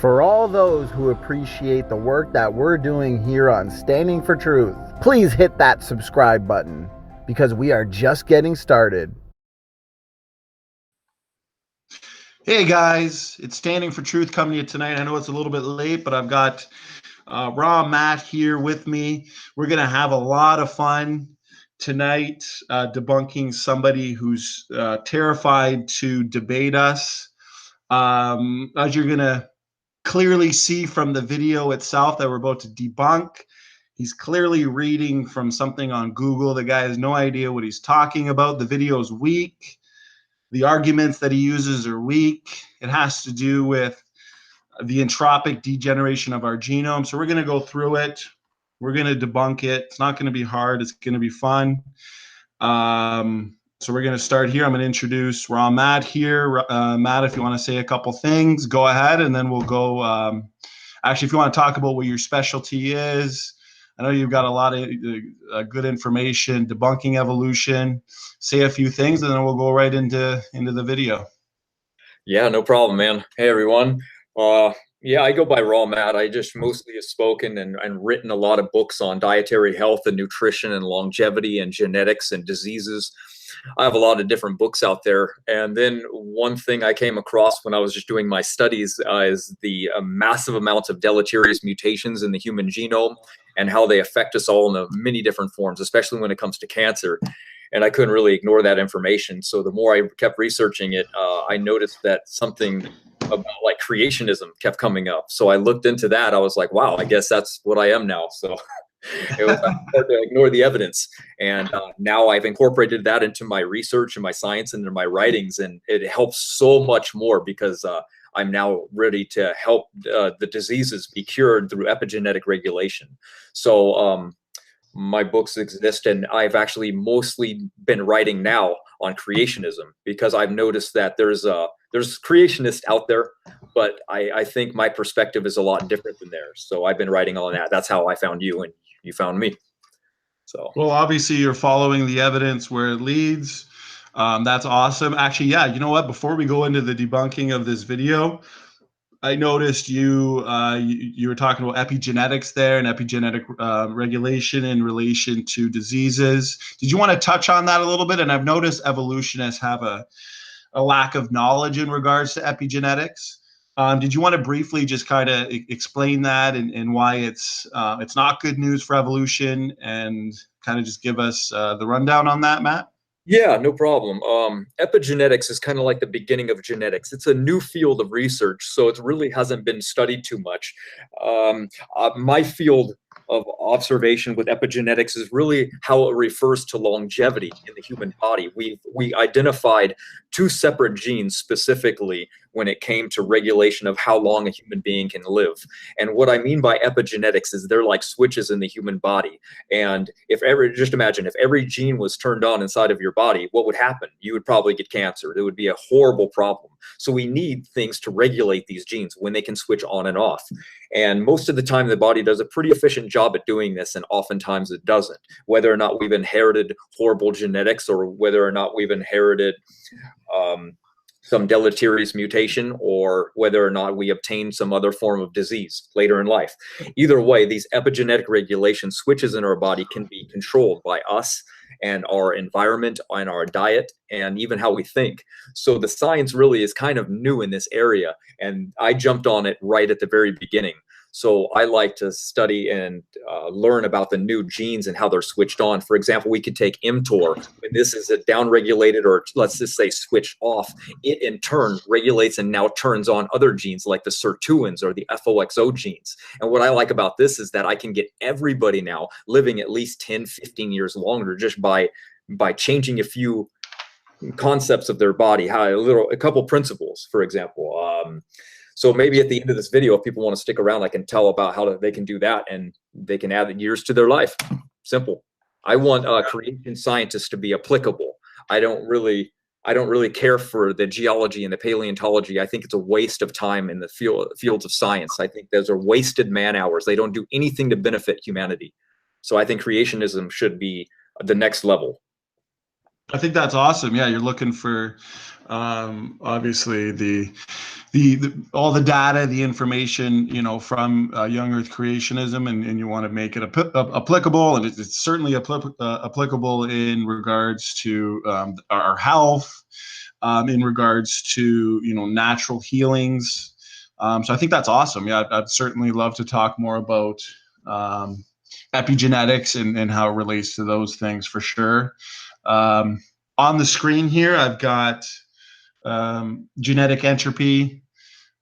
For all those who appreciate the work that we're doing here on Standing for Truth, please hit that subscribe button because we are just getting started. Hey guys, it's Standing for Truth coming to you tonight. I know it's a little bit late, but I've got Matt here with me. We're going to have a lot of fun tonight debunking somebody who's terrified to debate us. As you're going to clearly see from the video itself that we're about to debunk, he's clearly reading from something on Google. The guy has no idea what he's talking about. The video is weak. The arguments that he uses are weak. It has to do with the entropic degeneration of our genome. So we're going to go through it. We're going to debunk it. It's not going to be hard. It's going to be fun. So we're going to start here. I'm going to introduce Matt here. Matt, if you want to say a couple things, go ahead, and then we'll go. Actually, if you want to talk about what your specialty is, I know you've got a lot of good information debunking evolution. Say a few things, and then we'll go right into the video. Yeah, no problem, man. Hey, everyone. Yeah, I go by Raw Matt. I just mostly have spoken and written a lot of books on dietary health and nutrition and longevity and genetics and diseases. I have a lot of different books out there. And then one thing I came across when I was just doing my studies is the massive amounts of deleterious mutations in the human genome and how they affect us all in many different forms, especially when it comes to cancer. And I couldn't really ignore that information. So the more I kept researching it, I noticed that something about like creationism kept coming up. So I looked into that. I was like, wow, I guess that's what I am now. So it was hard to ignore the evidence. And now I've incorporated that into my research and my science and into my writings. And it helps so much more because I'm now ready to help the diseases be cured through epigenetic regulation. So my books exist, and I've actually mostly been writing now on creationism because I've noticed that there's creationists out there, but I think my perspective is a lot different than theirs. So I've been writing on that. That's how I found you, and you found me. So well, obviously you're following the evidence where it leads. That's awesome. Actually, yeah, you know what? Before we go into the debunking of this video, I noticed you were talking about epigenetics there and epigenetic regulation in relation to diseases. Did you want to touch on that a little bit? And I've noticed evolutionists have a lack of knowledge in regards to epigenetics. Did you want to briefly just kind of explain that and why it's not good news for evolution, and kind of just give us the rundown on that, Matt? yeah, no problem. Epigenetics is kind of like the beginning of genetics. It's a new field of research, so it really hasn't been studied too much. My field of observation with epigenetics is really how it refers to longevity in the human body. We identified two separate genes specifically when it came to regulation of how long a human being can live. And what I mean by epigenetics is they're like switches in the human body. And just imagine if every gene was turned on inside of your body, what would happen? You would probably get cancer. It would be a horrible problem. So we need things to regulate these genes when they can switch on and off. And most of the time, the body does a pretty efficient job at doing this, and oftentimes it doesn't. Whether or not we've inherited horrible genetics or whether or not we've inherited some deleterious mutation, or whether or not we obtain some other form of disease later in life. Either way, these epigenetic regulation switches in our body can be controlled by us and our environment and our diet and even how we think. So the science really is kind of new in this area, and I jumped on it right at the very beginning. So I like to study and learn about the new genes and how they're switched on. For example, we could take mTOR. When this is a downregulated, or let's just say switched off, it in turn regulates and now turns on other genes like the sirtuins or the FOXO genes. And what I like about this is that I can get everybody now living at least 10, 15 years longer just by changing a few concepts of their body, a couple principles, for example. So maybe at the end of this video, if people want to stick around, I can tell about how they can do that, and they can add years to their life. Simple. I want creation scientists to be applicable. I don't really care for the geology and the paleontology. I think it's a waste of time in the fields of science. I think those are wasted man hours. They don't do anything to benefit humanity. So I think creationism should be the next level. I think that's awesome. Yeah, you're looking for obviously the all the data, the information, from young Earth creationism, and you want to make it applicable, and it's certainly applicable in regards to our health, in regards to natural healings. So I think that's awesome. Yeah, I'd certainly love to talk more about epigenetics and how it relates to those things for sure. On the screen here, I've got genetic entropy,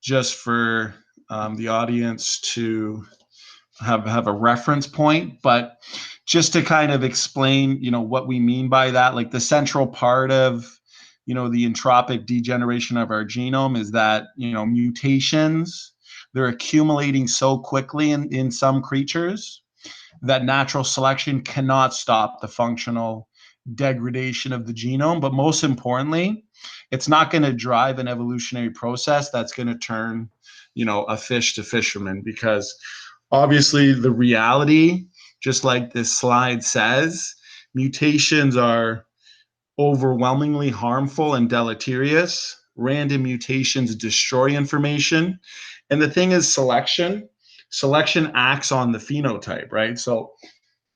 just for the audience to have a reference point. But just to kind of explain, what we mean by that, like the central part of, the entropic degeneration of our genome is that, mutations, they're accumulating so quickly in some creatures that natural selection cannot stop the functional degradation of the genome. But most importantly, it's not going to drive an evolutionary process that's going to turn, a fish to fisherman, because obviously the reality, just like this slide says, mutations are overwhelmingly harmful and deleterious. Random mutations destroy information. And the thing is, selection acts on the phenotype, right? So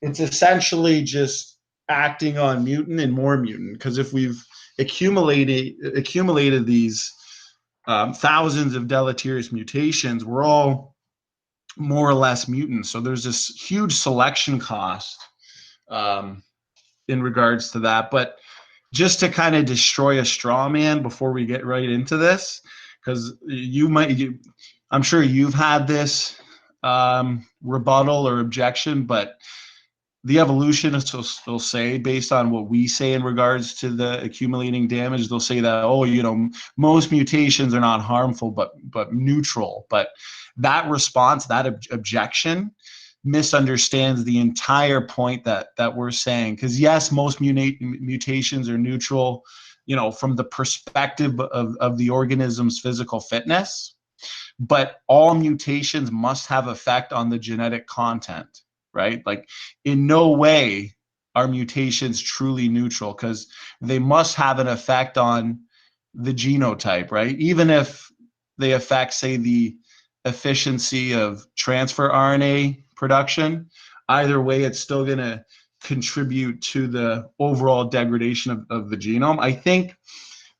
it's essentially just acting on mutant and more mutant, because if we've accumulated these thousands of deleterious mutations, we're all more or less mutants. So there's this huge selection cost in regards to that. But just to kind of destroy a straw man before we get right into this, because I'm sure you've had this rebuttal or objection, but the evolutionists will say, based on what we say in regards to the accumulating damage, they'll say that, most mutations are not harmful, but neutral. But that response, that objection, misunderstands the entire point that we're saying. Because yes, most mutations are neutral, from the perspective of the organism's physical fitness, but all mutations must have effect on the genetic content, right? Like, in no way are mutations truly neutral, because they must have an effect on the genotype, right? Even if they affect, say, the efficiency of transfer RNA production, either way, it's still going to contribute to the overall degradation of the genome. I think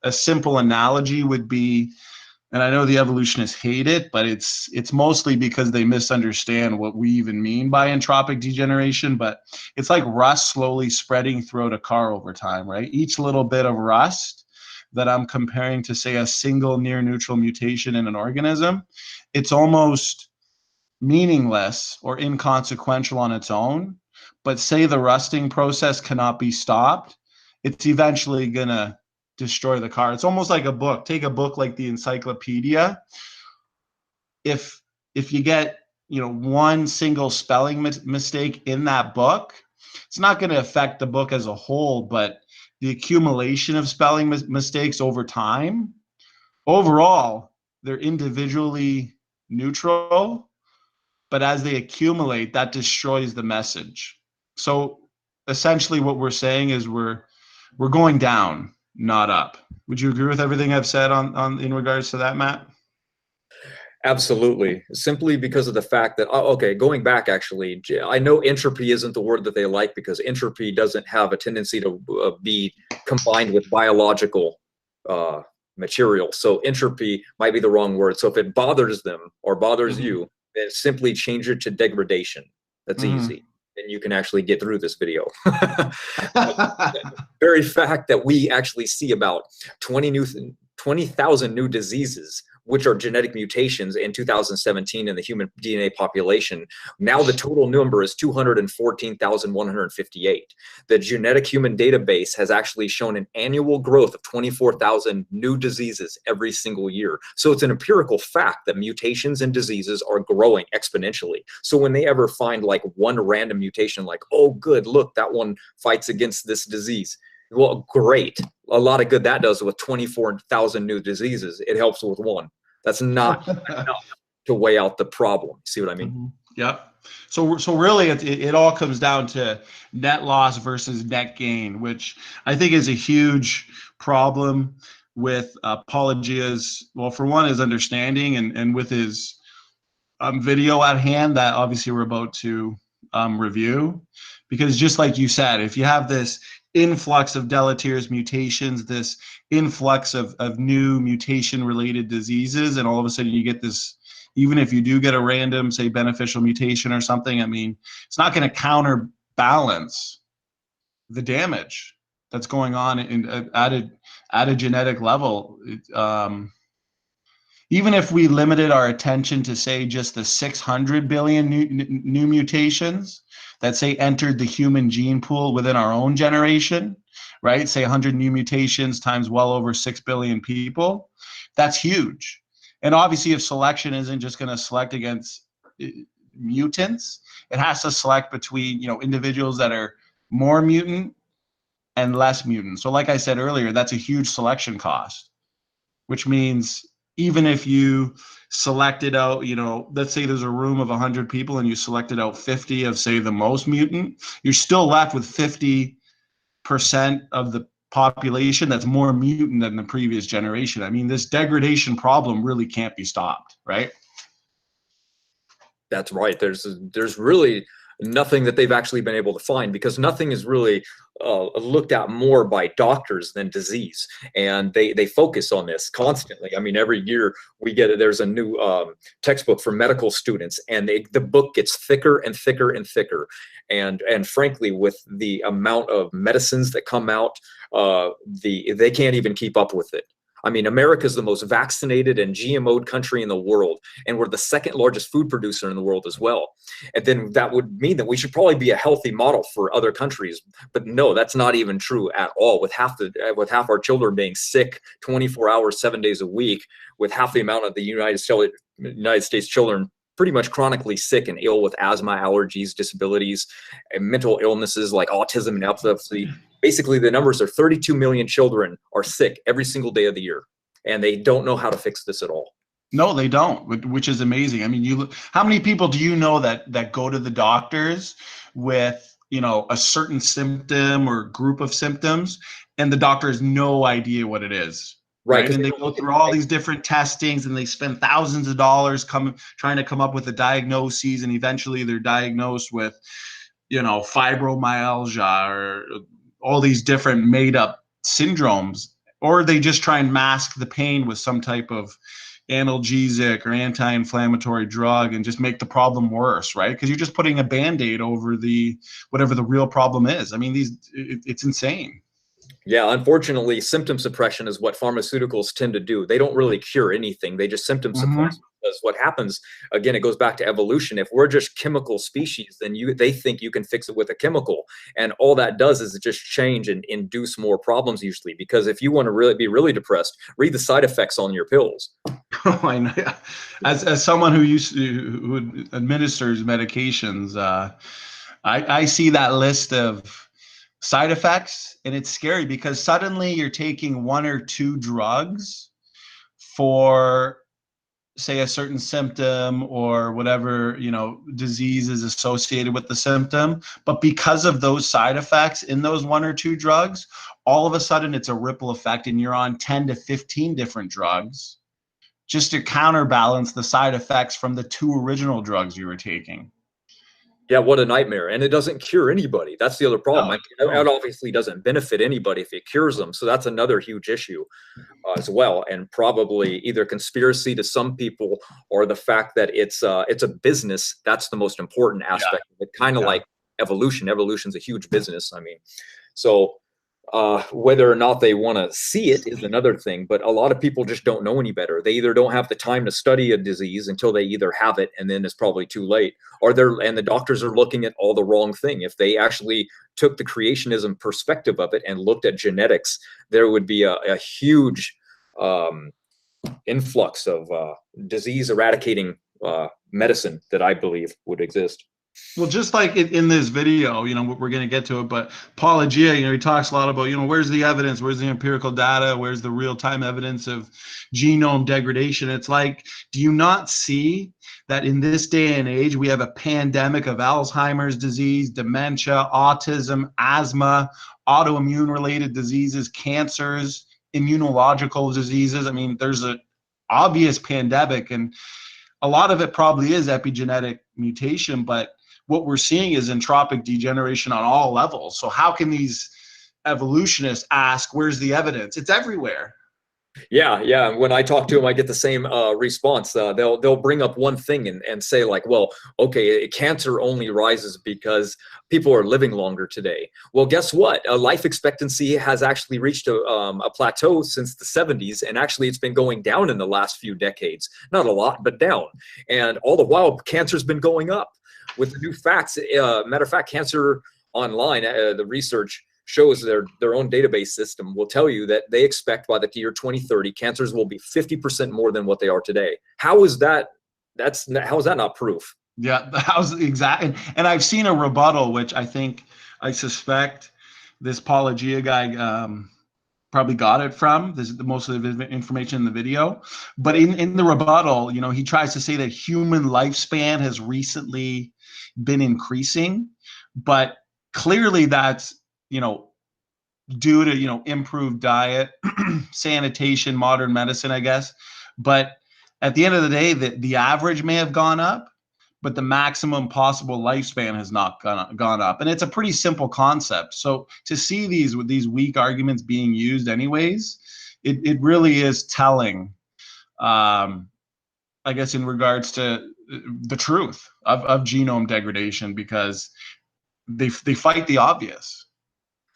a simple analogy would be, and I know the evolutionists hate it, but it's mostly because they misunderstand what we even mean by entropic degeneration. But it's like rust slowly spreading throughout a car over time, right? Each little bit of rust that I'm comparing to, say, a single near neutral mutation in an organism, it's almost meaningless or inconsequential on its own. But say the rusting process cannot be stopped, it's eventually going to destroy the car. It's almost like a book. Take a book like the encyclopedia. If you get one single spelling mistake in that book, it's not going to affect the book as a whole, but the accumulation of spelling mistakes over time, overall, they're individually neutral, but as they accumulate, that destroys the message. So essentially what we're saying is we're going down, not up. Would you agree with everything I've said on in regards to that, Matt? Absolutely. Simply because of the fact that, okay, going back, actually, I know entropy isn't the word that they like, because entropy doesn't have a tendency to be combined with biological material. So entropy might be the wrong word. So if it bothers them or bothers you, then simply change it to degradation. That's easy. And you can actually get through this video. The very fact that we actually see about 20,000 new diseases, which are genetic mutations, in 2017 in the human DNA population. Now the total number is 214,158. The genetic human database has actually shown an annual growth of 24,000 new diseases every single year. So it's an empirical fact that mutations and diseases are growing exponentially. So when they ever find like one random mutation, like, oh, good, look, that one fights against this disease. Well, great. A lot of good that does with 24,000 new diseases. It helps with one. That's not enough to weigh out the problem. See what I mean? Yep. So really, it all comes down to net loss versus net gain, which I think is a huge problem with Pelagia's. Well, for one, his understanding, and with his video at hand that obviously we're about to review, because just like you said, if you have this influx of deleterious mutations, this influx of new mutation related diseases, and all of a sudden you get this, even if you do get a random, say, beneficial mutation or something, I mean, it's not going to counterbalance the damage that's going on at a genetic level. Even if we limited our attention to, say, just the 600 billion new mutations that, say, entered the human gene pool within our own generation, right? Say 100 new mutations times well over 6 billion people, that's huge. And obviously, if selection isn't just going to select against mutants, it has to select between, individuals that are more mutant and less mutant. So like I said earlier, that's a huge selection cost, which means even if you selected out, let's say there's a room of 100 people and you selected out 50 of, say, the most mutant, you're still left with 50% of the population that's more mutant than the previous generation. I mean, this degradation problem really can't be stopped, right? That's right. There's really nothing that they've actually been able to find, because nothing is really looked at more by doctors than disease, and they focus on this constantly. I mean, every year there's a new textbook for medical students, and the book gets thicker and thicker and thicker, and frankly, with the amount of medicines that come out, they can't even keep up with it. I mean, America is the most vaccinated and GMO'd country in the world, and we're the second largest food producer in the world as well. And then that would mean that we should probably be a healthy model for other countries. But no, that's not even true at all. With half our children being sick 24 hours, 7 days a week, with half the amount of the United States children pretty much chronically sick and ill with asthma, allergies, disabilities, and mental illnesses like autism and epilepsy. Basically, the numbers are 32 million children are sick every single day of the year, and they don't know how to fix this at all. No, they don't, which is amazing. I mean, how many people do you know that go to the doctors with, a certain symptom or group of symptoms, and the doctor has no idea what it is? Right. And they go through all these different testings, and they spend thousands of dollars trying to come up with the diagnoses, and eventually they're diagnosed with, fibromyalgia or all these different made up syndromes, or they just try and mask the pain with some type of analgesic or anti-inflammatory drug and just make the problem worse, right? Because you're just putting a Band-Aid over whatever the real problem is. I mean, it's insane. Yeah, unfortunately, symptom suppression is what pharmaceuticals tend to do. They don't really cure anything. They just symptom suppress. Because what happens, again, it goes back to evolution. If we're just chemical species, then they think you can fix it with a chemical. And all that does is it just change and induce more problems usually. Because if you want to be really depressed, read the side effects on your pills. Oh, I know. As someone who administers medications, I see that list of side effects, and it's scary because suddenly you're taking one or two drugs for, say, a certain symptom or whatever, disease is associated with the symptom. But because of those side effects in those one or two drugs, all of a sudden it's a ripple effect, and you're on 10 to 15 different drugs just to counterbalance the side effects from the two original drugs you were taking. Yeah, what a nightmare. And it doesn't cure anybody. That's the other problem. No. It obviously doesn't benefit anybody if it cures them. So that's another huge issue as well. And probably either conspiracy to some people or the fact that it's a business. That's the most important aspect of it. Kind of like evolution. Evolution's a huge business. I mean, so whether or not they want to see it is another thing, but a lot of people just don't know any better. They either don't have the time to study a disease until they either have it, and then it's probably too late, and the doctors are looking at all the wrong thing. If they actually took the creationism perspective of it and looked at genetics, there would be a huge influx of disease eradicating medicine that I believe would exist. Well, just like in this video, we're going to get to it, but Paula Gia, he talks a lot about, where's the evidence? Where's the empirical data? Where's the real-time evidence of genome degradation? It's like, do you not see that in this day and age, we have a pandemic of Alzheimer's disease, dementia, autism, asthma, autoimmune-related diseases, cancers, immunological diseases? I mean, there's an obvious pandemic, and a lot of it probably is epigenetic mutation, but what we're seeing is entropic degeneration on all levels. So how can these evolutionists ask, where's the evidence? It's everywhere. Yeah. When I talk to them, I get the same response. They'll bring up one thing and say like, well, okay, cancer only rises because people are living longer today. Well, guess what? Life expectancy has actually reached a plateau since the 70s, and actually it's been going down in the last few decades. Not a lot, but down. And all the while, cancer's been going up. With the new facts, matter of fact, Cancer Online, the research shows their own database system will tell you that they expect by the year 2030, cancers will be 50% more than what they are today. How is that? How is that not proof? Yeah, how's exactly? And I've seen a rebuttal, which I suspect this Paula Gia guy probably got it from. This is most of the information in the video. But in the rebuttal, he tries to say that human lifespan has recently been increasing, but clearly that's due to improved diet, sanitation, modern medicine, I guess. But at the end of the day, the average may have gone up, but the maximum possible lifespan has not gone up. And it's a pretty simple concept. So to see these weak arguments being used anyways, it really is telling, I guess, in regards to the truth of genome degradation, because they fight the obvious.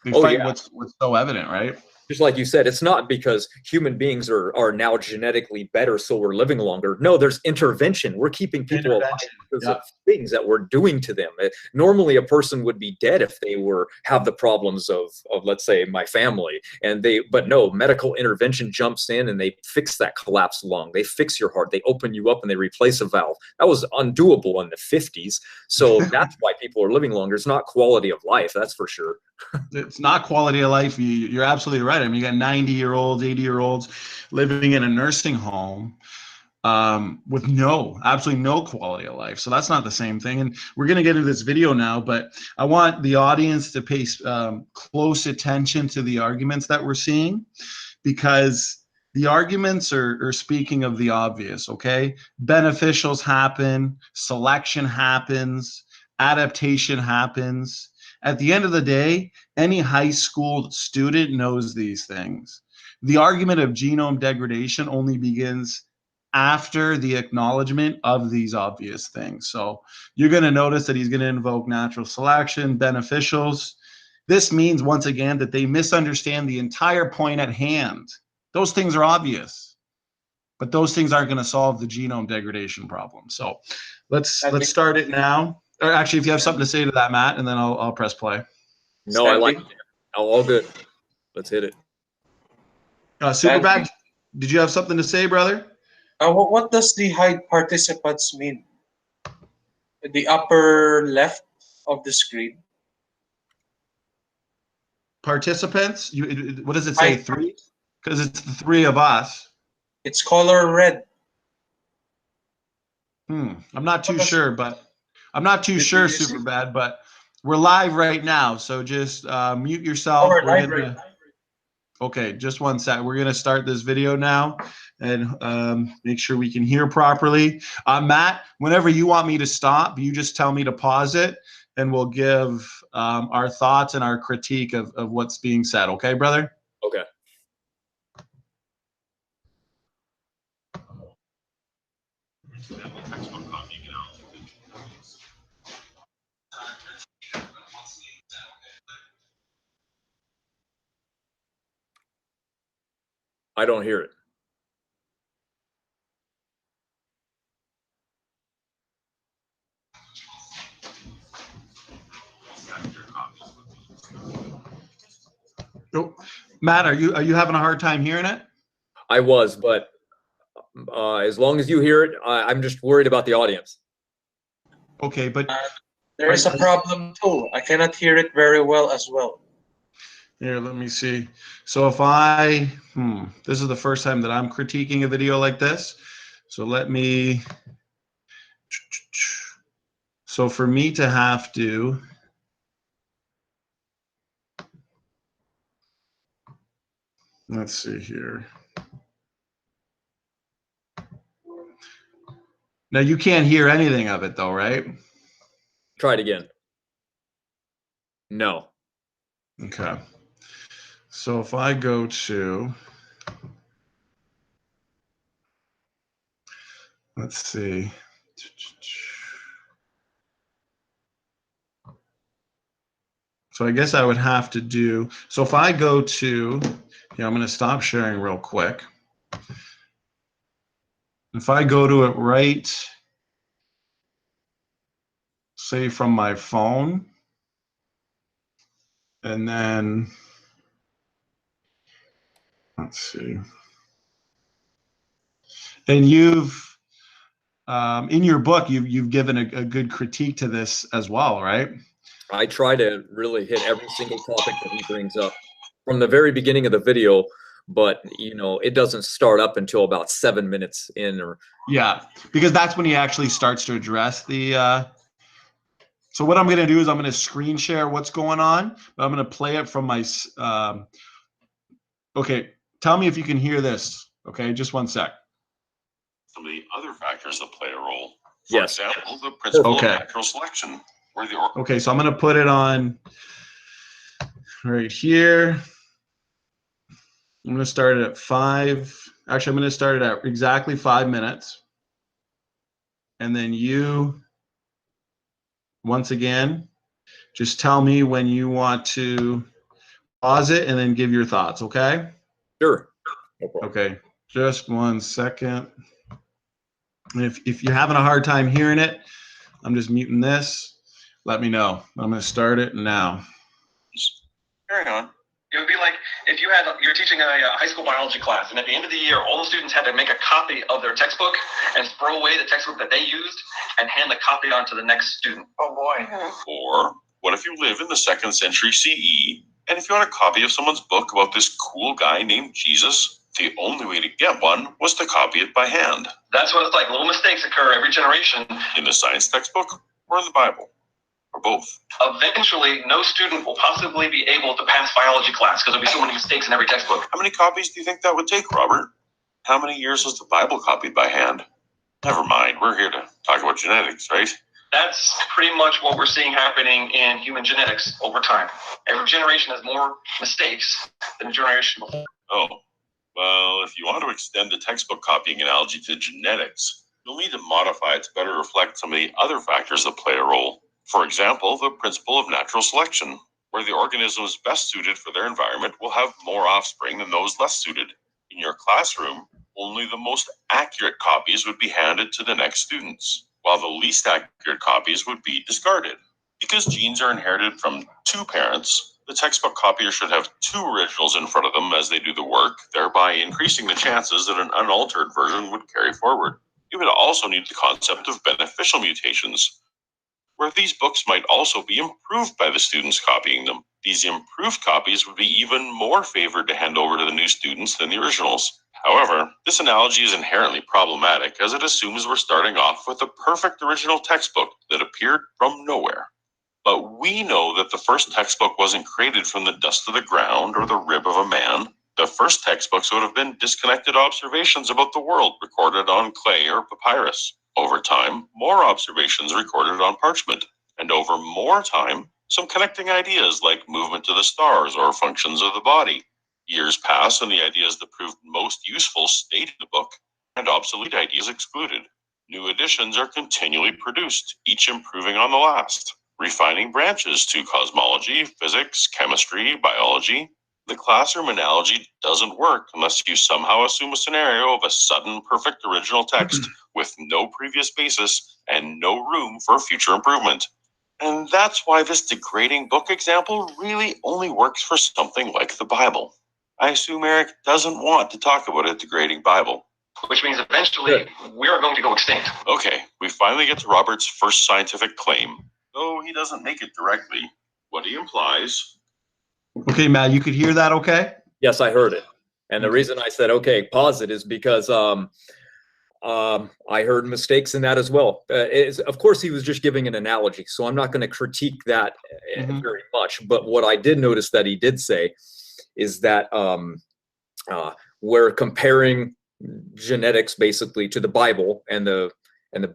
They fight what's so evident, right? Just like you said, it's not because human beings are now genetically better, so we're living longer. No, there's intervention. We're keeping people alive because of things that we're doing to them. Normally, a person would be dead if they have the problems of let's say my family, but no, medical intervention jumps in and they fix that collapsed lung. They fix your heart. They open you up and they replace a valve. That was undoable in the 50s. So that's why people are living longer. It's not quality of life, that's for sure. It's not quality of life. You're absolutely right. I mean, you got 90-year-olds, 80-year-olds living in a nursing home with absolutely no quality of life. So that's not the same thing. And we're going to get into this video now, but I want the audience to pay close attention to the arguments that we're seeing, because the arguments are speaking of the obvious, okay? Beneficials happen, selection happens, adaptation happens. At the end of the day, any high school student knows these things. The argument of genome degradation only begins after the acknowledgement of these obvious things. So you're going to notice that he's going to invoke natural selection, beneficials. This means, once again, that they misunderstand the entire point at hand. Those things are obvious, but those things aren't going to solve the genome degradation problem. So let's start it now. Or actually, if you have something to say to that, Matt, and then I'll press play. No, I like it. All good. Let's hit it. Superbad, did you have something to say, brother? What does the hide participants mean? The upper left of the screen. Participants? What does it say? Three? Because it's the three of us. It's color red. I'm not too sure, Superbad, but we're live right now, so just mute yourself. Okay, just one sec. We're gonna start this video now and make sure we can hear properly. Matt, whenever you want me to stop, you just tell me to pause it, and we'll give our thoughts and our critique of what's being said. Okay, brother? Okay. I don't hear it. Oh, Matt, are you having a hard time hearing it? I was, but as long as you hear it, I'm just worried about the audience. Okay, but There is a problem too. I cannot hear it very well as well. Here, let me see. So if I, this is the first time that I'm critiquing a video like this. So let me, so for me to have to, let's see here. Now you can't hear anything of it though, right? Try it again. No. Okay. So if I go to, let's see. So I guess I would have to do, so if I go to, yeah, I'm going to stop sharing real quick. If I go to it right, say from my phone, and then, let's see. And you've, in your book, you've given a good critique to this as well, right? I try to really hit every single topic that he brings up from the very beginning of the video, but you know, it doesn't start up until about 7 minutes in. Or yeah, because that's when he actually starts to address the. So what I'm going to do is I'm going to screen share what's going on, but I'm going to play it from my. Okay, tell me if you can hear this. Okay, just one sec. Some of the other factors that play a role. For Yes. example, the principle Okay. of natural selection, where the Okay, so I'm going to put it on right here. I'm going to start it at 5. Actually, I'm going to start it at exactly 5 minutes. And then you, once again, just tell me when you want to pause it and then give your thoughts, okay? Sure. No problem. Okay, just 1 second. And if you're having a hard time hearing it, I'm just muting this. Let me know. I'm going to start it now. carry on. It would be like if you're teaching a high school biology class, and at the end of the year, all the students had to make a copy of their textbook and throw away the textbook that they used and hand the copy on to the next student. Oh boy. Or what if you live in the 2nd century CE, and if you want a copy of someone's book about this cool guy named Jesus, the only way to get one was to copy it by hand. That's what it's like. Little mistakes occur every generation. In the science textbook or in the Bible, or both. Eventually, no student will possibly be able to pass biology class because there'll be so many mistakes in every textbook. How many copies do you think that would take, Robert? How many years was the Bible copied by hand? Never mind, we're here to talk about genetics, right? That's pretty much what we're seeing happening in human genetics over time. Every generation has more mistakes than the generation before. Oh, well, if you want to extend the textbook copying analogy to genetics, you'll need to modify it to better reflect some of the other factors that play a role. For example, the principle of natural selection, where the organisms best suited for their environment will have more offspring than those less suited. In your classroom, only the most accurate copies would be handed to the next students, while the least accurate copies would be discarded. Because genes are inherited from 2 parents, the textbook copier should have 2 originals in front of them as they do the work, thereby increasing the chances that an unaltered version would carry forward. You would also need the concept of beneficial mutations, where these books might also be improved by the students copying them. These improved copies would be even more favored to hand over to the new students than the originals. However, this analogy is inherently problematic as it assumes we're starting off with a perfect original textbook that appeared from nowhere. But we know that the first textbook wasn't created from the dust of the ground or the rib of a man. The first textbooks would have been disconnected observations about the world recorded on clay or papyrus. Over time, more observations recorded on parchment. And over more time, some connecting ideas like movement to the stars or functions of the body. Years pass and the ideas that proved most useful stayed in the book, and obsolete ideas excluded. New editions are continually produced, each improving on the last, refining branches to cosmology, physics, chemistry, biology. The classroom analogy doesn't work unless you somehow assume a scenario of a sudden perfect original text with no previous basis and no room for future improvement. And that's why this degrading book example really only works for something like the Bible. I assume Eric doesn't want to talk about a degrading Bible. Which means eventually we are going to go extinct. Okay, we finally get to Robert's first scientific claim. though he doesn't make it directly. What he implies. Okay, Matt, you could hear that okay? Yes, I heard it. And the Okay. reason I said, okay, pause it is because I heard mistakes in that as well. Of course, he was just giving an analogy, so I'm not going to critique that Mhm. very much. But what I did notice that he did say is that we're comparing genetics basically to the Bible, and the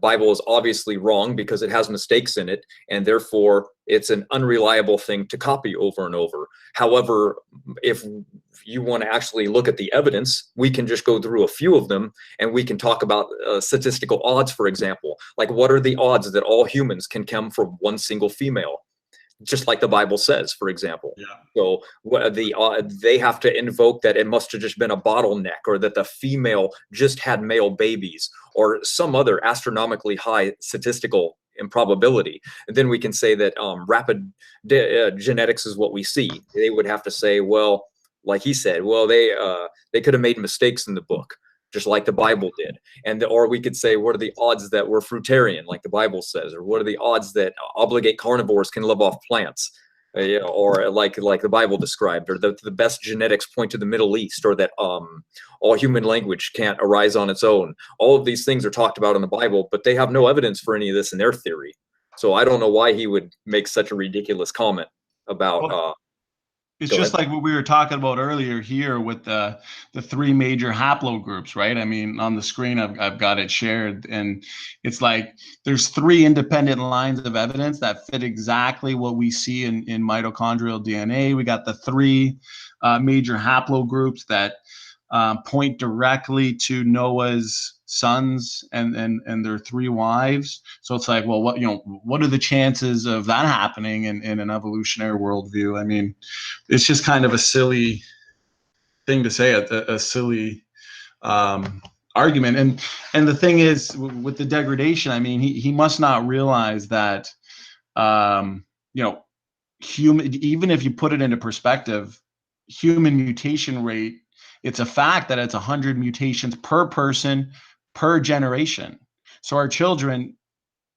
Bible is obviously wrong because it has mistakes in it, and therefore it's an unreliable thing to copy over and over. However, if you want to actually look at the evidence, we can just go through a few of them, and we can talk about statistical odds, for example. Like, what are the odds that all humans can come from one single female? Just like the Bible says, for example. Yeah. So they have to invoke that it must have just been a bottleneck, or that the female just had male babies, or some other astronomically high statistical improbability. And then we can say that rapid genetics is what we see. They would have to say, well, like he said, well, they could have made mistakes in the book, just like the Bible did. Or we could say, what are the odds that we're fruitarian, like the Bible says? Or what are the odds that obligate carnivores can live off plants? Or like the Bible described, or the best genetics point to the Middle East, or that all human language can't arise on its own. All of these things are talked about in the Bible, but they have no evidence for any of this in their theory. So I don't know why he would make such a ridiculous comment about. Well, it's Go just ahead. like what we were talking about earlier here with the three major haplogroups, right? I mean, on the screen, I've got it shared, and it's like there's three independent lines of evidence that fit exactly what we see in mitochondrial DNA. We got the three major haplogroups that point directly to Noah's sons and their three wives. So it's like, well, what are the chances of that happening in an evolutionary worldview? I mean, it's just kind of a silly thing to say, a silly argument. And the thing is, with the degradation, I mean, he must not realize that, human, even if you put it into perspective, human mutation rate, it's a fact that it's 100 mutations per person per generation. So our children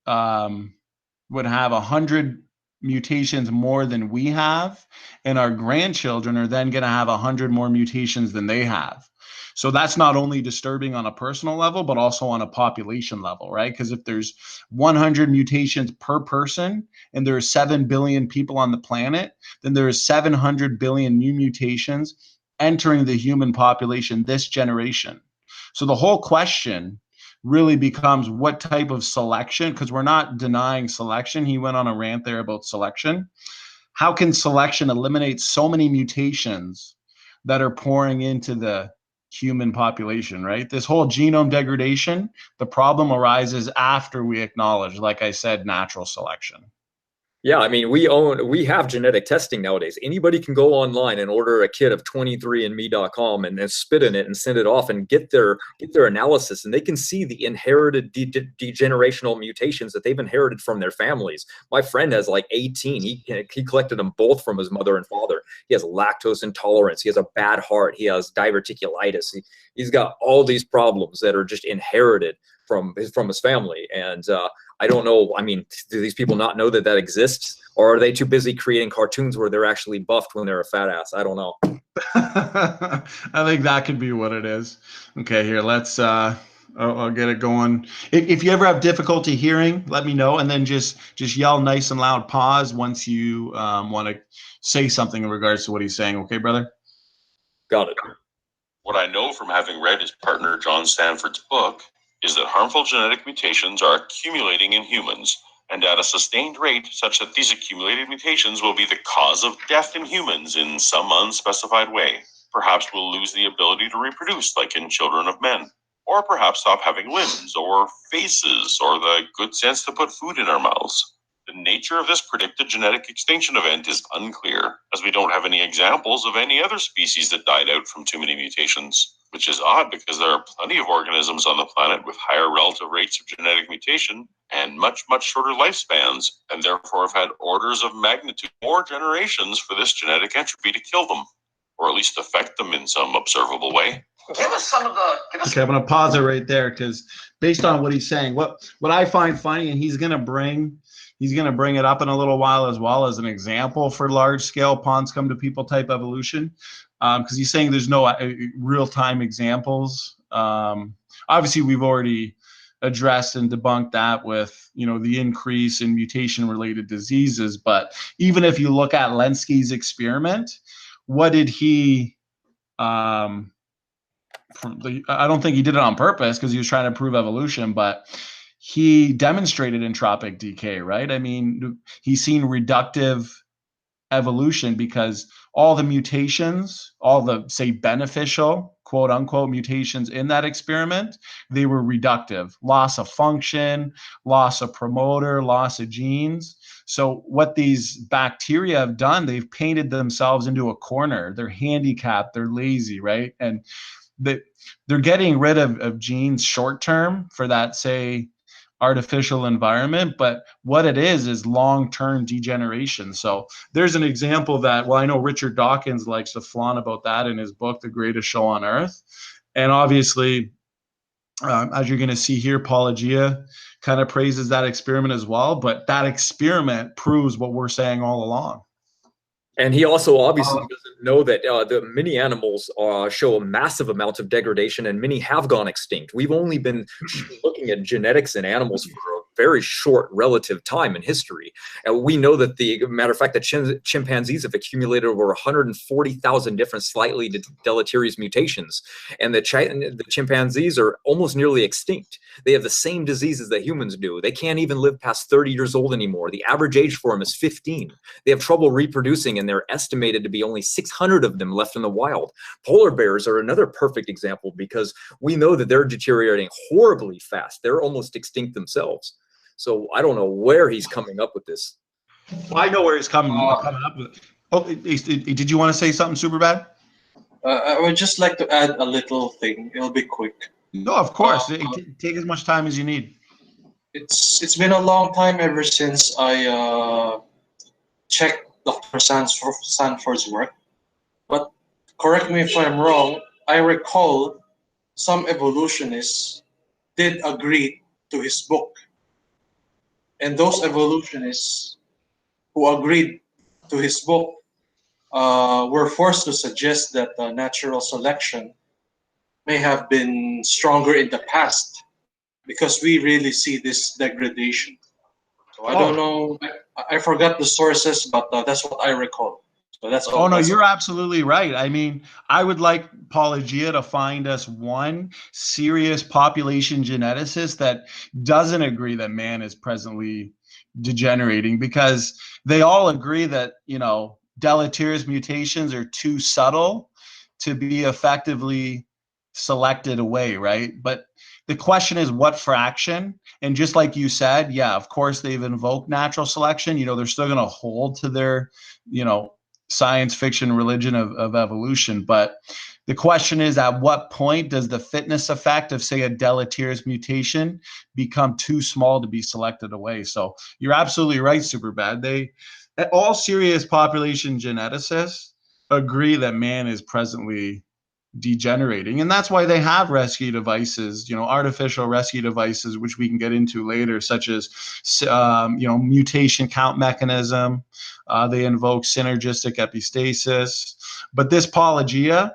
would have 100 mutations more than we have, and our grandchildren are then going to have 100 more mutations than they have. So that's not only disturbing on a personal level, but also on a population level, right? Because if there's 100 mutations per person and there are 7 billion people on the planet, then there is 700 billion new mutations entering the human population this generation. So the whole question really becomes what type of selection, because we're not denying selection. He went on a rant there about selection. How can selection eliminate so many mutations that are pouring into the human population, right? This whole genome degradation, the problem arises after we acknowledge, like I said, natural selection. Yeah, I mean, we have genetic testing nowadays. Anybody can go online and order a kit of 23andme.com and spit in it and send it off and get their analysis, and they can see the inherited degenerational mutations that they've inherited from their families. My friend has like 18. He collected them both from his mother and father. He has lactose intolerance. He has a bad heart. He has diverticulitis. He's got all these problems that are just inherited from his family. And I don't know. I mean, do these people not know that exists, or are they too busy creating cartoons where they're actually buffed when they're a fat ass? I don't know. I think that could be what it is. Okay, here, let's I'll get it going. If you ever have difficulty hearing, let me know, and then just yell nice and loud pause once you want to say something in regards to what he's saying. Okay, brother? Got it. What I know from having read his partner John Stanford's book is that harmful genetic mutations are accumulating in humans, and at a sustained rate such that these accumulated mutations will be the cause of death in humans in some unspecified way. Perhaps we'll lose the ability to reproduce like in children of men, or perhaps stop having limbs or faces or the good sense to put food in our mouths. The nature of this predicted genetic extinction event is unclear, as we don't have any examples of any other species that died out from too many mutations, which is odd because there are plenty of organisms on the planet with higher relative rates of genetic mutation and much, much shorter lifespans, and therefore have had orders of magnitude more generations for this genetic entropy to kill them, or at least affect them in some observable way. Give us some of the. Give us Okay, I'm gonna pause it right there because based on what he's saying, what I find funny, and he's gonna bring it up in a little while as well as an example for large scale ponds come to people type evolution, because he's saying there's no real time examples. Obviously, we've already addressed and debunked that with the increase in mutation related diseases. But even if you look at Lenski's experiment, what did he? I don't think he did it on purpose because he was trying to prove evolution, but he demonstrated entropic decay, right? I mean, he's seen reductive evolution because all the mutations, all the, say, beneficial, quote unquote, mutations in that experiment, they were reductive. Loss of function, loss of promoter, loss of genes. So what these bacteria have done, they've painted themselves into a corner. They're handicapped, they're lazy, right? And they're getting rid of genes short term for that, say, artificial environment, but what it is long-term degeneration. So there's an example that, well, I know Richard Dawkins likes to flaunt about that in his book, The Greatest Show on Earth. And obviously, as you're going to see here, Paulogia kind of praises that experiment as well, but that experiment proves what we're saying all along. And he also obviously doesn't know that the many animals show a massive amount of degradation, and many have gone extinct. We've only been looking at genetics in animals for a very short relative time in history. And we know that matter of fact, that chimpanzees have accumulated over 140,000 different slightly deleterious mutations. And the chimpanzees are almost nearly extinct. They have the same diseases that humans do. They can't even live past 30 years old anymore. The average age for them is 15. They have trouble reproducing, and they're estimated to be only 600 of them left in the wild. Polar bears are another perfect example because we know that they're deteriorating horribly fast. They're almost extinct themselves. So I don't know where he's coming up with this. Well, I know where he's coming up with it. Oh, did you want to say something, Superbad? I would just like to add a little thing. It'll be quick. No, of course. Take as much time as you need. It's been a long time ever since I checked Dr. Sanford's work. But correct me if I'm wrong, I recall some evolutionists did agree to his book. And those evolutionists who agreed to his book were forced to suggest that natural selection may have been stronger in the past because we really see this degradation. So I don't know. I forgot the sources, but that's what I recall. So that's all. Oh, no, you're absolutely right. I mean, I would like Paulogia to find us one serious population geneticist that doesn't agree that man is presently degenerating, because they all agree that, deleterious mutations are too subtle to be effectively selected away, right? But the question is what fraction? And just like you said, yeah, of course they've invoked natural selection. They're still going to hold to their, science fiction religion of evolution. But the question is, at what point does the fitness effect of, say, a deleterious mutation become too small to be selected away? So you're absolutely right, Superbad. All serious population geneticists agree that man is presently degenerating, and that's why they have rescue devices, artificial rescue devices, which we can get into later, such as mutation count mechanism. They invoke synergistic epistasis. But this Paulogia,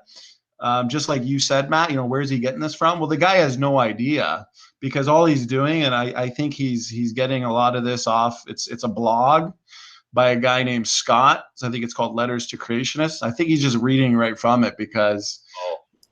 just like you said, Matt, where's he getting this from? Well, the guy has no idea, because all he's doing, and I think he's getting a lot of this off, it's a blog by a guy named Scott. So I think it's called Letters to Creationists. I think he's just reading right from it because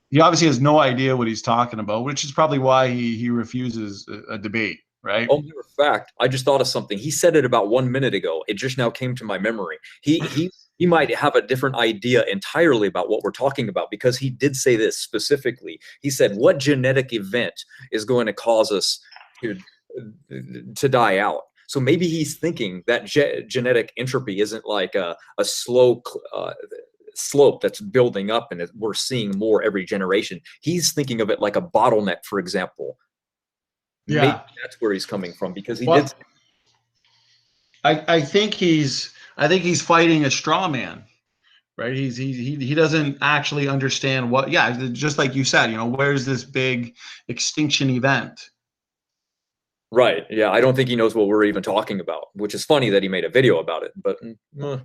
he obviously has no idea what he's talking about, which is probably why he refuses a debate, right? Oh, matter of fact, I just thought of something. He said it about 1 minute ago. It just now came to my memory. He might have a different idea entirely about what we're talking about, because he did say this specifically. He said, what genetic event is going to cause us to die out? So maybe he's thinking that genetic entropy isn't like a slow slope that's building up and we're seeing more every generation. He's thinking of it like a bottleneck, for example. Yeah, maybe that's where he's coming from, because he did. I think he's fighting a straw man, right? He doesn't actually understand what, yeah, just like you said, where's this big extinction event? Right. Yeah. I don't think he knows what we're even talking about, which is funny that he made a video about it. But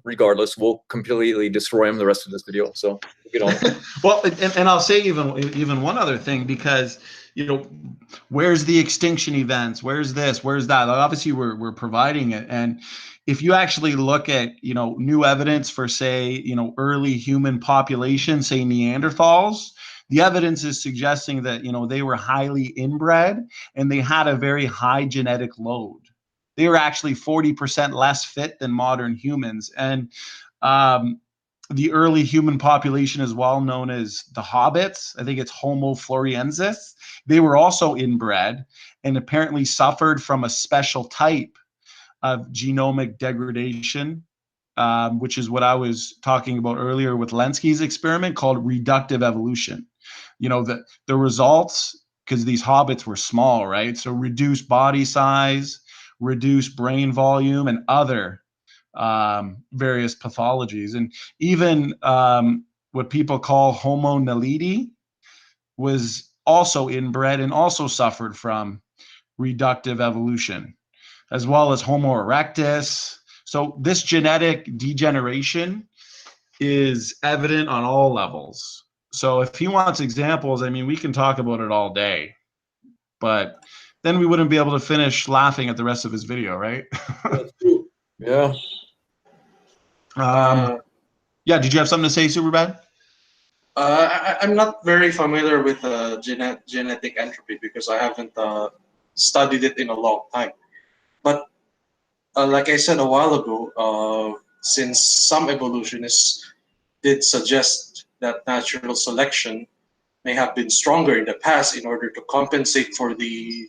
regardless, we'll completely destroy him the rest of this video. So get on. Well, and I'll say even one other thing, because where's the extinction events? Where's this? Where's that? Obviously, we're providing it, and if you actually look at new evidence for, say, early human population, say Neanderthals, the evidence is suggesting that they were highly inbred and they had a very high genetic load. They were actually 40% less fit than modern humans, and the early human population is well known as the hobbits. I think it's Homo floresiensis. They were also inbred and apparently suffered from a special type of genomic degradation, which is what I was talking about earlier with Lenski's experiment, called reductive evolution. The results, because these hobbits were small, right? So reduced body size, reduced brain volume, and other various pathologies. And even what people call Homo naledi was also inbred and also suffered from reductive evolution, as well as Homo erectus. So this genetic degeneration is evident on all levels. So if he wants examples, I mean, we can talk about it all day, but then we wouldn't be able to finish laughing at the rest of his video, right? Yeah. Yeah, did you have something to say, Superbad? I'm not very familiar with genetic entropy because I haven't studied it in a long time. But like I said a while ago, since some evolutionists did suggest that natural selection may have been stronger in the past in order to compensate for the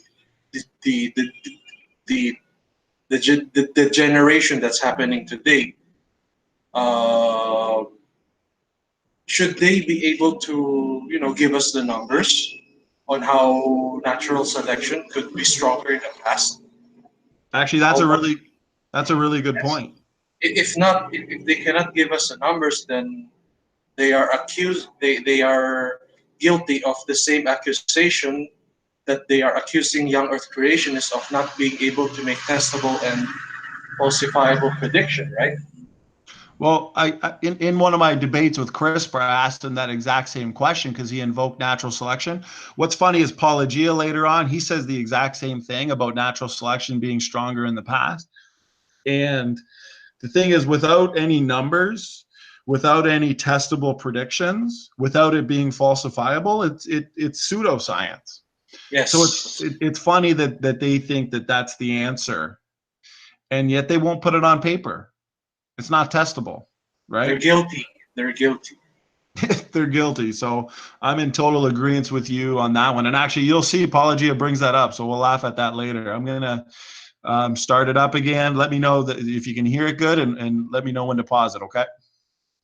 generation that's happening today. Should they be able to, give us the numbers on how natural selection could be stronger in the past? Actually, that's a really good point. If not, if they cannot give us the numbers, then they are accused. They are guilty of the same accusation that they are accusing young Earth creationists of not being able to make testable and falsifiable prediction, right? Well, in one of my debates with CRISPR, I asked him that exact same question because he invoked natural selection. What's funny is Paulogia later on, he says the exact same thing about natural selection being stronger in the past. And the thing is, without any numbers, without any testable predictions, without it being falsifiable, it's pseudoscience. Yes. So it's funny that they think that that's the answer, and yet they won't put it on paper. It's not testable, right? They're guilty. They're guilty. They're guilty. So I'm in total agreement with you on that one. And actually, you'll see Paulogia brings that up, so we'll laugh at that later. I'm gonna start it up again. Let me know that if you can hear it good, and let me know when to pause it. Okay.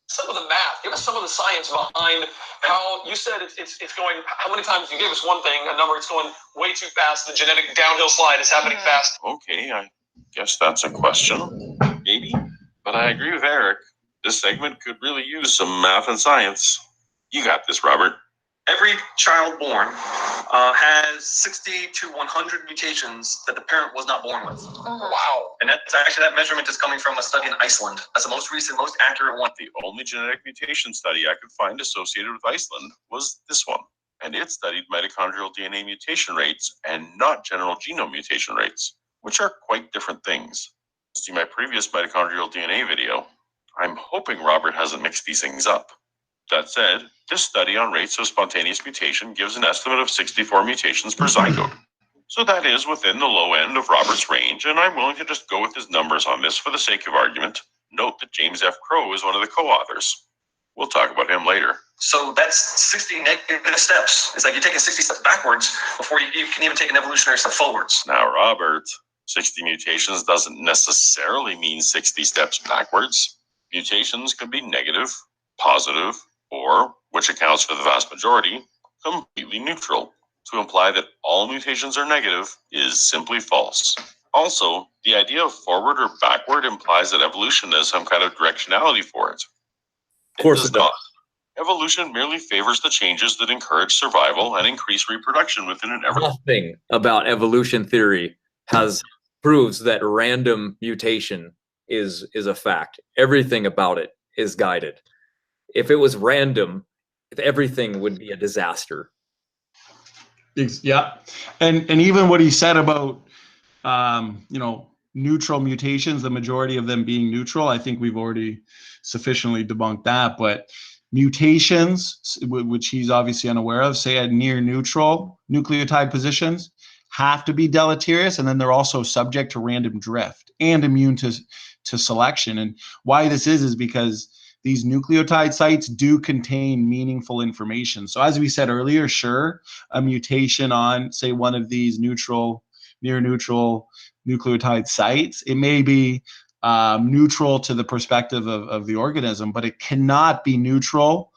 Some of the math, give us some of the science behind how you said it's going. How many times you gave us one thing, a number, it's going way too fast. The genetic downhill slide is happening fast. Okay, I guess that's a question. Maybe. But I agree with Eric. This segment could really use some math and science. You got this, Robert. Every child born has 60 to 100 mutations that the parent was not born with. Wow. And that's actually, that measurement is coming from a study in Iceland. That's the most recent, most accurate one. The only genetic mutation study I could find associated with Iceland was this one. And it studied mitochondrial DNA mutation rates and not general genome mutation rates, which are quite different things. See my previous mitochondrial DNA video. I'm hoping Robert hasn't mixed these things up. That said, this study on rates of spontaneous mutation gives an estimate of 64 mutations per zygote. So that is within the low end of Robert's range, and I'm willing to just go with his numbers on this for the sake of argument. Note that James F. Crow is one of the co-authors. We'll talk about him later. So that's 60 negative steps. It's like you're taking 60 steps backwards before you can even take an evolutionary step forwards. Now, Robert, 60 mutations doesn't necessarily mean 60 steps backwards. Mutations could be negative, positive, or, which accounts for the vast majority, completely neutral. To imply that all mutations are negative is simply false. Also, the idea of forward or backward implies that evolution has some kind of directionality for it. Of course does it does. not. Evolution merely favors the changes that encourage survival and increase reproduction within an ever. Nothing about evolution theory proves that random mutation is a fact. Everything about it is guided. If it was random, everything would be a disaster. Yeah, and even what he said about neutral mutations, the majority of them being neutral, I think we've already sufficiently debunked that. But mutations, which he's obviously unaware of, say at near neutral nucleotide positions, have to be deleterious, and then they're also subject to random drift and immune to selection. And why this is because these nucleotide sites do contain meaningful information. So as we said earlier, sure, a mutation on, say, one of these near neutral nucleotide sites, it may be neutral to the perspective of the organism, but it cannot be neutral,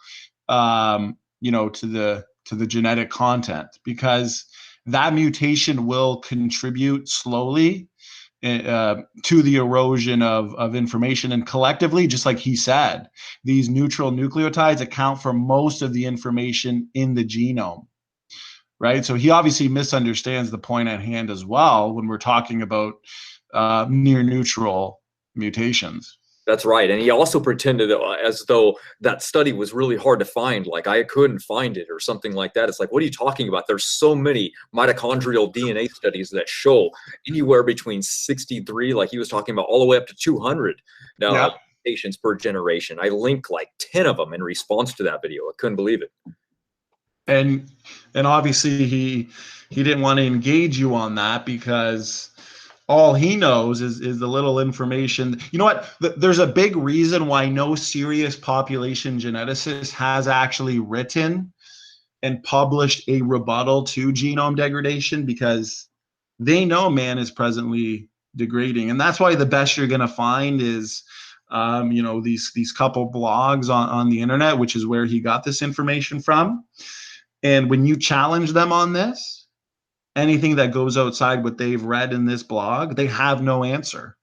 to the genetic content, because that mutation will contribute slowly to the erosion of information. And collectively, just like he said, these neutral nucleotides account for most of the information in the genome, right? So he obviously misunderstands the point at hand as well when we're talking about near neutral mutations. That's right. And he also pretended as though that study was really hard to find, like I couldn't find it or something like that. It's like, what are you talking about? There's so many mitochondrial DNA studies that show anywhere between 63, like he was talking about, all the way up to 200 mutations per generation. I linked like 10 of them in response to that video. I couldn't believe it. And obviously he didn't want to engage you on that because all he knows is the little information. You know what? There's a big reason why no serious population geneticist has actually written and published a rebuttal to genome degradation, because they know man is presently degrading. And that's why the best you're going to find is these couple blogs on the internet, which is where he got this information from. And when you challenge them on this, anything that goes outside what they've read in this blog, they have no answer,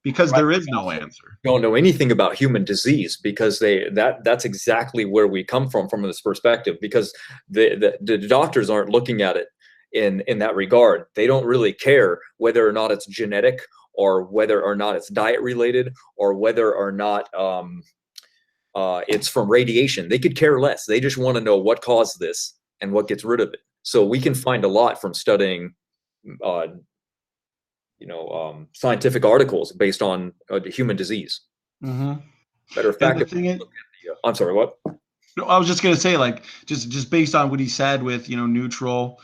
because there is no answer. Don't know anything about human disease, because that's exactly where we come from this perspective, because the doctors aren't looking at it in that regard. They don't really care whether or not it's genetic, or whether or not it's diet related, or whether or not it's from radiation. They could care less. They just want to know what caused this and what gets rid of it. So we can find a lot from studying, scientific articles based on human disease. Mm-hmm. Matter of fact, I'm sorry, what? No, I was just going to say, like, just based on what he said with, neutral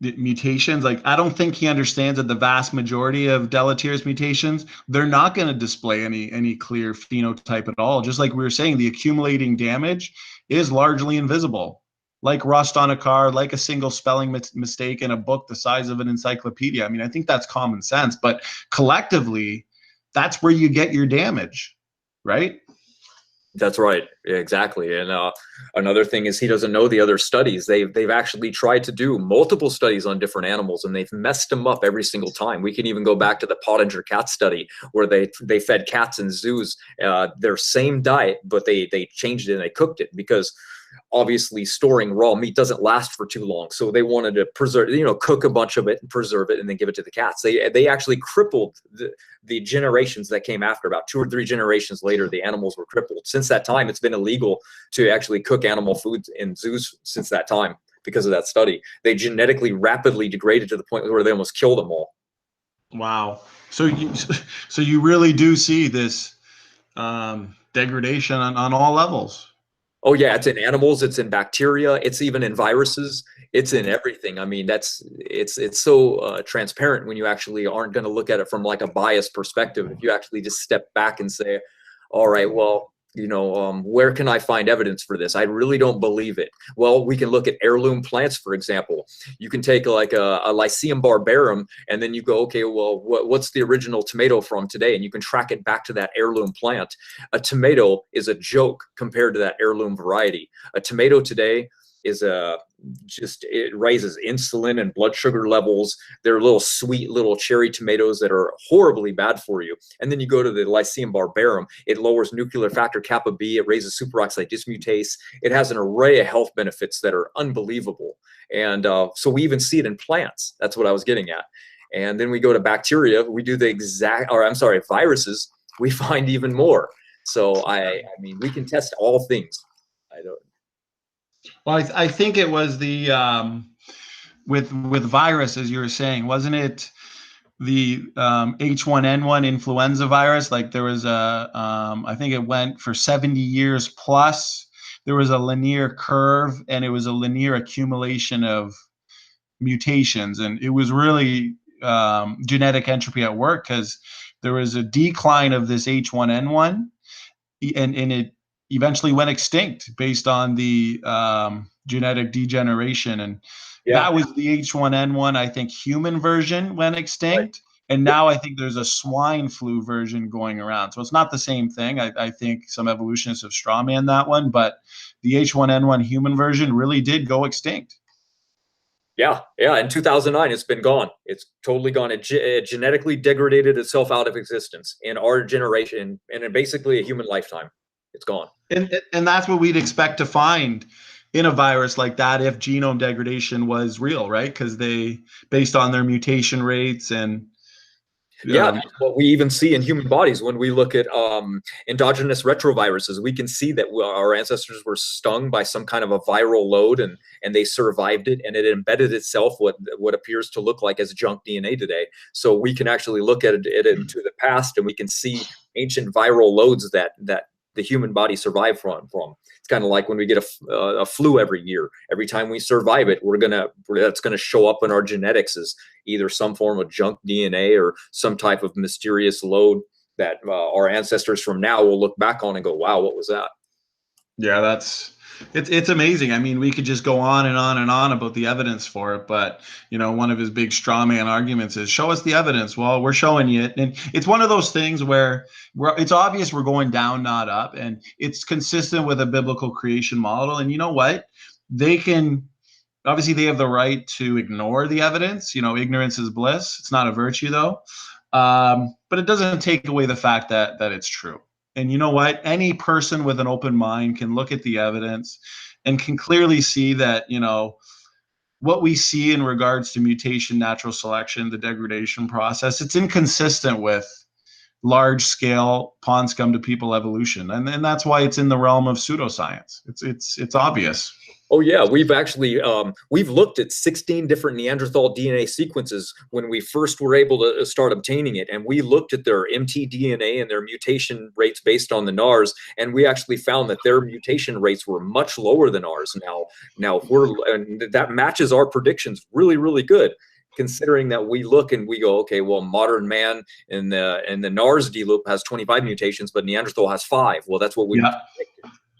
mutations, like, I don't think he understands that the vast majority of deleterious mutations, they're not going to display any clear phenotype at all. Just like we were saying, the accumulating damage is largely invisible. Like rust on a car, like a single spelling mistake in a book the size of an encyclopedia. I mean, I think that's common sense, but collectively, that's where you get your damage, right? That's right, exactly. And another thing is he doesn't know the other studies. They've actually tried to do multiple studies on different animals, and they've messed them up every single time. We can even go back to the Pottinger cat study, where they fed cats in zoos their same diet, but they changed it and they cooked it, because obviously storing raw meat doesn't last for too long. So they wanted to preserve, cook a bunch of it and preserve it and then give it to the cats. They actually crippled the generations that came after. About 2 or 3 generations later, the animals were crippled. Since that time, it's been illegal to actually cook animal foods in zoos since that time, because of that study. They genetically rapidly degraded to the point where they almost killed them all. Wow. So you really do see this degradation on all levels. Oh yeah, it's in animals, it's in bacteria, it's even in viruses, it's in everything. I mean, it's so transparent when you actually aren't going to look at it from like a biased perspective. If you actually just step back and say, all right, well, where can I find evidence for this? I really don't believe it. Well, we can look at heirloom plants, for example. You can take like a Lycium barbarum, and then you go, okay, well, what's the original tomato from today? And you can track it back to that heirloom plant. A tomato is a joke compared to that heirloom variety. A tomato today is just, it raises insulin and blood sugar levels. They're little sweet little cherry tomatoes that are horribly bad for you. And then you go to the Lycium barbarum. It lowers nuclear factor kappa B. It raises superoxide dismutase. It has an array of health benefits that are unbelievable. And so we even see it in plants. That's what I was getting at. And then we go to bacteria. We do the exact, or I'm sorry, viruses. We find even more. So I mean, we can test all things. I don't. Well, I think it was the with virus, as you were saying, wasn't it the H1N1 influenza virus? Like there was a, I think it went for 70 years plus. There was a linear curve, and it was a linear accumulation of mutations, and it was really genetic entropy at work, because there was a decline of this H1N1, and it eventually went extinct based on the genetic degeneration. And that was the H1N1, I think, human version went extinct. Right. And now I think there's a swine flu version going around. So it's not the same thing. I think some evolutionists have strawman that one, but the H1N1 human version really did go extinct. Yeah. In 2009, it's been gone. It's totally gone. It genetically degraded itself out of existence in our generation, and in basically a human lifetime. It's gone. And that's what we'd expect to find in a virus like that if genome degradation was real, right? Because they, based on their mutation rates and that's what we even see in human bodies when we look at endogenous retroviruses. We can see that our ancestors were stung by some kind of a viral load, and they survived it, and it embedded itself what appears to look like as junk DNA today. So we can actually look at it into the past, and we can see ancient viral loads that the human body survived from. It's kind of like when we get a flu every year. Every time we survive it, that's gonna show up in our genetics as either some form of junk DNA or some type of mysterious load that our ancestors from now will look back on and go, "Wow, what was that?" Yeah, it's amazing. I mean, we could just go on and on and on about the evidence for it, but one of his big straw man arguments is, show us the evidence. Well, we're showing you it. And it's one of those things where it's obvious we're going down, not up, and it's consistent with a biblical creation model. And you know what? Obviously they have the right to ignore the evidence. Ignorance is bliss. It's not a virtue though. But it doesn't take away the fact that it's true. And you know what? Any person with an open mind can look at the evidence and can clearly see that, what we see in regards to mutation, natural selection, the degradation process, it's inconsistent with large scale pond scum to people evolution. And that's why it's in the realm of pseudoscience. It's obvious. Oh yeah, we've actually we've looked at 16 different Neanderthal DNA sequences when we first were able to start obtaining it, and we looked at their mtDNA and their mutation rates based on the NARS, and we actually found that their mutation rates were much lower than ours. Now and that matches our predictions really, really good, considering that we look and we go, okay, well, modern man in the NARS D loop has 25 mutations, but Neanderthal has 5. Well, that's what we predicted.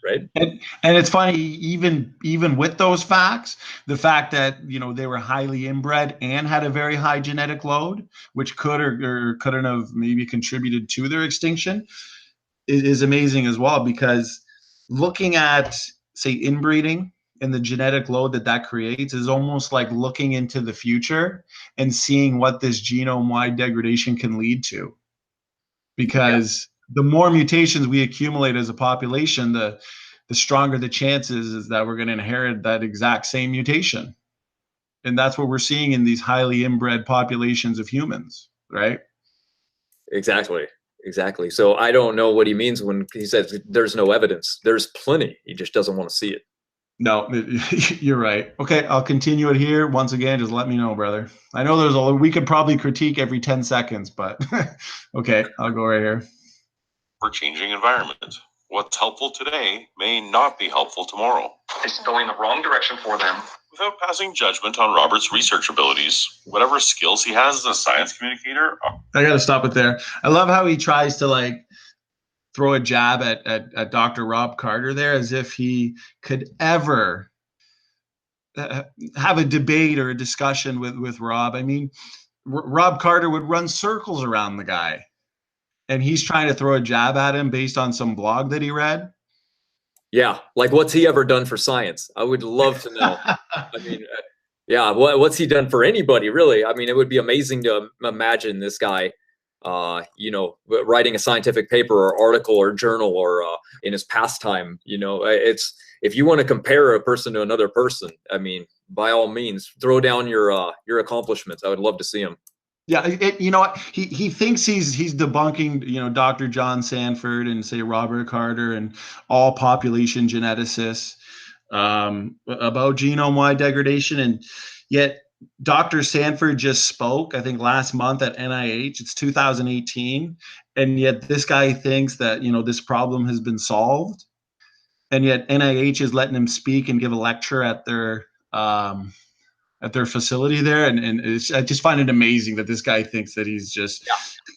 Right. And it's funny, even with those facts, the fact that they were highly inbred and had a very high genetic load, which could or couldn't have maybe contributed to their extinction, is amazing as well. Because looking at, say, inbreeding and the genetic load that creates is almost like looking into the future and seeing what this genome-wide degradation can lead to. Because the more mutations we accumulate as a population, the stronger the chances is that we're going to inherit that exact same mutation. And that's what we're seeing in these highly inbred populations of humans, right? Exactly. So I don't know what he means when he says there's no evidence. There's plenty. He just doesn't want to see it. No, you're right. Okay, I'll continue it here. Once again, just let me know, brother. I know we could probably critique every 10 seconds, but okay, I'll go right here. For changing environment. What's helpful today may not be helpful tomorrow. It's going the wrong direction for them. Without passing judgment on Robert's research abilities, whatever skills he has as a science communicator. I got to stop it there. I love how he tries to throw a jab at Dr. Rob Carter there, as if he could ever have a debate or a discussion with Rob. I mean, Rob Carter would run circles around the guy. And he's trying to throw a jab at him based on some blog that he read. Yeah, like what's he ever done for science? I would love to know. I mean, yeah, what's he done for anybody, really? I mean, it would be amazing to imagine this guy, writing a scientific paper or article or journal or in his pastime. It's if you want to compare a person to another person, I mean, by all means, throw down your accomplishments. I would love to see him. Yeah, you know what? He thinks he's debunking, Dr. John Sanford and say Robert Carter and all population geneticists about genome-wide degradation, and yet Dr. Sanford just spoke, I think, last month at NIH. It's 2018, and yet this guy thinks that this problem has been solved, and yet NIH is letting him speak and give a lecture at their facility there, and I just find it amazing that this guy thinks that he's just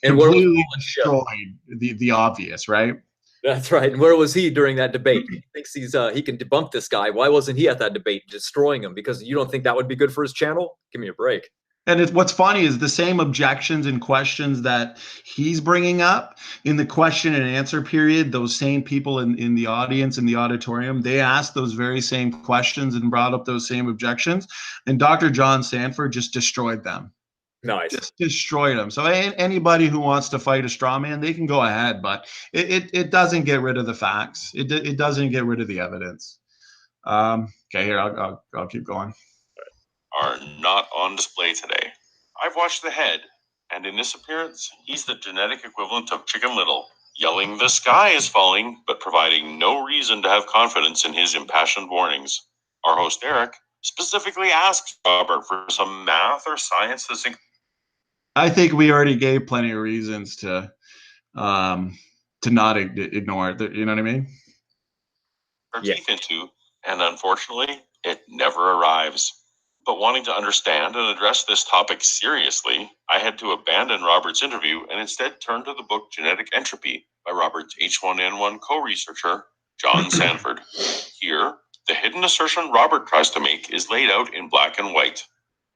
And completely destroyed the obvious, right? That's right. And where was he during that debate? He thinks he can debunk this guy. Why wasn't he at that debate destroying him? Because you don't think that would be good for his channel? Give me a break. And what's funny is the same objections and questions that he's bringing up in the question and answer period, those same people in the audience, in the auditorium, they asked those very same questions and brought up those same objections. And Dr. John Sanford just destroyed them. Nice. Just destroyed them. So anybody who wants to fight a straw man, they can go ahead, but it doesn't get rid of the facts. It doesn't get rid of the evidence. Okay, here, I'll keep going. Are not on display today. I've watched the head, and in this appearance, he's the genetic equivalent of Chicken Little, yelling the sky is falling, but providing no reason to have confidence in his impassioned warnings. Our host, Eric, specifically asks Robert for some math or science to sync. I think we already gave plenty of reasons to not ignore it. You know what I mean? Our teeth into, and unfortunately, it never arrives. But wanting to understand and address this topic seriously, I had to abandon Robert's interview and instead turn to the book Genetic Entropy by Robert's H1N1 co-researcher, John Sanford. Here, the hidden assertion Robert tries to make is laid out in black and white.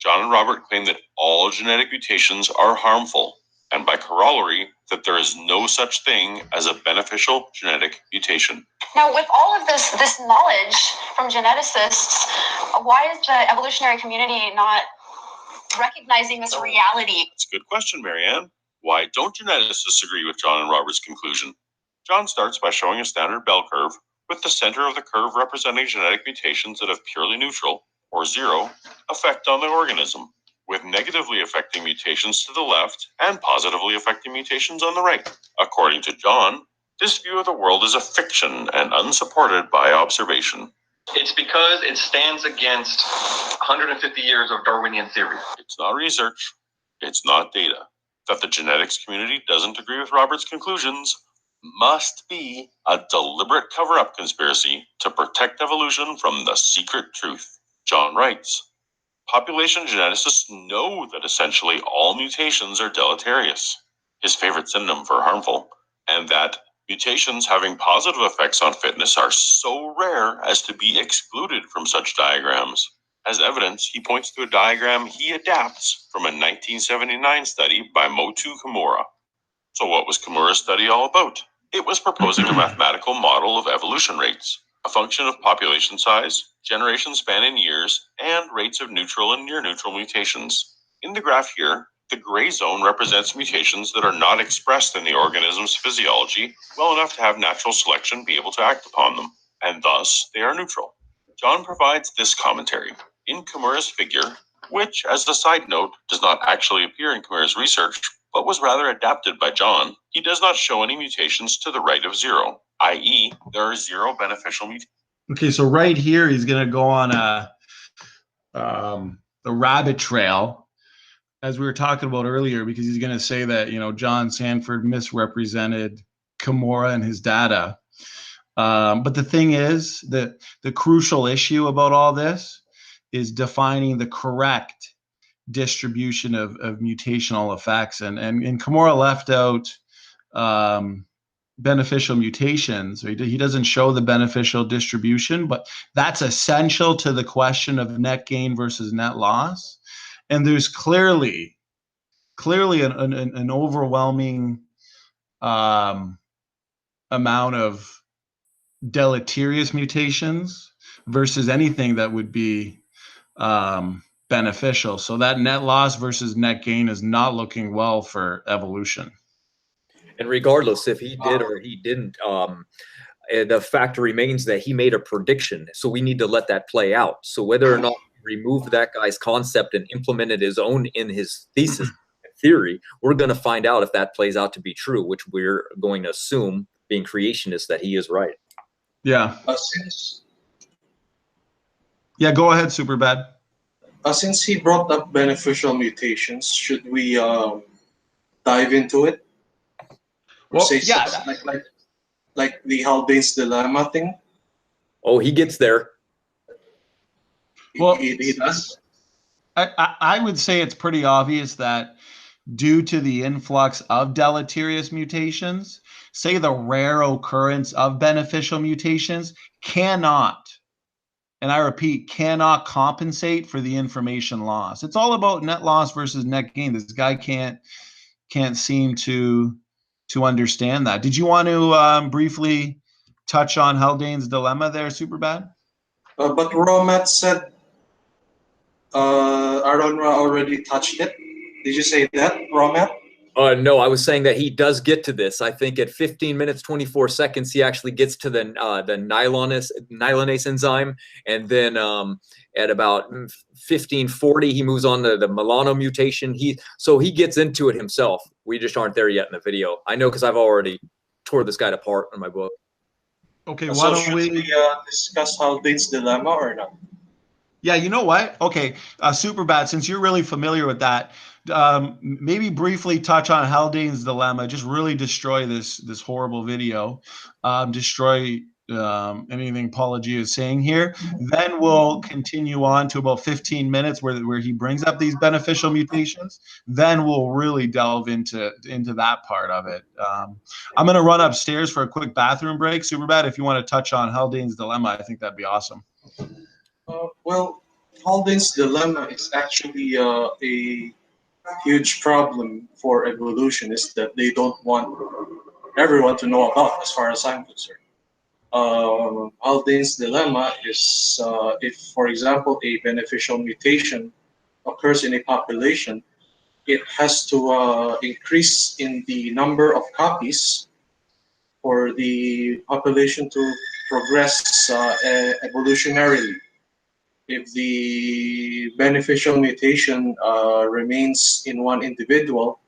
John and Robert claim that all genetic mutations are harmful, and by corollary, that there is no such thing as a beneficial genetic mutation. Now, with all of this knowledge from geneticists, why is the evolutionary community not recognizing this reality? It's a good question, Marianne. Why don't geneticists agree with John and Robert's conclusion? John starts by showing a standard bell curve, with the center of the curve representing genetic mutations that have purely neutral, or zero, effect on the organism, with negatively affecting mutations to the left and positively affecting mutations on the right. According to John, this view of the world is a fiction and unsupported by observation. It's because it stands against 150 years of Darwinian theory. It's not research. It's not data. That the genetics community doesn't agree with Robert's conclusions must be a deliberate cover-up conspiracy to protect evolution from the secret truth. John writes, population geneticists know that essentially all mutations are deleterious, his favorite synonym for harmful, and that mutations having positive effects on fitness are so rare as to be excluded from such diagrams. As evidence, he points to a diagram he adapts from a 1979 study by Motu Kimura. So what was Kimura's study all about? It was proposing a mathematical model of evolution rates, a function of population size, generation span in years, and rates of neutral and near-neutral mutations. In the graph here, the gray zone represents mutations that are not expressed in the organism's physiology well enough to have natural selection be able to act upon them, and thus they are neutral. John provides this commentary. In Kimura's figure, which, as a side note, does not actually appear in Kimura's research, but was rather adapted by John, he does not show any mutations to the right of zero, i.e., there are zero beneficial mutations. Okay, so right here, he's going to go on the rabbit trail, as we were talking about earlier, because he's going to say that, John Sanford misrepresented Kimura and his data. But the thing is that the crucial issue about all this is defining the correct distribution of mutational effects. And Kimura left out beneficial mutations. He doesn't show the beneficial distribution, but that's essential to the question of net gain versus net loss. And there's clearly an overwhelming amount of deleterious mutations versus anything that would be beneficial. So that net loss versus net gain is not looking well for evolution. And regardless if he did or he didn't, the fact remains that he made a prediction. So we need to let that play out. So whether or not he removed that guy's concept and implemented his own in his thesis theory, we're going to find out if that plays out to be true, which we're going to assume, being creationists, that he is right. Yeah. Yeah, go ahead, Superbad. Since he brought up beneficial mutations, should we dive into it? Or Well, say yeah. something like the Haldane's dilemma thing? Oh, he gets there. Well, he does. I would say it's pretty obvious that due to the influx of deleterious mutations, say the rare occurrence of beneficial mutations cannot, and I repeat, cannot compensate for the information loss. It's all about net loss versus net gain. This guy can't seem to understand that. Did you want to briefly touch on Haldane's dilemma there, Superbad? But Romat said Aronra already touched it. Did you say that, Romat? No, I was saying that he does get to this. I think at 15 minutes, 24 seconds, he actually gets to the nyelinase enzyme. And then at about 15:40, he moves on to the Milano mutation. So he gets into it himself. We just aren't there yet in the video. I know because I've already tore this guy apart in my book. Okay, So should we discuss Haldane's dilemma or not? Yeah, you know what? Okay, Superbad, since you're really familiar with that, maybe briefly touch on Haldane's dilemma. Just really destroy this horrible video. Destroy anything Paula G is saying here. Then we'll continue on to about 15 minutes where he brings up these beneficial mutations. Then we'll really delve into that part of it. I'm going to run upstairs for a quick bathroom break. Superbad, if you want to touch on Haldane's dilemma, I think that'd be awesome. Well, Haldane's dilemma is actually a huge problem for evolutionists that they don't want everyone to know about, as far as I'm concerned. Haldane's dilemma is if, for example, a beneficial mutation occurs in a population, it has to increase in the number of copies for the population to progress evolutionarily. If the beneficial mutation remains in one individual,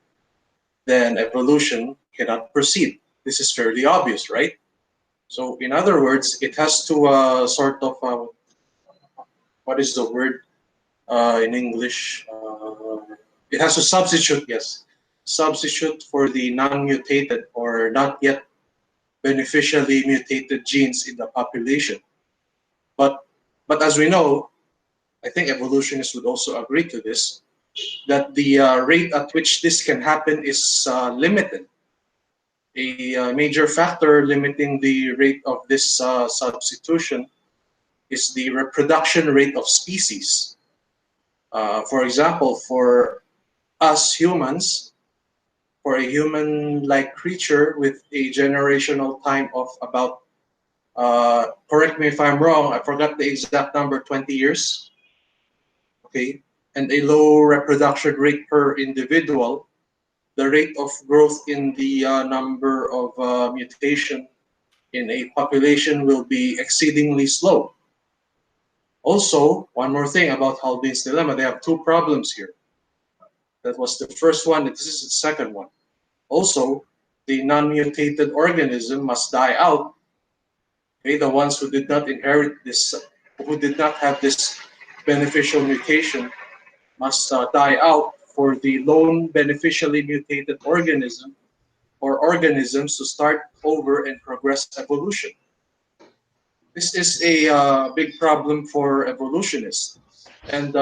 then evolution cannot proceed. This is fairly obvious, right? So in other words, it has to sort of, what is the word in English? It has to substitute, yes, substitute for the non-mutated or not yet beneficially mutated genes in the population. But as we know, I think evolutionists would also agree to this, that the rate at which this can happen is limited. A major factor limiting the rate of this substitution is the reproduction rate of species. For example, for us humans, for a human-like creature with a generational time of about, correct me if I'm wrong, I forgot the exact number, 20 years. Okay, and a low reproduction rate per individual, the rate of growth in the number of mutation in a population will be exceedingly slow. Also, one more thing about Haldane's dilemma, they have two problems here. That was the first one, and this is the second one. Also, the non-mutated organism must die out. Okay, the ones who did not inherit this, who did not have this beneficial mutation must die out for the lone beneficially mutated organism or organisms to start over and progress evolution. This is a big problem for evolutionists. And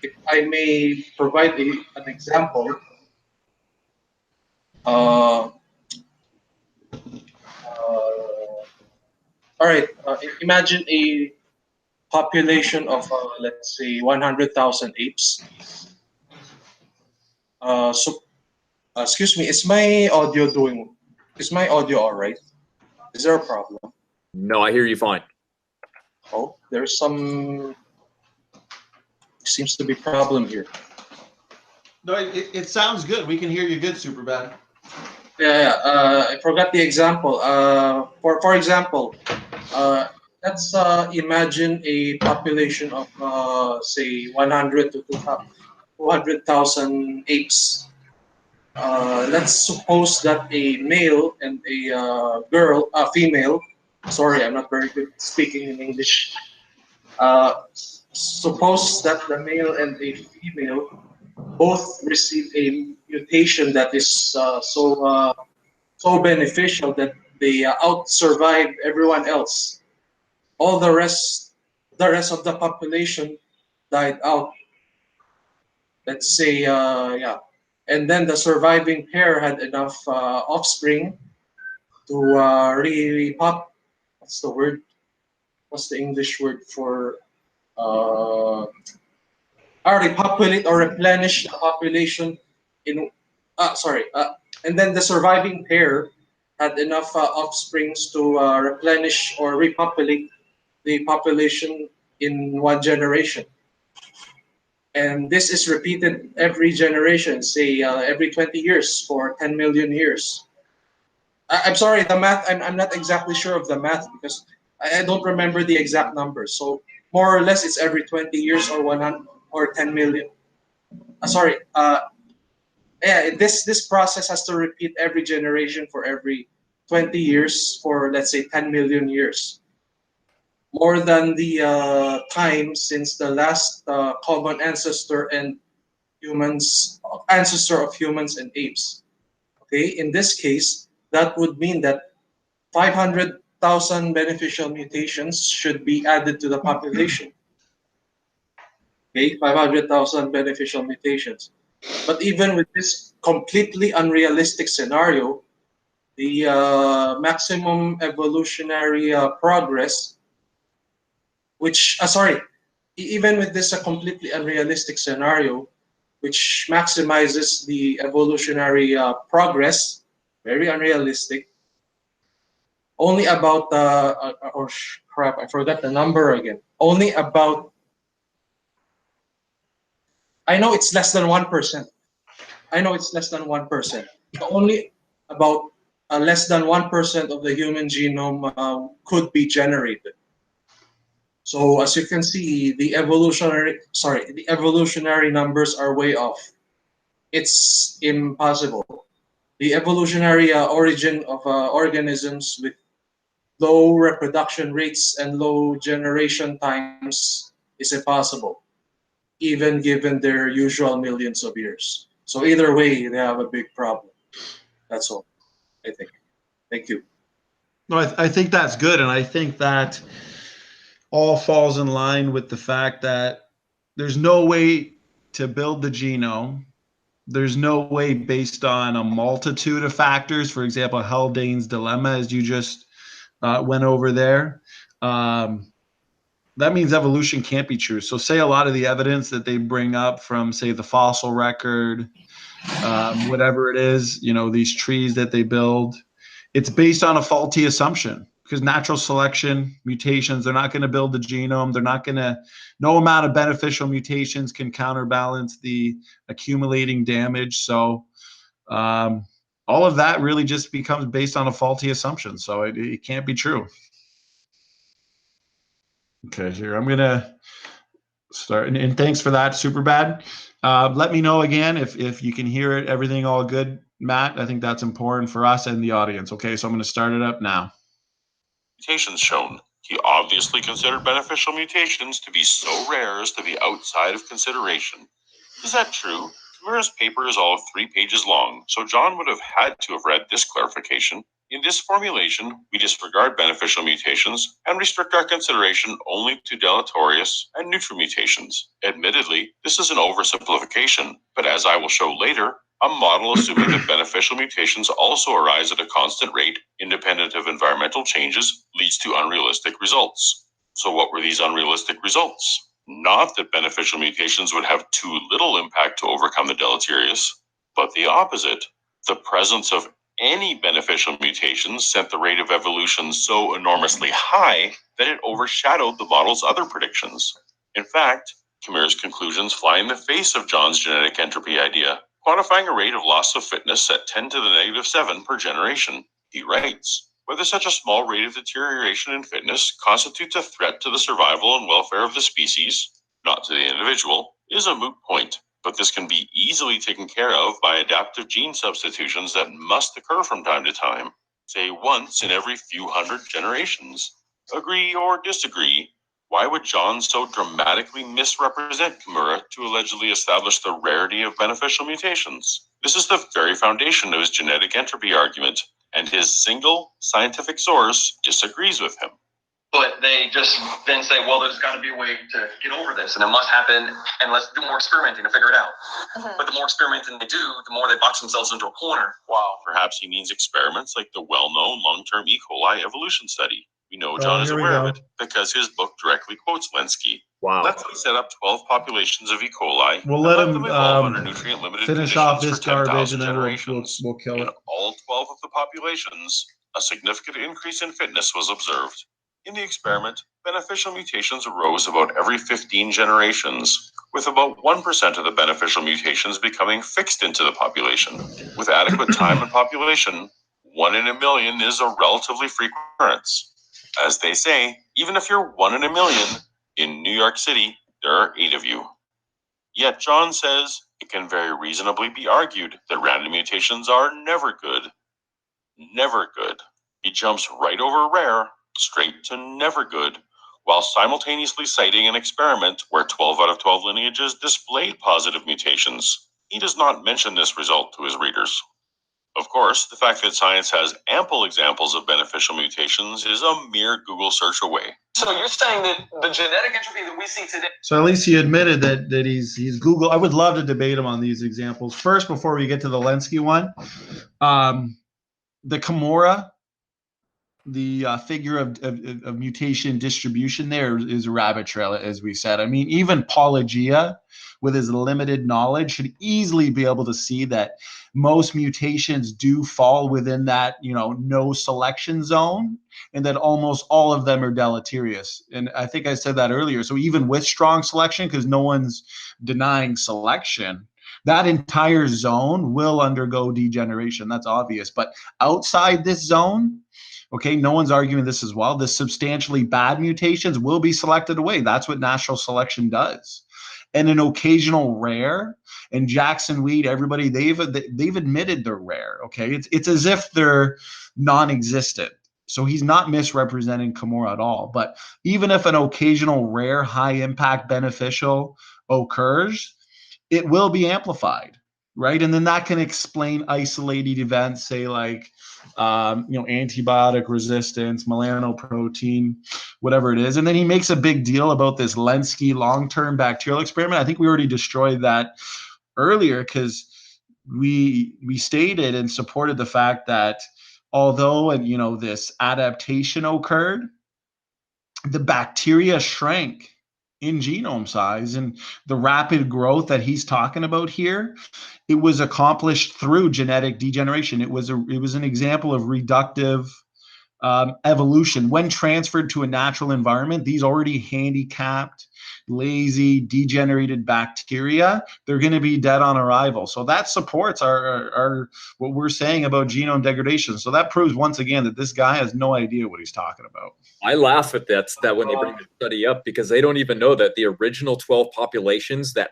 if I may provide an example, all right, imagine a population of, let's say, 100,000 apes. Excuse me, is my audio all right? Is there a problem? No, I hear you fine. Oh, there's some seems to be problem here. No, it sounds good. We can hear you good, Superbad. I forgot the example. For example, let's imagine a population of say 100 to 200,000 apes. Let's suppose that a male and a female. Sorry, I'm not very good speaking in English. Suppose that the male and a female both receive a mutation that is so beneficial that they out survive everyone else. All the rest of the population died out. Let's say, and then the surviving pair had enough offspring to what's the word? What's the English word for repopulate or replenish the population in and then the surviving pair had enough offsprings to replenish or repopulate the population in one generation. And this is repeated every generation, say every 20 years for 10 million years. I'm sorry, the math, I'm not exactly sure of the math because I don't remember the exact numbers. So more or less it's every 20 years or 100 or 10 million. This process has to repeat every generation for every 20 years for, let's say, 10 million years. More than the time since the last common ancestor of humans and apes. Okay, in this case, that would mean that 500,000 beneficial mutations should be added to the population. Okay, 500,000 beneficial mutations. But even with this completely unrealistic scenario, the maximum evolutionary progress, even with this completely unrealistic scenario, which maximizes the evolutionary progress, very unrealistic, only about, crap, I forgot the number again. Only about, I know it's less than 1%. I know it's less than 1%. But only about less than 1% of the human genome could be generated. So as you can see, the evolutionary numbers are way off. It's impossible. The evolutionary origin of organisms with low reproduction rates and low generation times is impossible, even given their usual millions of years. So either way, they have a big problem. That's all, I think. Thank you. No, I think that's good. And I think that all falls in line with the fact that there's no way to build the genome. There's no way based on a multitude of factors. For example, Haldane's dilemma, as you just went over there. That means evolution can't be true. So say a lot of the evidence that they bring up from, say, the fossil record, whatever it is, these trees that they build, it's based on a faulty assumption because natural selection, mutations, they're not going to build the genome. They're not going to, no amount of beneficial mutations can counterbalance the accumulating damage. So all of that really just becomes based on a faulty assumption. So it can't be true. Okay, here I'm gonna start, and thanks for that, Superbad. Let me know again if you can hear it, everything all good, Matt. I think that's important for us and the audience. Okay, so I'm gonna start it up now. Mutations shown. He obviously considered beneficial mutations to be so rare as to be outside of consideration. Is that true? Kimura's paper is all of 3 pages long, so John would have had to have read this clarification. In this formulation, we disregard beneficial mutations and restrict our consideration only to deleterious and neutral mutations. Admittedly, this is an oversimplification, but as I will show later, a model assuming that beneficial mutations also arise at a constant rate, independent of environmental changes, leads to unrealistic results. So what were these unrealistic results? Not that beneficial mutations would have too little impact to overcome the deleterious, but the opposite. The presence of Any beneficial mutations sent the rate of evolution so enormously high that it overshadowed the model's other predictions. In fact, Kimura's conclusions fly in the face of John's genetic entropy idea, quantifying a rate of loss of fitness at 10 to the negative 7 per generation. He writes, whether such a small rate of deterioration in fitness constitutes a threat to the survival and welfare of the species, not to the individual, is a moot point. But this can be easily taken care of by adaptive gene substitutions that must occur from time to time, say once in every few hundred generations. Agree or disagree? Why would John so dramatically misrepresent Kimura to allegedly establish the rarity of beneficial mutations? This is the very foundation of his genetic entropy argument, and his single scientific source disagrees with him. But they just then say, well, there's got to be a way to get over this, and it must happen, and let's do more experimenting to figure it out. But the more experimenting they do, the more they box themselves into a corner. Wow. Perhaps he means experiments like the well-known long-term E. coli evolution study. We know John is aware of it because his book directly quotes Lenski. Wow. Let's set up 12 populations of E. coli. We'll let him finish off this garbage, and then we'll kill it. In all 12 of the populations, a significant increase in fitness was observed. In the experiment, beneficial mutations arose about every 15 generations, with about 1% of the beneficial mutations becoming fixed into the population. With adequate time and population, 1 in a million is a relatively frequent occurrence. As they say, even if you're 1 in a million, in New York City, there are 8 of you. Yet John says it can very reasonably be argued that random mutations are never good. Never good. He jumps right over rare, straight to never good, while simultaneously citing an experiment where 12 out of 12 lineages displayed positive mutations. He does not mention this result to his readers. Of course, the fact that science has ample examples of beneficial mutations is a mere Google search away. So you're saying that the genetic entropy that we see today. So at least he admitted that he's Google. I would love to debate him on these examples. First, before we get to the Lenski one, the Kimura, the figure of mutation distribution there is a rabbit trail, as we said. I mean, even Paulogia, with his limited knowledge, should easily be able to see that most mutations do fall within that, no selection zone, and that almost all of them are deleterious. And I think I said that earlier. So even with strong selection, because no one's denying selection, that entire zone will undergo degeneration. That's obvious. But outside this zone, okay, no one's arguing this as well. The substantially bad mutations will be selected away. That's what natural selection does. And an occasional rare, and Jackson Weed, everybody, they've admitted they're rare. Okay, it's as if they're non-existent. So he's not misrepresenting Kimura at all. But even if an occasional rare, high impact beneficial occurs, it will be amplified, right? And then that can explain isolated events, say like antibiotic resistance, melanoprotein, whatever it is. And then he makes a big deal about this Lenski long-term bacterial experiment. I think we already destroyed that earlier because we stated and supported the fact that although this adaptation occurred, the bacteria shrank in genome size, and the rapid growth that he's talking about here, it was accomplished through genetic degeneration. It was an example of reductive evolution. When transferred to a natural environment, these already handicapped, lazy, degenerated bacteria, they're going to be dead on arrival. So that supports our what we're saying about genome degradation. So that proves once again that this guy has no idea what he's talking about. I laugh at that when they bring the study up, because they don't even know that the original 12 populations, that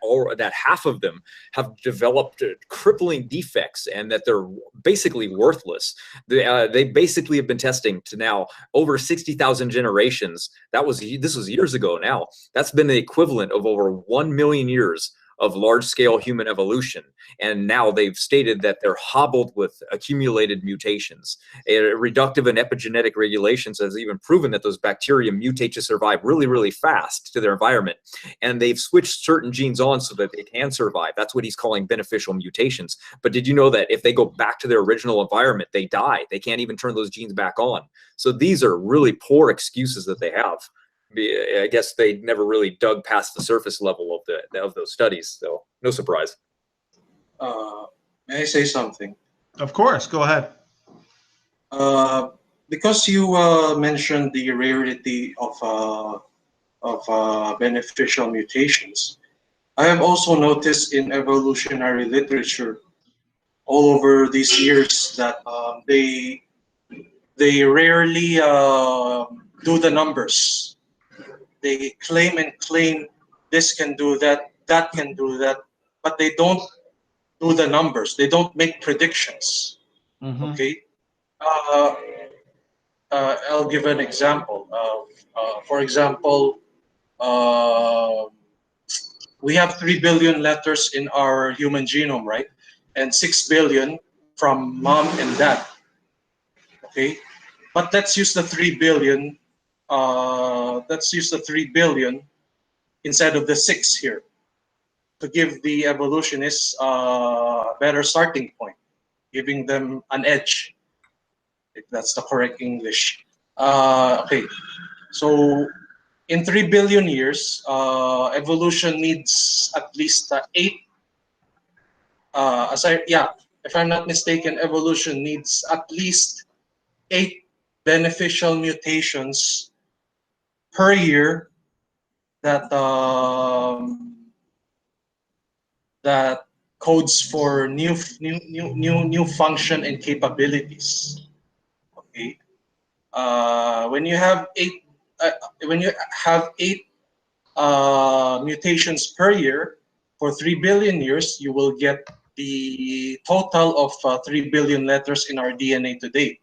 half of them have developed crippling defects and that they're basically worthless. They basically have been testing to now over 60,000 generations. This was years ago now. That's been the equivalent of over 1 million years of large-scale human evolution. And now they've stated that they're hobbled with accumulated mutations. Reductive and epigenetic regulations has even proven that those bacteria mutate to survive really, really fast to their environment. And they've switched certain genes on so that they can survive. That's what he's calling beneficial mutations. But did you know that if they go back to their original environment, they die? They can't even turn those genes back on. So these are really poor excuses that they have. I guess they never really dug past the surface level of those studies, so no surprise. May I say something? Of course, go ahead. Because you mentioned the rarity of beneficial mutations, I have also noticed in evolutionary literature all over these years that they rarely do the numbers. They claim and claim this can do that, that can do that, but they don't do the numbers. They don't make predictions. Mhm. Okay. Uh, I'll give an example. For example, uh, we have 3 billion letters in our human genome, right? And 6 billion from mom and dad. Okay. But let's use the 3 billion. Let's use the 3 billion instead of the 6 here to give the evolutionists a better starting point, giving them an edge, if that's the correct English. Okay, so in 3 billion years, evolution needs at least 8. If I'm not mistaken, evolution needs at least 8 beneficial mutations per year that that codes for new function and capabilities. Okay, when you have 8, mutations per year for 3 billion years, you will get the total of 3 billion letters in our DNA today.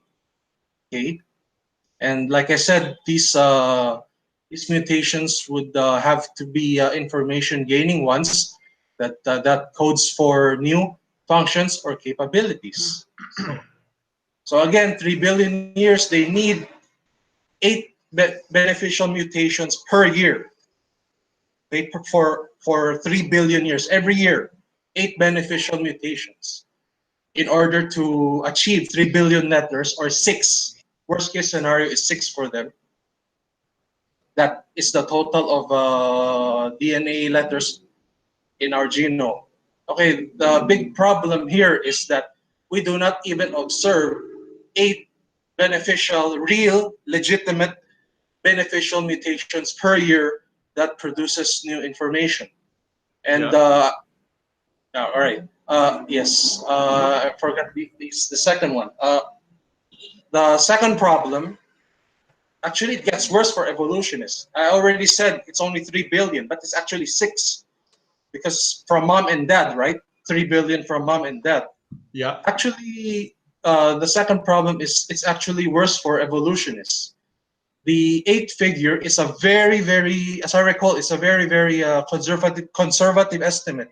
Okay, and like I said, these mutations would have to be information gaining ones that codes for new functions or capabilities. So again, 3 billion years, they need 8 beneficial mutations per year. They for 3 billion years, every year, 8 beneficial mutations in order to achieve 3 billion letters, or 6. Worst case scenario is 6 for them. That is the total of DNA letters in our genome. Okay, the big problem here is that we do not even observe 8 beneficial, real, legitimate beneficial mutations per year that produces new information. And all right, yes, I forgot the second one. The second problem, actually, it gets worse for evolutionists. I already said it's only 3 billion, but it's actually 6, because from mom and dad, right? 3 billion from mom and dad. Yeah. Actually, the second problem is it's actually worse for evolutionists. The 8 figure is a very, very, as I recall, it's a very, very conservative estimate.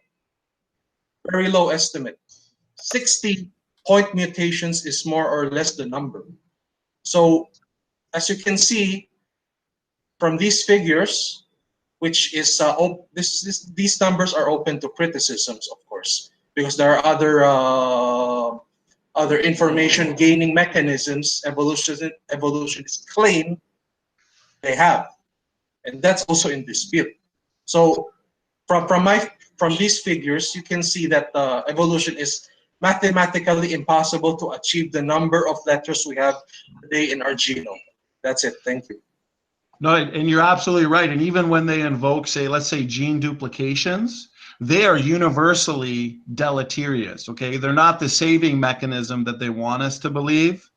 Very low estimate. 60 point mutations is more or less the number. So as you can see from these figures, which is these numbers are open to criticisms, of course, because there are other information gaining mechanisms evolutionists claim they have, and that's also in dispute. So from these figures, you can see that evolution is mathematically impossible to achieve the number of letters we have today in our genome. That's it. Thank you. No, and you're absolutely right. And even when they invoke, say, let's say gene duplications, they are universally deleterious, okay? They're not the saving mechanism that they want us to believe.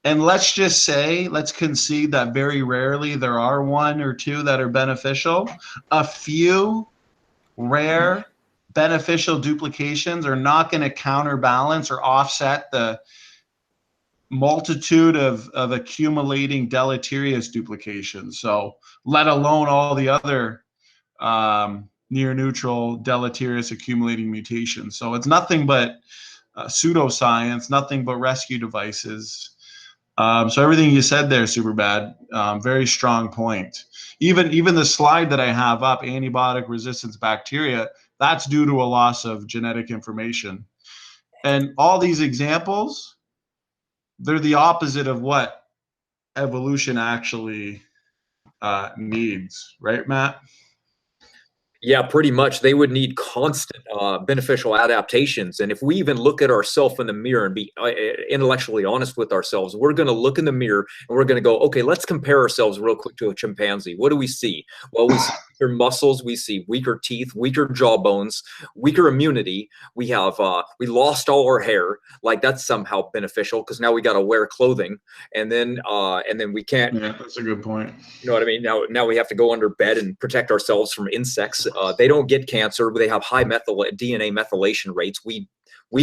And let's just say, let's concede that very rarely there are 1 or 2 that are beneficial. A few rare beneficial duplications are not going to counterbalance or offset the multitude of accumulating deleterious duplications. So let alone all the other near neutral deleterious accumulating mutations. So it's nothing but pseudoscience, nothing but rescue devices. So everything you said there, Superbad, very strong point. Even the slide that I have up, antibiotic resistance bacteria, that's due to a loss of genetic information. And all these examples, they're the opposite of what evolution actually needs, right, Matt? Yeah, pretty much. They would need constant beneficial adaptations. And if we even look at ourselves in the mirror and be intellectually honest with ourselves, we're going to look in the mirror and we're going to go, okay, let's compare ourselves real quick to a chimpanzee. What do we see? Well, we see weaker muscles, we see weaker teeth, weaker jawbones, weaker immunity. We have we lost all our hair. Like that's somehow beneficial because now we got to wear clothing, and then we can't. Yeah, that's a good point. You know what I mean? Now we have to go under bed and protect ourselves from insects. They don't get cancer. They have high DNA methylation rates. We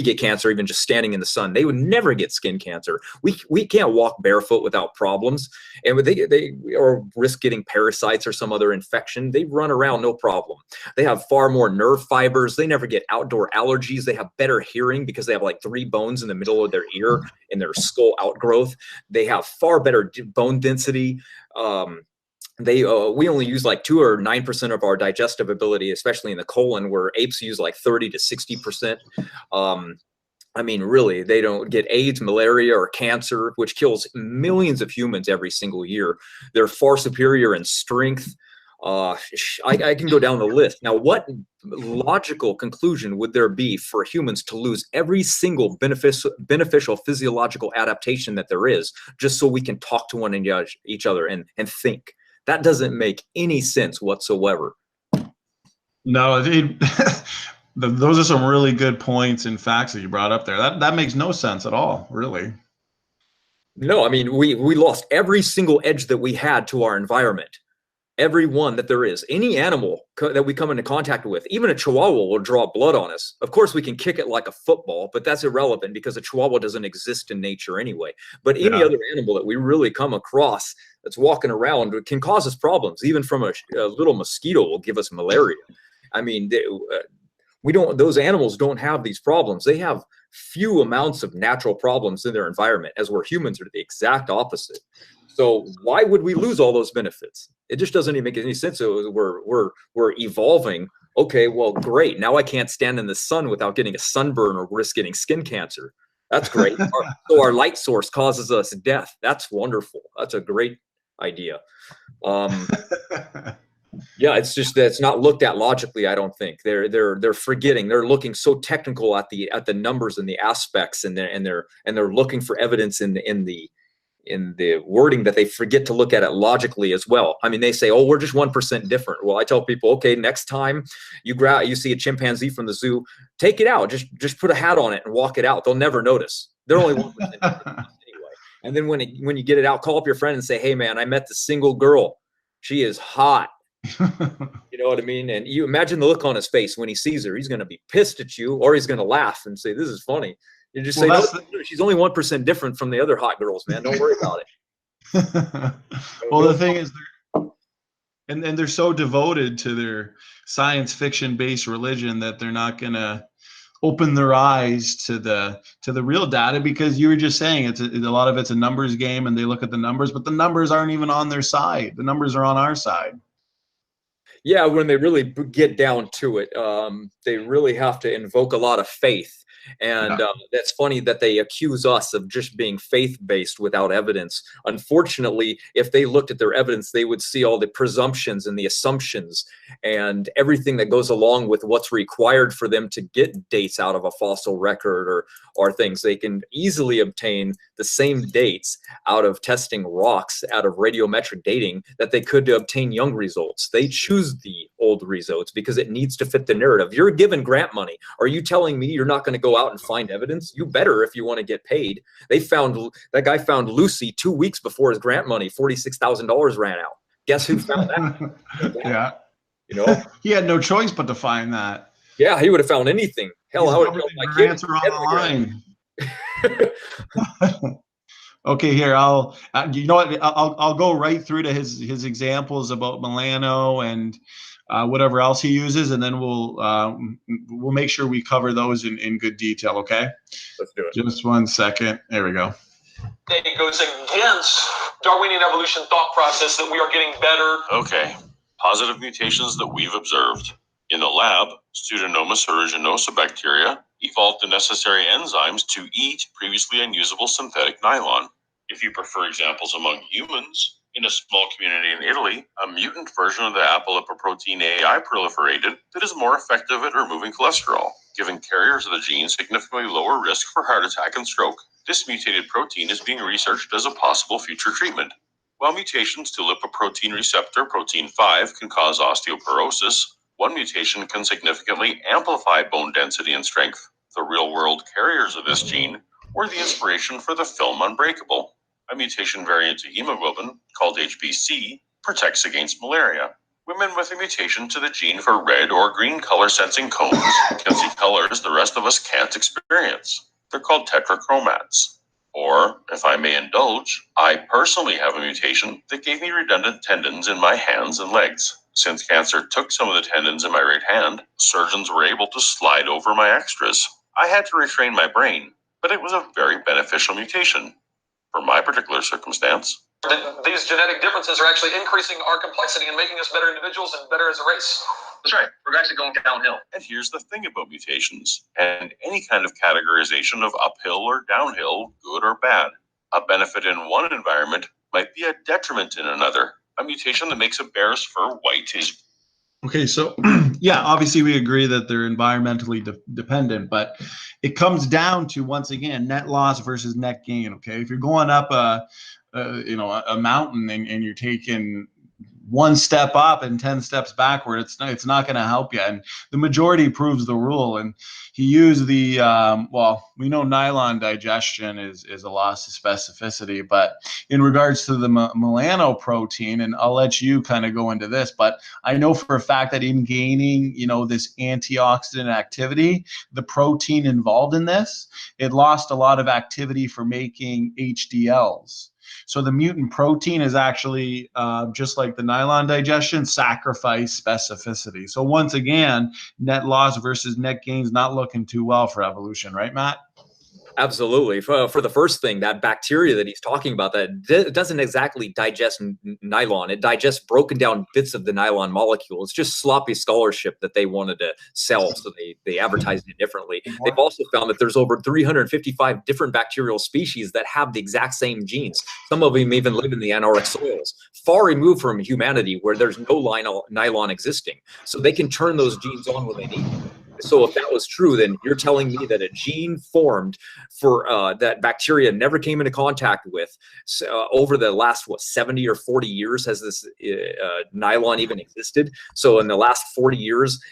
get cancer even just standing in the sun. They would never get skin cancer. We can't walk barefoot without problems, and they or risk getting parasites or some other infection. They run around no problem. They have far more nerve fibers. They never get outdoor allergies. They have better hearing because they have like 3 bones in the middle of their ear in their skull outgrowth. They have far better bone density. We only use like 2 or 9% of our digestive ability, especially in the colon, where apes use like 30 to 60%. I mean, really, they don't get AIDS, malaria, or cancer, which kills millions of humans every single year. They're far superior in strength. I can go down the list. Now, what logical conclusion would there be for humans to lose every single beneficial physiological adaptation that there is, just so we can talk to one another, each other and think? That doesn't make any sense whatsoever. No, those are some really good points and facts that you brought up there. That makes no sense at all, really. No, I mean, we lost every single edge that we had to our environment. Every one that there is. Any animal that we come into contact with, even a chihuahua will draw blood on us. Of course, we can kick it like a football, but that's irrelevant because a chihuahua doesn't exist in nature anyway. But any other animal that we really come across that's walking around can cause us problems. Even from a little mosquito will give us malaria. I mean, those animals don't have these problems. They have few amounts of natural problems in their environment, as where humans are the exact opposite. So why would we lose all those benefits? It just doesn't even make any sense. So we're evolving. Okay, well, great. Now I can't stand in the sun without getting a sunburn or risk getting skin cancer. That's great. So our light source causes us death. That's wonderful. That's a great idea. Yeah, it's just that it's not looked at logically. I don't think they're forgetting. They're looking so technical at the numbers and the aspects, and they're looking for evidence in the wording that they forget to look at it logically as well. I mean, they say, "Oh, we're just 1% different." Well, I tell people, okay, next time you see a chimpanzee from the zoo, take it out. Just put a hat on it and walk it out. They'll never notice. They're only 1% different anyway. And then when you get it out, call up your friend and say, "Hey, man, I met this single girl. She is hot." You know what I mean? And you imagine the look on his face when he sees her. He's going to be pissed at you, or he's going to laugh and say, "This is funny." You just say, "No, she's only 1% different from the other hot girls, man. Don't worry about it." Well, the thing is, they're so devoted to their science fiction based religion that they're not going to open their eyes to the real data, because you were just saying a lot of it's a numbers game, and they look at the numbers, but the numbers aren't even on their side. The numbers are on our side. Yeah, when they really get down to it, they really have to invoke a lot of faith. And that's funny that they accuse us of just being faith-based without evidence. Unfortunately, if they looked at their evidence, they would see all the presumptions and the assumptions and everything that goes along with what's required for them to get dates out of a fossil record or things. They can easily obtain the same dates out of testing rocks, out of radiometric dating, that they could to obtain young results. They choose the old results because it needs to fit the narrative. You're given grant money. Are you telling me you're not going to go out and find evidence? You better, if you want to get paid. That guy found Lucy 2 weeks before his grant money, $46,000 ran out. Guess who found that? Yeah. You know, he had no choice but to find that. Yeah, he would have found anything. Hell, I would have found my kids on the line. Okay, here I'll you know what, I'll go right through to his examples about Milano and whatever else he uses, and then we'll make sure we cover those in good detail. Okay, let's do it. Just 1 second. There we go. It goes against Darwinian evolution thought process that we are getting better. Okay, positive mutations that we've observed. In the lab, Pseudomonas aeruginosa bacteria evolved the necessary enzymes to eat previously unusable synthetic nylon. If you prefer examples among humans, In a small community in Italy, a mutant version of the apolipoprotein AI proliferated that is more effective at removing cholesterol, giving carriers of the gene significantly lower risk for heart attack and stroke. This mutated protein is being researched as a possible future treatment. While mutations to lipoprotein receptor protein 5 can cause osteoporosis, one mutation can significantly amplify bone density and strength. The real-world carriers of this gene were the inspiration for the film Unbreakable. A mutation variant to hemoglobin, called HBC, protects against malaria. Women with a mutation to the gene for red or green color sensing cones can see colors the rest of us can't experience. They're called tetrachromats. Or, if I may indulge, I personally have a mutation that gave me redundant tendons in my hands and legs. Since cancer took some of the tendons in my right hand, surgeons were able to slide over my extras. I had to retrain my brain, but it was a very beneficial mutation for my particular circumstance. These genetic differences are actually increasing our complexity and making us better individuals and better as a race. That's right. We're actually going downhill. And here's the thing about mutations and any kind of categorization of uphill or downhill, good or bad. A benefit in one environment might be a detriment in another. A mutation that makes a bear's fur white is... Okay, so yeah, obviously we agree that they're environmentally dependent, but it comes down to, once again, net loss versus net gain. Okay, if you're going up a mountain and you're taking one step up and 10 steps backward, it's not going to help you. And the majority proves the rule. And he used the we know nylon digestion is a loss of specificity, but in regards to the melanoprotein, and I'll let you kind of go into this, but I know for a fact that in gaining this antioxidant activity, the protein involved in this, it lost a lot of activity for making HDLs. So the mutant protein is actually, just like the nylon digestion, sacrifice specificity. So once again, net loss versus net gains not looking too well for evolution, right, Matt? Absolutely. For the first thing, that bacteria that he's talking about, that doesn't exactly digest nylon. It digests broken down bits of the nylon molecule. It's just sloppy scholarship that they wanted to sell, so they advertised it differently. They've also found that there's over 355 different bacterial species that have the exact same genes. Some of them even live in the Antarctic soils, far removed from humanity, where there's no nylon existing. So they can turn those genes on when they need them. So if that was true, then you're telling me that a gene formed for that bacteria never came into contact with over the last 70 or 40 years has this nylon even existed? So in the last 40 years,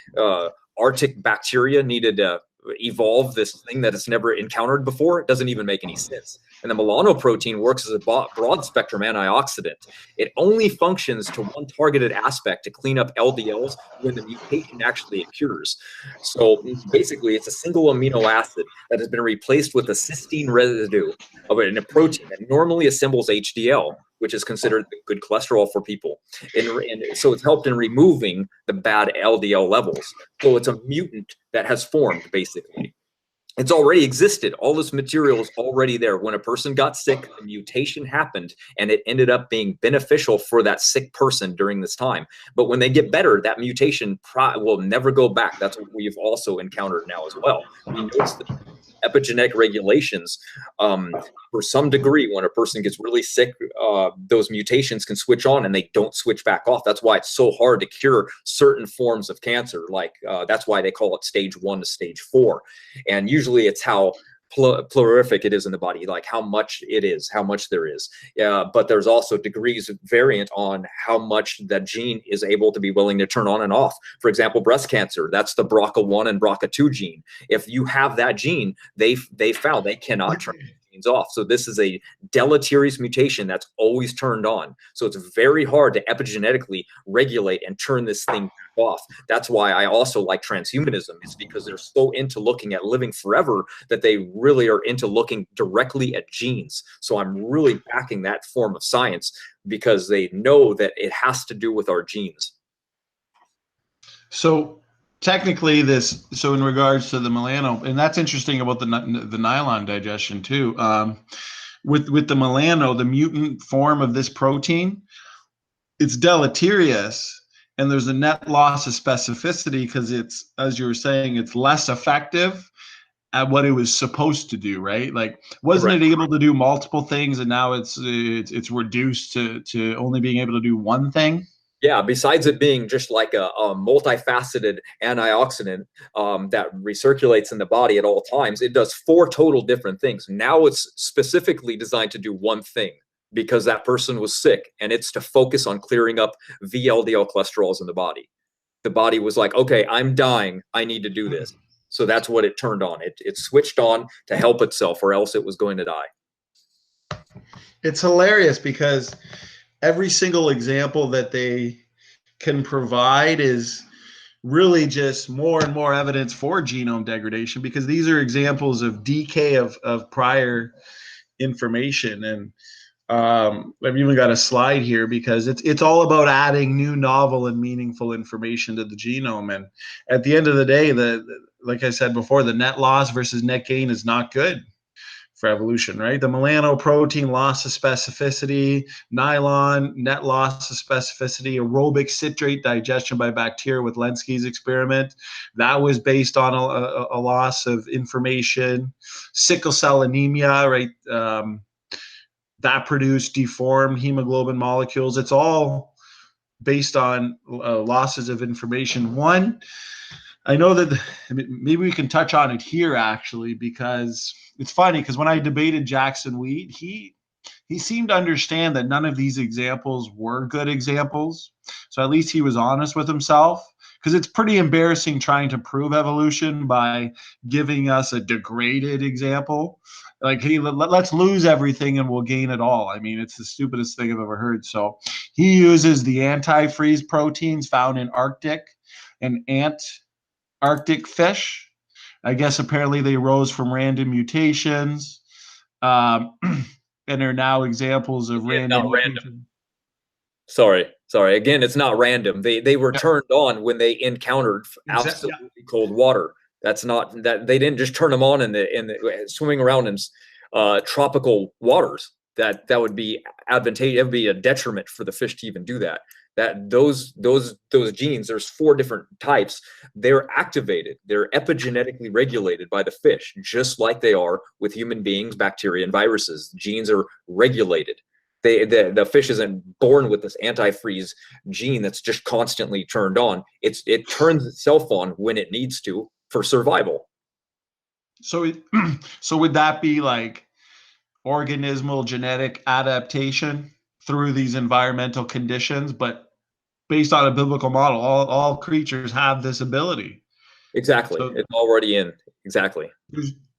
Arctic bacteria needed to evolve this thing that it's never encountered before. It doesn't even make any sense. And the melanoprotein works as a broad spectrum antioxidant. It only functions to one targeted aspect, to clean up LDLs when the mutation actually occurs. So basically, it's a single amino acid that has been replaced with a cysteine residue of a protein that normally assembles HDL, which is considered good cholesterol for people. And so it's helped in removing the bad LDL levels. So it's a mutant that has formed, basically. It's already existed. All this material is already there. When a person got sick, a mutation happened, and it ended up being beneficial for that sick person during this time. But when they get better, that mutation will never go back. That's what we've also encountered now as well. We notice that epigenetic regulations, for some degree, when a person gets really sick, those mutations can switch on and they don't switch back off. That's why it's so hard to cure certain forms of cancer. Like that's why they call it stage 1 to stage 4. And usually it's how prolific it is in the body, like how much it is, how much there is. But there's also degrees variant on how much that gene is able to be willing to turn on and off. For example, breast cancer, that's the BRCA1 and BRCA2 gene. If you have that gene, they found they cannot turn genes off. So this is a deleterious mutation that's always turned on. So it's very hard to epigenetically regulate and turn this thing back off. That's why I also like transhumanism. It's because they're so into looking at living forever that they really are into looking directly at genes. So I'm really backing that form of science because they know that it has to do with our genes. So technically so in regards to the melano, and that's interesting about the nylon digestion too, with the melano, the mutant form of this protein, it's deleterious, and there's a net loss of specificity because it's, as you were saying, it's less effective at what it was supposed to do, right? Like, wasn't Correct. it able to do multiple things, and now it's reduced to only being able to do one thing? Yeah, besides it being just like a multifaceted antioxidant that recirculates in the body at all times, it does 4 total different things. Now it's specifically designed to do one thing because that person was sick, and it's to focus on clearing up VLDL cholesterols in the body. The body was like, okay, I'm dying. I need to do this. So that's what it turned on. It switched on to help itself, or else it was going to die. It's hilarious because every single example that they can provide is really just more and more evidence for genome degradation, because these are examples of decay of prior information. And I've even got a slide here because it's all about adding new, novel, and meaningful information to the genome. And at the end of the day, like I said before, the net loss versus net gain is not good for evolution, right? The melanoprotein loss of specificity, nylon net loss of specificity, aerobic citrate digestion by bacteria with Lenski's experiment, that was based on a loss of information. Sickle cell anemia, right? That produced deformed hemoglobin molecules. It's all based on losses of information. One, I know that maybe we can touch on it here actually, because it's funny, because when I debated Jackson Wheat, he seemed to understand that none of these examples were good examples. So at least he was honest with himself, because it's pretty embarrassing trying to prove evolution by giving us a degraded example. Like, hey, let's lose everything and we'll gain it all. I mean, it's the stupidest thing I've ever heard. So he uses the antifreeze proteins found in Arctic and Antarctic fish. I guess apparently they rose from random mutations, and are now examples of random. Not random. Sorry. Again, it's not random. They were turned on when they encountered absolutely cold water. That's not that they didn't just turn them on in the swimming around in tropical waters. That would be advantageous. It would be a detriment for the fish to even do that. That those genes, there's 4 different types. They're activated. They're epigenetically regulated by the fish, just like they are with human beings, bacteria, and viruses. Genes are regulated. The fish isn't born with this antifreeze gene that's just constantly turned on. It turns itself on when it needs to for survival. So would that be like organismal genetic adaptation through these environmental conditions, but based on a biblical model? All creatures have this ability. Exactly. So it's already in. Exactly.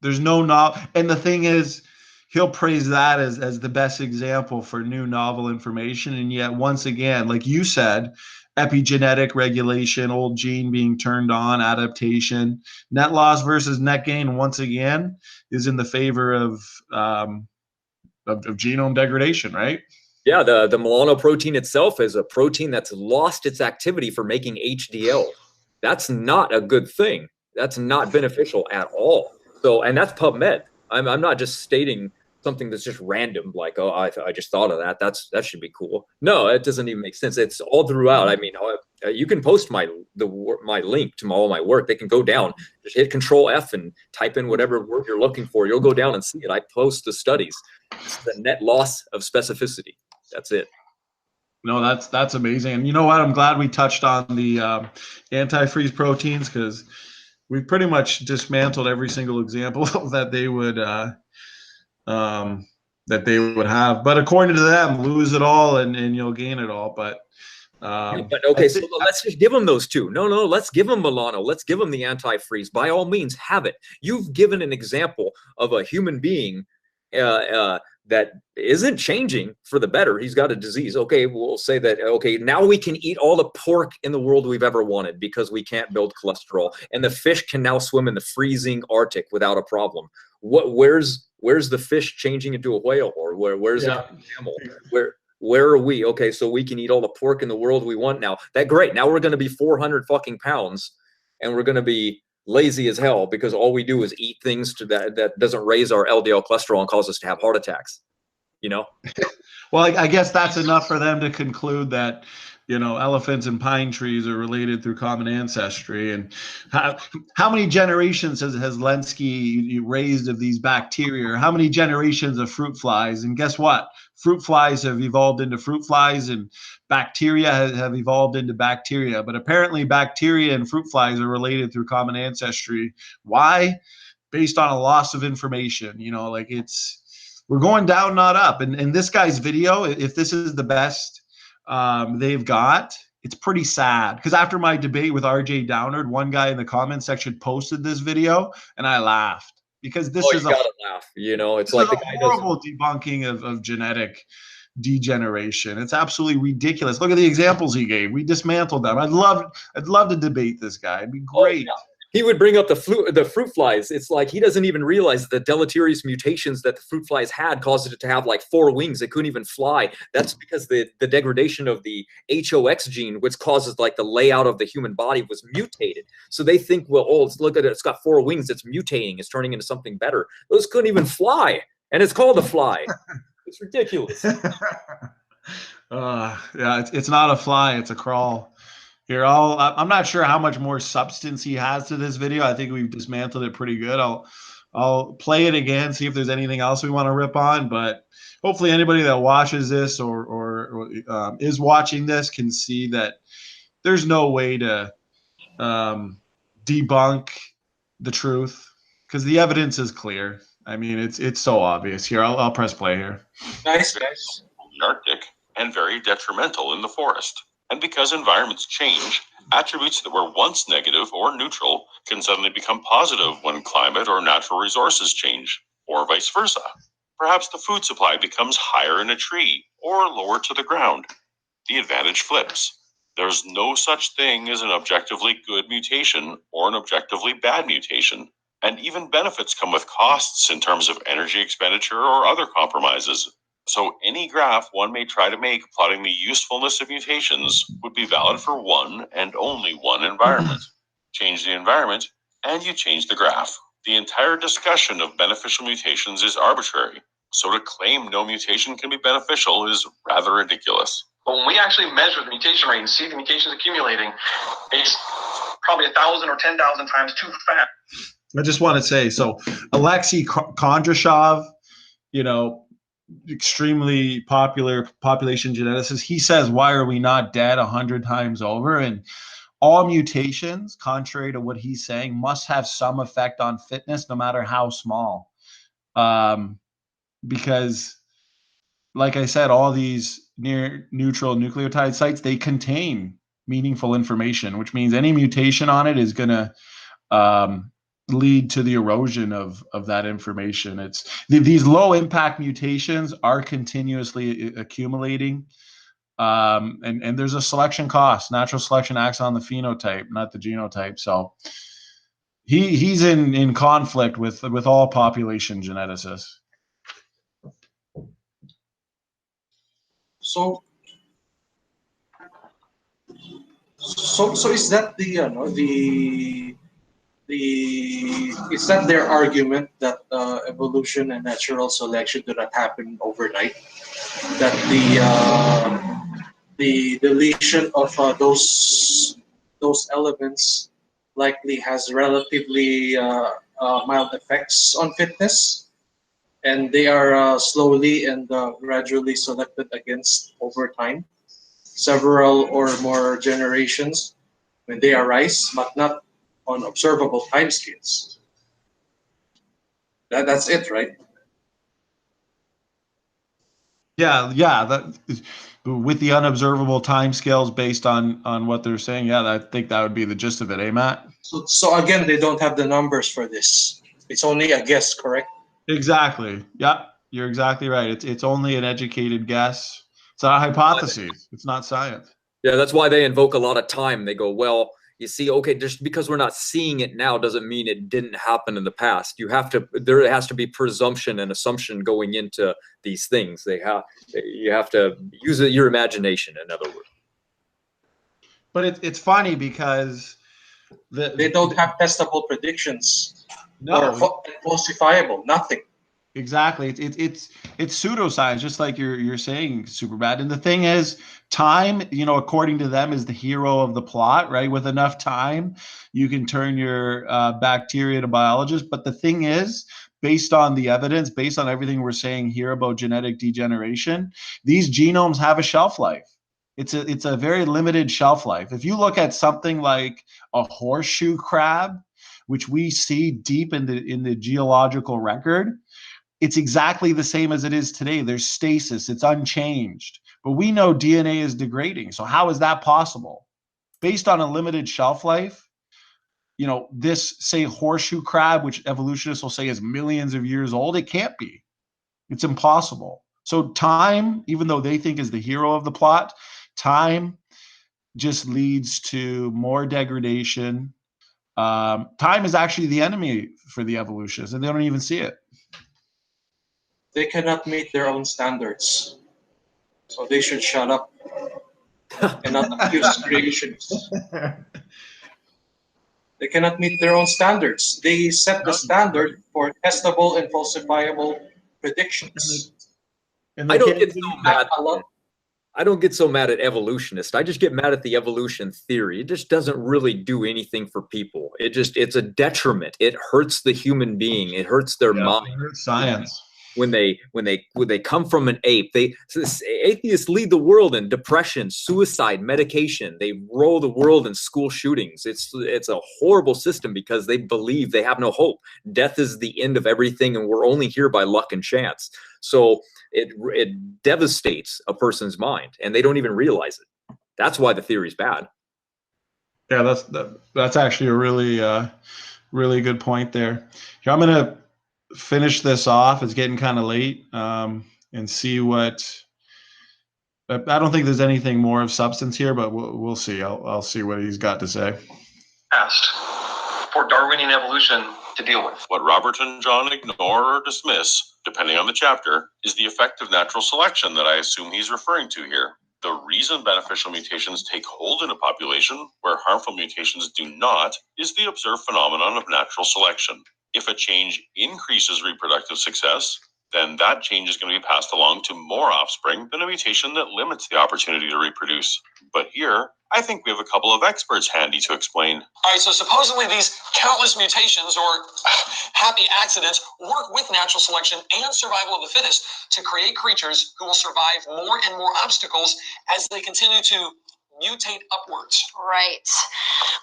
There's no and the thing is, he'll praise that as the best example for new novel information. And yet, once again, like you said, epigenetic regulation, old gene being turned on, adaptation, net loss versus net gain, once again, is in the favor of genome degradation, right? Yeah, the melanoprotein itself is a protein that's lost its activity for making HDL. That's not a good thing. That's not beneficial at all. So, and that's PubMed. I'm not just stating something that's just random, like, oh, I just thought of that. That should be cool. No, it doesn't even make sense. It's all throughout. I mean, you can post my link to all my work. They can go down, just hit Control F and type in whatever word you're looking for. You'll go down and see it. I post the studies. It's the net loss of specificity. That's it. No, that's amazing. And you know what? I'm glad we touched on the antifreeze proteins, because we pretty much dismantled every single example that they would have. But according to them, lose it all and you'll gain it all. But okay, so let's just give them those 2. No, let's give them Milano. Let's give them the antifreeze. By all means, have it. You've given an example of a human being that isn't changing for the better. He's got a disease. Okay, we'll say that, okay, now we can eat all the pork in the world we've ever wanted because we can't build cholesterol. And the fish can now swim in the freezing Arctic without a problem. Where's the fish changing into a whale? Or where's the mammal? Where are we? Okay, so we can eat all the pork in the world we want now. Great. Now we're going to be 400 fucking pounds, and we're going to be lazy as hell because all we do is eat things that doesn't raise our LDL cholesterol and cause us to have heart attacks. You know? Well, I guess that's enough for them to conclude that elephants and pine trees are related through common ancestry. And how many generations has Lenski raised of these bacteria? Or how many generations of fruit flies? And guess what? Fruit flies have evolved into fruit flies, and bacteria have evolved into bacteria. But apparently bacteria and fruit flies are related through common ancestry. Why? Based on a loss of information. We're going down, not up. And this guy's video, if this is the best they've got, it's pretty sad. Because after my debate with RJ Downard, one guy in the comment section posted this video, and I laughed because this is you gotta laugh. It's like the guy horrible debunking of genetic degeneration. It's absolutely ridiculous. Look at the examples he gave. We dismantled them. I'd love to debate this guy. It'd be great. Oh, yeah. He would bring up the fruit flies. It's like he doesn't even realize the deleterious mutations that the fruit flies had caused it to have like 4 wings. It couldn't even fly. That's because the degradation of the HOX gene, which causes like the layout of the human body, was mutated. So they think, well, look at it. It's got 4 wings. It's mutating. It's turning into something better. Those couldn't even fly. And it's called a fly. It's ridiculous. Yeah, it's not a fly. It's a crawl. Here, I'm not sure how much more substance he has to this video. I think we've dismantled it pretty good. I'll play it again, see if there's anything else we want to rip on. But hopefully anybody that watches this or is watching this can see that there's no way to debunk the truth, because the evidence is clear. I mean, it's so obvious. Here, I'll press play here. Nice. The Arctic and very detrimental in the forest. And because environments change, attributes that were once negative or neutral can suddenly become positive when climate or natural resources change, or vice versa. Perhaps the food supply becomes higher in a tree or lower to the ground. The advantage flips. There's no such thing as an objectively good mutation or an objectively bad mutation. And even benefits come with costs in terms of energy expenditure or other compromises. So any graph one may try to make plotting the usefulness of mutations would be valid for one and only one environment. Change the environment, and you change the graph. The entire discussion of beneficial mutations is arbitrary. So to claim no mutation can be beneficial is rather ridiculous. But when we actually measure the mutation rate and see the mutations accumulating, it's probably 1,000 or 10,000 times too fast. I just want to say, so Alexei Kondrashov, extremely popular population geneticist, he says, why are we not dead 100 times over? And all mutations, contrary to what he's saying, must have some effect on fitness, no matter how small. Because, like I said, all these near neutral nucleotide sites, they contain meaningful information, which means any mutation on it is going to lead to the erosion of that information. It's these low impact mutations are continuously accumulating, and there's a selection cost. Natural selection acts on the phenotype, not the genotype. So he's in conflict with all population geneticists. So is that is that their argument that evolution and natural selection do not happen overnight? That the deletion of those elements likely has relatively mild effects on fitness, and they are slowly and gradually selected against over time, several or more generations when they arise, but not on observable timescales. That's it, right? Yeah. That with the unobservable timescales based on what they're saying. Yeah, I think that would be the gist of it, eh, Matt? So again, they don't have the numbers for this. It's only a guess, correct? Exactly. Yeah, you're exactly right. It's only an educated guess. It's a hypothesis. It's not science. Yeah, that's why they invoke a lot of time. They go, well, you see, okay, just because we're not seeing it now doesn't mean it didn't happen in the past. There has to be presumption and assumption going into these things. You have to use your imagination, in other words. But it's funny because they don't have testable predictions. No, or falsifiable, nothing. Exactly. It's pseudoscience, just like you're saying, Superbad. And the thing is, time, according to them, is the hero of the plot, right? With enough time, you can turn your bacteria to biologists. But the thing is, based on the evidence, based on everything we're saying here about genetic degeneration, these genomes have a shelf life. It's a very limited shelf life. If you look at something like a horseshoe crab, which we see deep in the geological record, it's exactly the same as it is today. There's stasis, it's unchanged. But we know DNA is degrading. So how is that possible? Based on a limited shelf life, this, say, horseshoe crab, which evolutionists will say is millions of years old, it can't be. It's impossible. So time, even though they think is the hero of the plot, time just leads to more degradation. Time is actually the enemy for the evolutionists, and they don't even see it. They cannot meet their own standards, so they should shut up and not accuse creationists. They cannot meet their own standards. They set the standard for testable and falsifiable predictions. And I don't get so mad. I don't get so mad at evolutionists. I just get mad at the evolution theory. It just doesn't really do anything for people. It's a detriment. It hurts the human being. It hurts their mind. It hurts science. When they come from an ape, atheists lead the world in depression, suicide, medication. They roll the world in school shootings. It's a horrible system because they believe they have no hope. Death is the end of everything, and we're only here by luck and chance. So it devastates a person's mind, and they don't even realize it. That's why the theory is bad. Yeah, that's actually a really good point there. Here, I'm gonna finish this off. It's getting kind of late, and see what. I don't think there's anything more of substance here, but we'll see. I'll see what he's got to say. Asked for Darwinian evolution to deal with. What Robert and John ignore or dismiss, depending on the chapter, is the effect of natural selection that I assume he's referring to here. The reason beneficial mutations take hold in a population where harmful mutations do not is the observed phenomenon of natural selection. If a change increases reproductive success, then that change is going to be passed along to more offspring than a mutation that limits the opportunity to reproduce. But here, I think we have a couple of experts handy to explain. All right, so supposedly these countless mutations or happy accidents work with natural selection and survival of the fittest to create creatures who will survive more and more obstacles as they continue to mutate upwards. Right.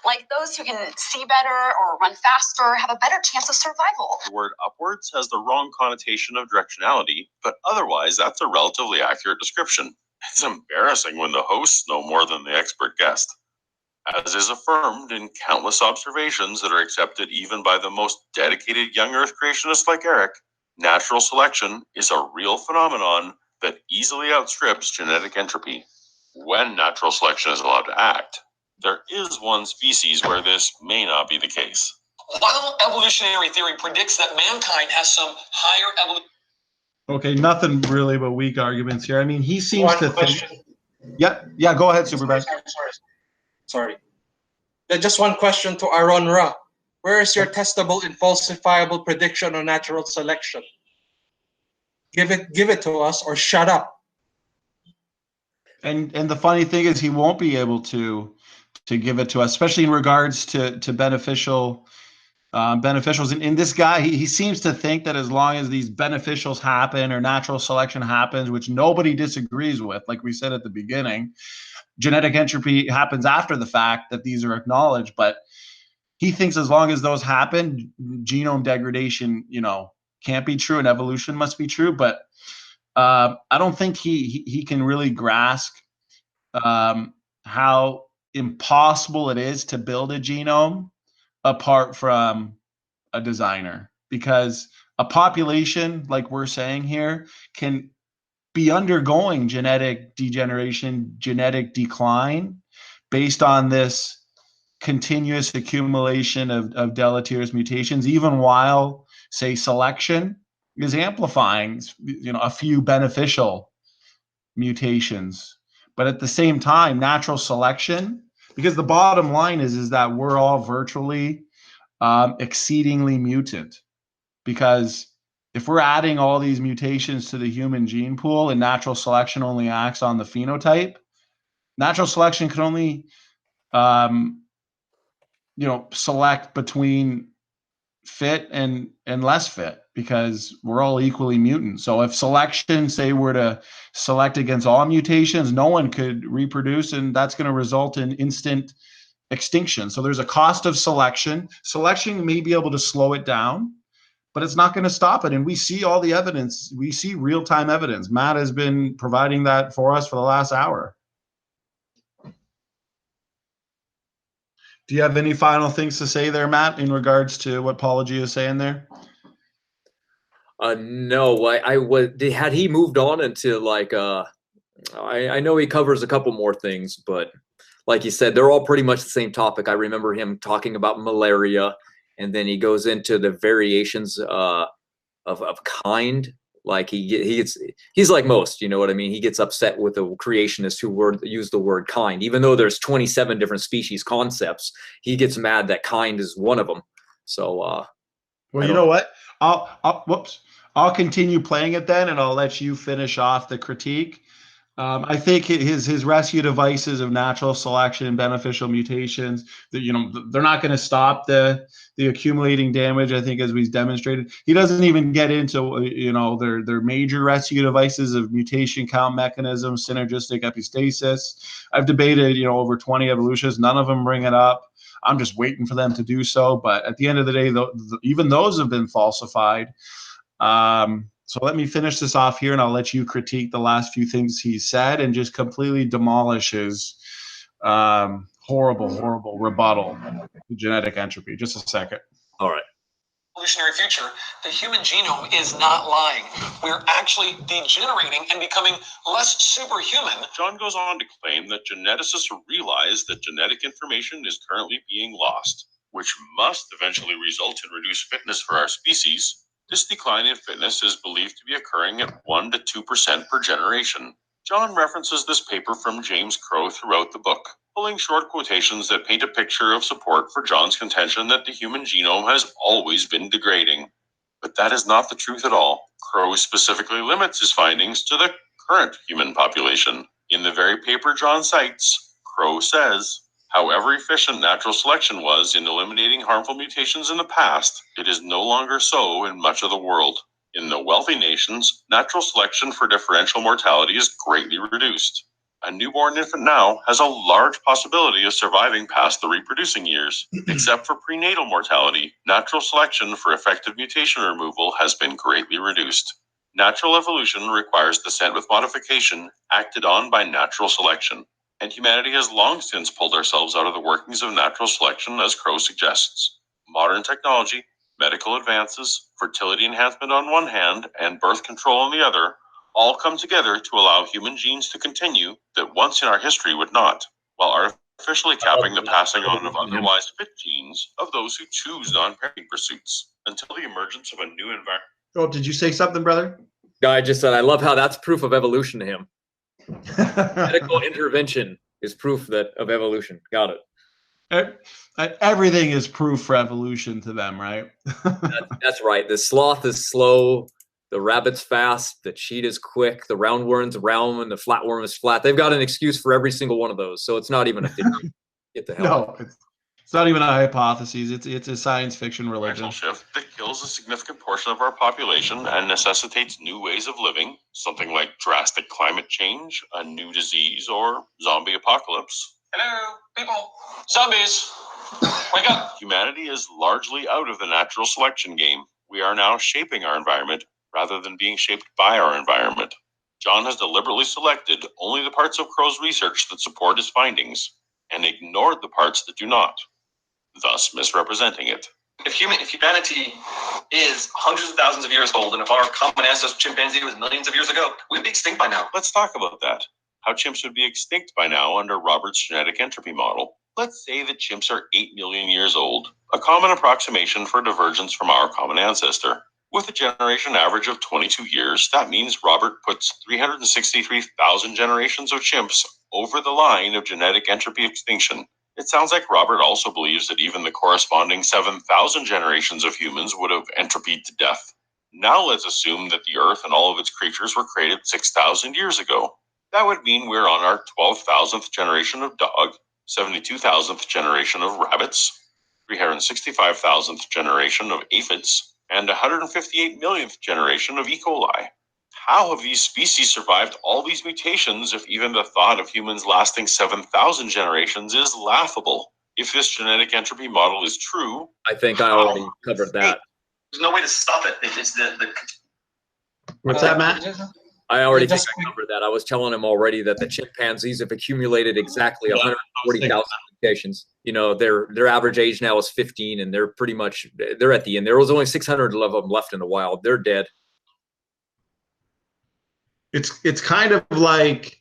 Like those who can see better or run faster have a better chance of survival. The word upwards has the wrong connotation of directionality, but otherwise that's a relatively accurate description. It's embarrassing when the hosts know more than the expert guest. As is affirmed in countless observations that are accepted even by the most dedicated young Earth creationists like Eric, natural selection is a real phenomenon that easily outstrips genetic entropy. When natural selection is allowed to act, there is one species where this may not be the case. While evolutionary theory predicts that mankind has some higher evolution. Okay, nothing really but weak arguments here. I mean, he seems to think. Yeah, go ahead, Superbad. Sorry. Just one question to Aaron Ra. Where is your testable and falsifiable prediction on natural selection? Give it to us or shut up. And the funny thing is, he won't be able to give it to us, especially in regards to beneficials. And this guy, he seems to think that as long as these beneficials happen or natural selection happens, which nobody disagrees with, like we said at the beginning, genetic entropy happens after the fact that these are acknowledged. But he thinks as long as those happen, genome degradation, can't be true and evolution must be true. But I don't think he can really grasp how impossible it is to build a genome apart from a designer, because a population, like we're saying here, can be undergoing genetic degeneration, genetic decline based on this continuous accumulation of deleterious mutations, even while, say, selection is amplifying, a few beneficial mutations. But at the same time, natural selection, because the bottom line is that we're all virtually exceedingly mutant, because if we're adding all these mutations to the human gene pool and natural selection only acts on the phenotype, natural selection can only, select between fit and less fit, because we're all equally mutant. So if selection, say, were to select against all mutations, no one could reproduce, and that's going to result in instant extinction. So there's a cost of selection. Selection may be able to slow it down, but it's not going to stop it. And we see all the evidence. We see real-time evidence. Matt has been providing that for us for the last hour. Do you have any final things to say there, Matt, in regards to what Paulogy is saying there? No, I was, had he moved on into like, I know he covers a couple more things, but like you said, they're all pretty much the same topic. I remember him talking about malaria, and then he goes into the variations of kind. Like he's like most, you know what I mean? He gets upset with the creationists who use the word kind, even though there's 27 different species concepts. He gets mad that kind is one of them. So, well, you know what? I'll continue playing it then, and I'll let you finish off the critique. I think his rescue devices of natural selection and beneficial mutations, they're not going to stop the accumulating damage. I think, as we've demonstrated, he doesn't even get into their major rescue devices of mutation count mechanisms, synergistic epistasis. I've debated over 20 evolutionists. None of them bring it up. I'm just waiting for them to do so. But at the end of the day, even those have been falsified. So let me finish this off here, and I'll let you critique the last few things he said and just completely demolish his horrible rebuttal to genetic entropy. Just a second. All right. Evolutionary future, the human genome is not lying. We're actually degenerating and becoming less superhuman. John goes on to claim that geneticists realize that genetic information is currently being lost, which must eventually result in reduced fitness for our species. This decline in fitness is believed to be occurring at 1 to 2% per generation. John references this paper from James Crow throughout the book, pulling short quotations that paint a picture of support for John's contention that the human genome has always been degrading. But that is not the truth at all. Crow specifically limits his findings to the current human population. In the very paper John cites, Crow says, however efficient natural selection was in eliminating harmful mutations in the past, it is no longer so in much of the world. In the wealthy nations, natural selection for differential mortality is greatly reduced. A newborn infant now has a large possibility of surviving past the reproducing years. Except for prenatal mortality, natural selection for effective mutation removal has been greatly reduced. Natural evolution requires descent with modification acted on by natural selection. And humanity has long since pulled ourselves out of the workings of natural selection, as Crow suggests. Modern technology, medical advances, fertility enhancement on one hand, and birth control on the other, all come together to allow human genes to continue that once in our history would not, while artificially capping the passing on of otherwise fit genes of those who choose non-parenting pursuits until the emergence of a new environment. Oh, did you say something, brother? No, I just said I love how that's proof of evolution to him. Medical intervention is proof of evolution. Got it. Everything is proof for evolution to them, right? That's right. The sloth is slow, the rabbit's fast, the cheetah's quick, the roundworm's round, and the flatworm is flat. They've got an excuse for every single one of those, so it's not even a theory. Get the hell out. No, it's not even a hypothesis. It's a science fiction religion. Shift that kills a significant portion of our population and necessitates new ways of living, something like drastic climate change, a new disease, or zombie apocalypse. Hello, people. Zombies. Wake up. Humanity is largely out of the natural selection game. We are now shaping our environment rather than being shaped by our environment. John has deliberately selected only the parts of Crow's research that support his findings and ignored the parts that do not, thus misrepresenting it. If humanity is hundreds of thousands of years old, and if our common ancestor chimpanzee was millions of years ago, we'd be extinct by now. Let's talk about that. How chimps would be extinct by now under Robert's genetic entropy model. Let's say that chimps are 8 million years old, a common approximation for divergence from our common ancestor. With a generation average of 22 years, that means Robert puts 363,000 generations of chimps over the line of genetic entropy extinction. It sounds like Robert also believes that even the corresponding 7,000 generations of humans would have entropied to death. Now let's assume that the Earth and all of its creatures were created 6,000 years ago. That would mean we're on our 12,000th generation of dog, 72,000th generation of rabbits, 365,000th generation of aphids, and 158 millionth generation of E. coli. How have these species survived all these mutations if even the thought of humans lasting 7,000 generations is laughable? If this genetic entropy model is true, I think I already covered that. There's no way to stop it. It's the What's that, Matt? I already think Just- I covered that. I was telling him already that the chimpanzees have accumulated exactly 140,000 mutations. You know, their average age now is 15, and they're pretty much they're at the end. There was only 600 of them left in the wild. They're dead. It's kind of like,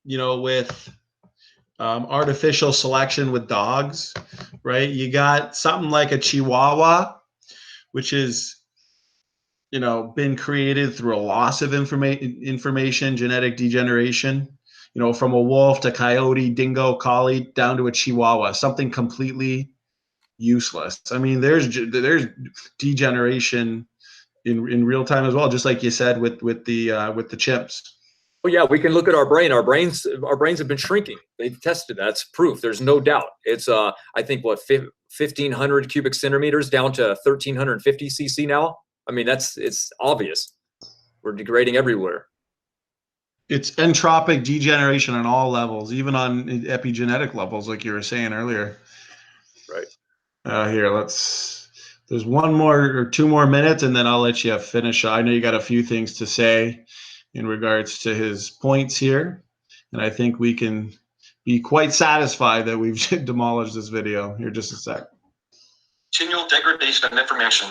you know, with artificial selection with dogs, right? You got something like a Chihuahua, which is, you know, been created through a loss of information, genetic degeneration, you know, from a wolf to coyote, dingo, collie, down to a Chihuahua, something completely useless. I mean, there's degeneration in real time as well, just like you said with the chimps. Well, yeah, we can look at our brain. Our brains have been shrinking. They've tested that. That's proof. There's no doubt. It's I think what 1,500 cubic centimeters down to 1,350 cc now. I mean, it's obvious. We're degrading everywhere. It's entropic degeneration on all levels, even on epigenetic levels, like you were saying earlier. Right. Here, there's one more or two more minutes, and then I'll let you finish. I know you got a few things to say in regards to his points here, and I think we can be quite satisfied that we've demolished this video. Here, just a sec. continual degradation of information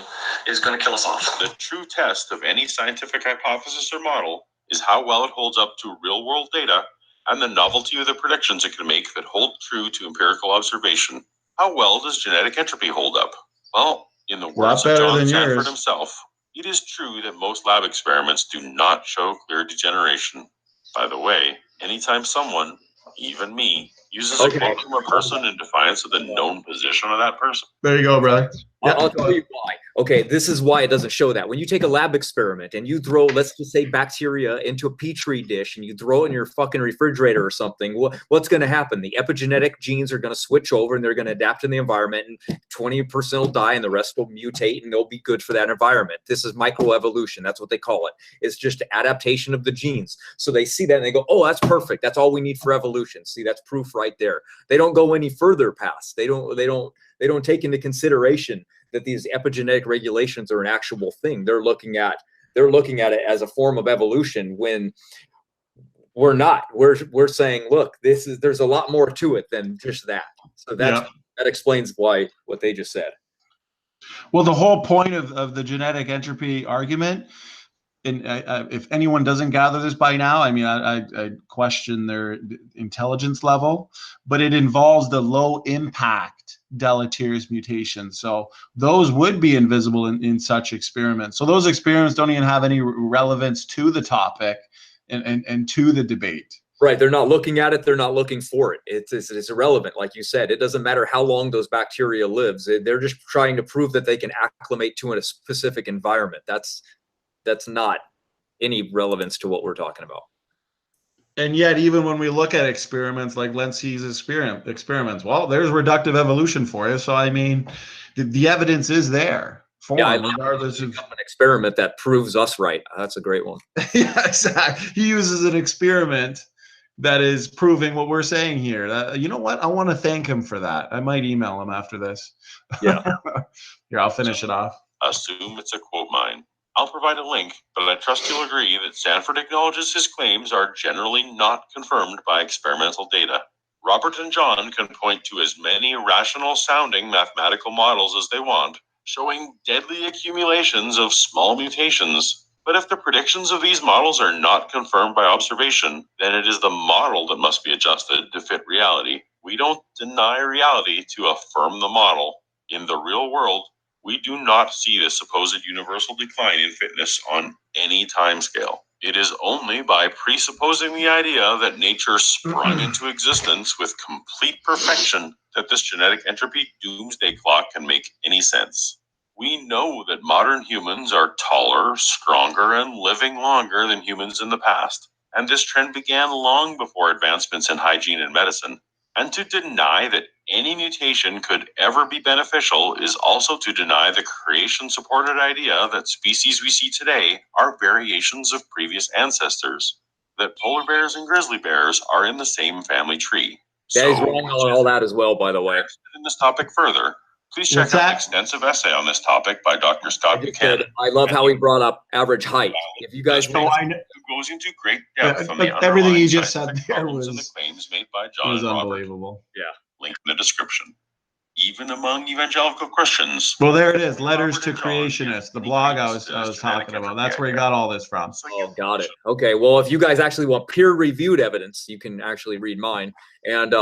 is going to kill us off. the true test of any scientific hypothesis or model is how well it holds up to real-world data and the novelty of the predictions it can make that hold true to empirical observation. How well does genetic entropy hold up? Well, in the words of better John than Sanford yours. himself, it is true that most lab experiments do not show clear degeneration. By the way, anytime someone, even me, uses a quote from a person in defiance of the known position of that person, There you go, brother. I'll tell you why. Okay, this is why it doesn't show that. When you take a lab experiment and you throw, let's just say, bacteria into a petri dish and you throw it in your fucking refrigerator or something, what's going to happen? The epigenetic genes are going to switch over and they're going to adapt in the environment, and 20% will die and the rest will mutate and they'll be good for that environment. This is microevolution. That's what they call it. It's just adaptation of the genes. So they see that and they go, oh, that's perfect. That's all we need for evolution. See, that's proof right there. They don't go any further past. They don't take into consideration that these epigenetic regulations are an actual thing. They're looking at it as a form of evolution when we're not. We're saying, look, there's a lot more to it than just that. So that explains why what they just said. Well, the whole point of the genetic entropy argument, and if anyone doesn't gather this by now, I mean, I question their intelligence level, but it involves the low impact deleterious mutations. So those would be invisible in such experiments. So those experiments don't even have any relevance to the topic and to the debate. Right. They're not looking at it. They're not looking for it. It's irrelevant. Like you said, it doesn't matter how long those bacteria lives. They're just trying to prove that they can acclimate to a specific environment. That's not any relevance to what we're talking about. And yet, even when we look at experiments like Lenzi's experiments, well, there's reductive evolution for you. So, I mean, the evidence is there for Yeah, him, regardless of an experiment that proves us right. That's a great one. yeah, exactly. He uses an experiment that is proving what we're saying here. You know what? I want to thank him for that. I might email him after this. Yeah. Here, I'll finish it off. assume it's a quote mine. I'll provide a link, but I trust you'll agree that Sanford acknowledges his claims are generally not confirmed by experimental data. Robert and John can point to as many rational-sounding mathematical models as they want, showing deadly accumulations of small mutations. But if the predictions of these models are not confirmed by observation, then it is the model that must be adjusted to fit reality. We don't deny reality to affirm the model. In the real world, we do not see the supposed universal decline in fitness on any timescale. It is only by presupposing the idea that nature sprung into existence with complete perfection that this genetic entropy doomsday clock can make any sense. We know that modern humans are taller, stronger, and living longer than humans in the past. And this trend began long before advancements in hygiene and medicine. And to deny that any mutation could ever be beneficial is also to deny the creation-supported idea that species we see today are variations of previous ancestors, that polar bears and grizzly bears are in the same family tree. That is wrong on all that as well, by the way. In this topic further, please check What's out that? the extensive essay on this topic by Dr. Scott Buchanan. I love how he brought up average height. If you guys So I know, Who goes into great depth on the but everything you underlying just said scientific there problems and the was claims made by John was and Robert. unbelievable. Link in the description. Even among evangelical Christians. Well, there it is. Letters Robert to and John Creationists, the give blog I credence was to I this was genetic talking about. That's where he got all this from. So Oh, got it. Okay. Well, if you guys actually want peer-reviewed evidence, you can actually read mine. And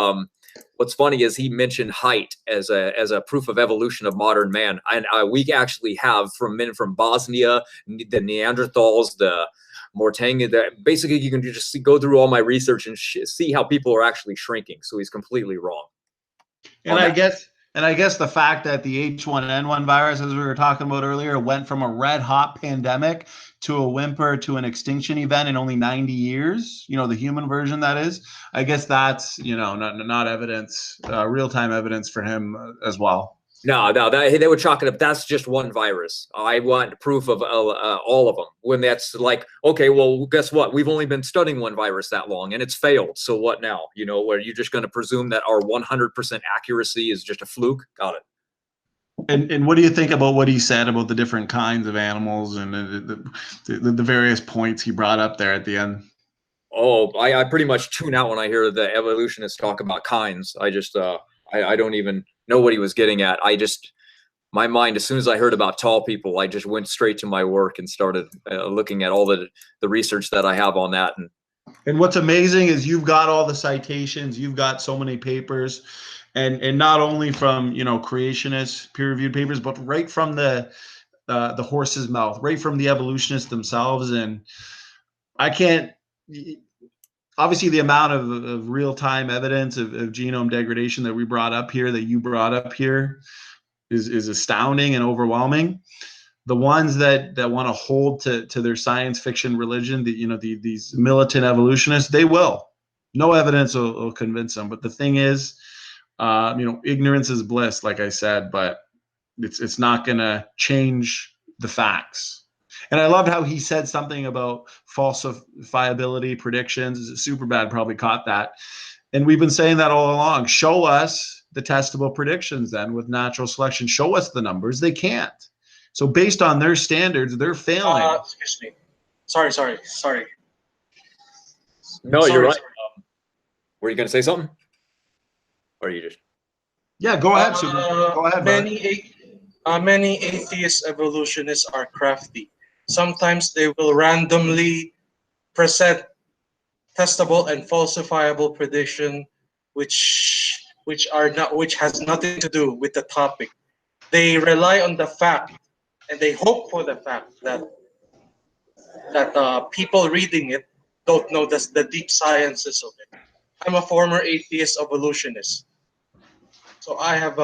what's funny is he mentioned height as a proof of evolution of modern man. And we actually have from men from Bosnia, the Neanderthals, the Mortanga. Basically, you can just go through all my research and see how people are actually shrinking. So he's completely wrong. And I guess the fact that the H1N1 virus, as we were talking about earlier, went from a red hot pandemic to a whimper to an extinction event in only 90 years, the human version that is, I guess that's, not evidence, real-time evidence for him as well. No, they would chalk it up. That's just one virus. I want proof of all of them. When that's like, okay, well, guess what? We've only been studying one virus that long, and it's failed. So what now? Where you're just going to presume that our 100% accuracy is just a fluke? Got it. And what do you think about what he said about the different kinds of animals and the various points he brought up there at the end? Oh, I pretty much tune out when I hear the evolutionists talk about kinds. I just I don't even know what he was getting at. My mind, as soon as I heard about tall people, I just went straight to my work and started looking at all the research that I have on that. And what's amazing is you've got all the citations, you've got so many papers, and not only from creationist peer-reviewed papers, but right from the horse's mouth, right from the evolutionists themselves. And I can't. Obviously, the amount of real-time evidence of genome degradation that we brought up here, that you brought up here, is astounding and overwhelming. The ones that want to hold to their science fiction religion, these militant evolutionists, they will. No evidence will convince them. But the thing is, ignorance is bliss, like I said, but it's not going to change the facts. And I loved how he said something about falsifiability predictions. Superbad probably caught that. And we've been saying that all along. Show us the testable predictions then with natural selection. Show us the numbers. They can't. So based on their standards, they're failing. Excuse me. Sorry. No, you're right. Were you going to say something? Or are you just... Yeah, go ahead, Superbad. Go ahead, many atheist evolutionists are crafty. Sometimes they will randomly present testable and falsifiable prediction, which has nothing to do with the topic. They rely on the fact, and they hope for the fact that people reading it don't know the deep sciences of it. I'm a former atheist evolutionist, so I have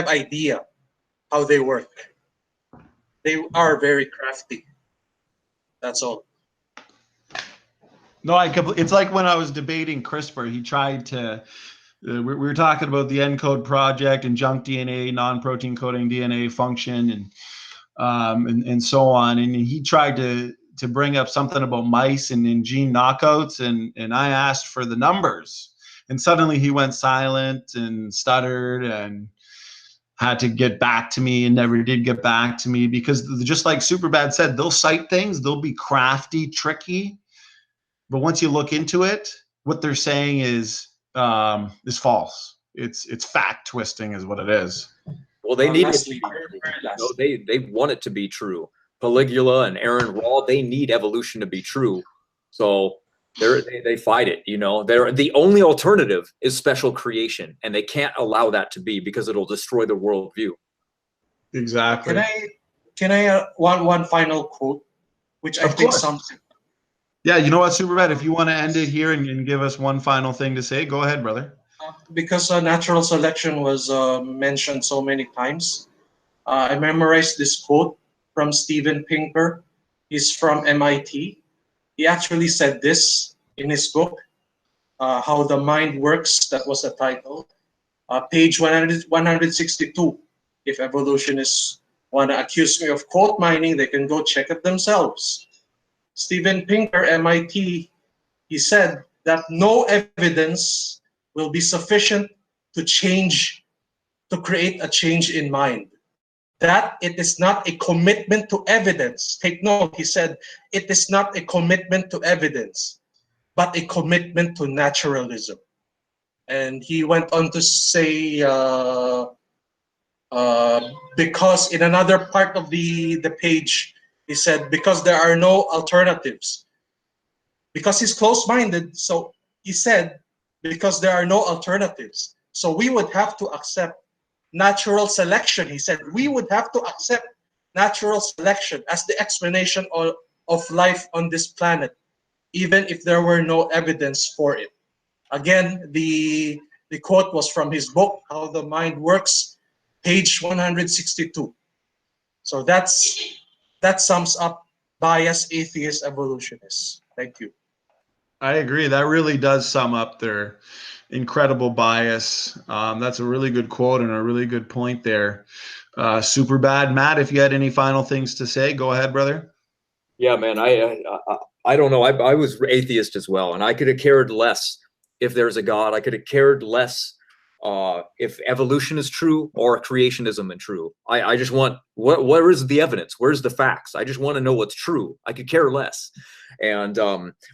idea how they work. They are very crafty. That's all. No, it's like when I was debating CRISPR, he tried to, we were talking about the ENCODE project and junk DNA, non-protein coding DNA function and so on. And he tried to bring up something about mice and gene knockouts. And I asked for the numbers, and suddenly he went silent and stuttered and had to get back to me and never did get back to me, because just like Superbad said, they'll cite things, they'll be crafty, tricky. But once you look into it, what they're saying is false. It's fact twisting is what it is. Well, they need it to be true. They want it to be true. Caligula and Aaron Raw, they need evolution to be true. So they fight it. They're the only alternative is special creation, and they can't allow that to be because it'll destroy the worldview. Exactly. Can I one final quote, which I think sums it. Yeah, you know what, Superbad? If you want to end it here and give us one final thing to say, go ahead, brother. Because natural selection was mentioned so many times, I memorized this quote from Steven Pinker. He's from MIT. He actually said this in his book, How the Mind Works. That was the title. Page 162. If evolutionists want to accuse me of quote mining, they can go check it themselves. Steven Pinker, MIT, he said that no evidence will be sufficient to create a change in mind. That it is not a commitment to evidence. Take note, he said, it is not a commitment to evidence, but a commitment to naturalism. And he went on to say, because in another part of the page, he said, because there are no alternatives. Because he's close-minded, so he said, because there are no alternatives. So we would have to accept natural selection. He said, we would have to accept natural selection as the explanation of life on this planet, even if there were no evidence for it. Again, the quote was from his book, How the Mind Works, page 162. So that sums up biased atheist evolutionists. Thank you. I agree. That really does sum up their incredible bias. That's a really good quote and a really good point there. Super bad. Matt, if you had any final things to say, go ahead, brother. Yeah, man, I don't know. I was atheist as well, and I could have cared less if there's a God. I could have cared less if evolution is true or creationism is true. I just want, where is the evidence? Where's the facts? I just want to know what's true. I could care less. And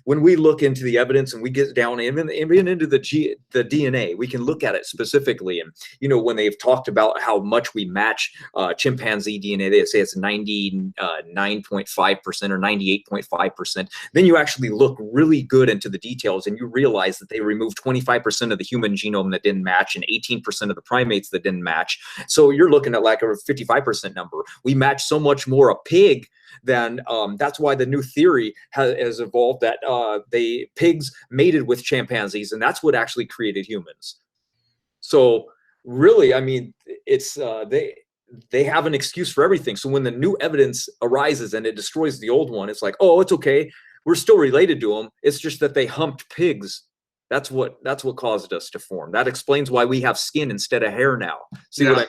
when we look into the evidence and we get down even into the DNA, we can look at it specifically. And, you know, when they've talked about how much we match chimpanzee DNA, they say it's 99.5% or 98.5%. Then you actually look really good into the details and you realize that they removed 25% of the human genome that didn't match and 18% of the primates that didn't match. So you're looking at like a 55% number. We match so much more a pig than that's why the new theory has evolved that pigs mated with chimpanzees, and that's what actually created humans. So really, I mean, it's they have an excuse for everything. So when the new evidence arises and it destroys the old one, it's like, oh, it's okay, we're still related to them. It's just that they humped pigs. That's what caused us to form. That explains why we have skin instead of hair now. See yeah. what I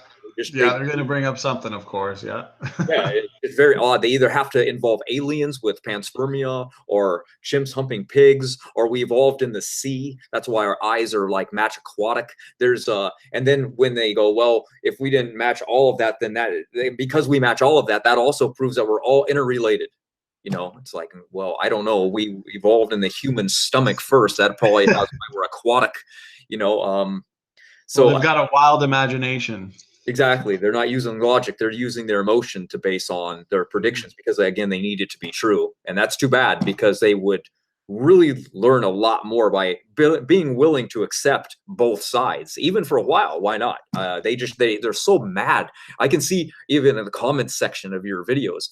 they're going to bring up something, of course. Yeah. Yeah, it's very odd. They either have to involve aliens with panspermia or chimps humping pigs, or we evolved in the sea. That's why our eyes are like match aquatic. There's and then when they go, well, if we didn't match all of that, then because we match all of that, that also proves that we're all interrelated. You know, it's like, well, I don't know. We evolved in the human stomach first. That probably is why we're aquatic. You know, so well, they've got a wild imagination. Exactly. They're not using logic. They're using their emotion to base on their predictions because, again, they need it to be true. And that's too bad because they would really learn a lot more by being willing to accept both sides, even for a while. Why not? They're so mad. I can see even in the comments section of your videos,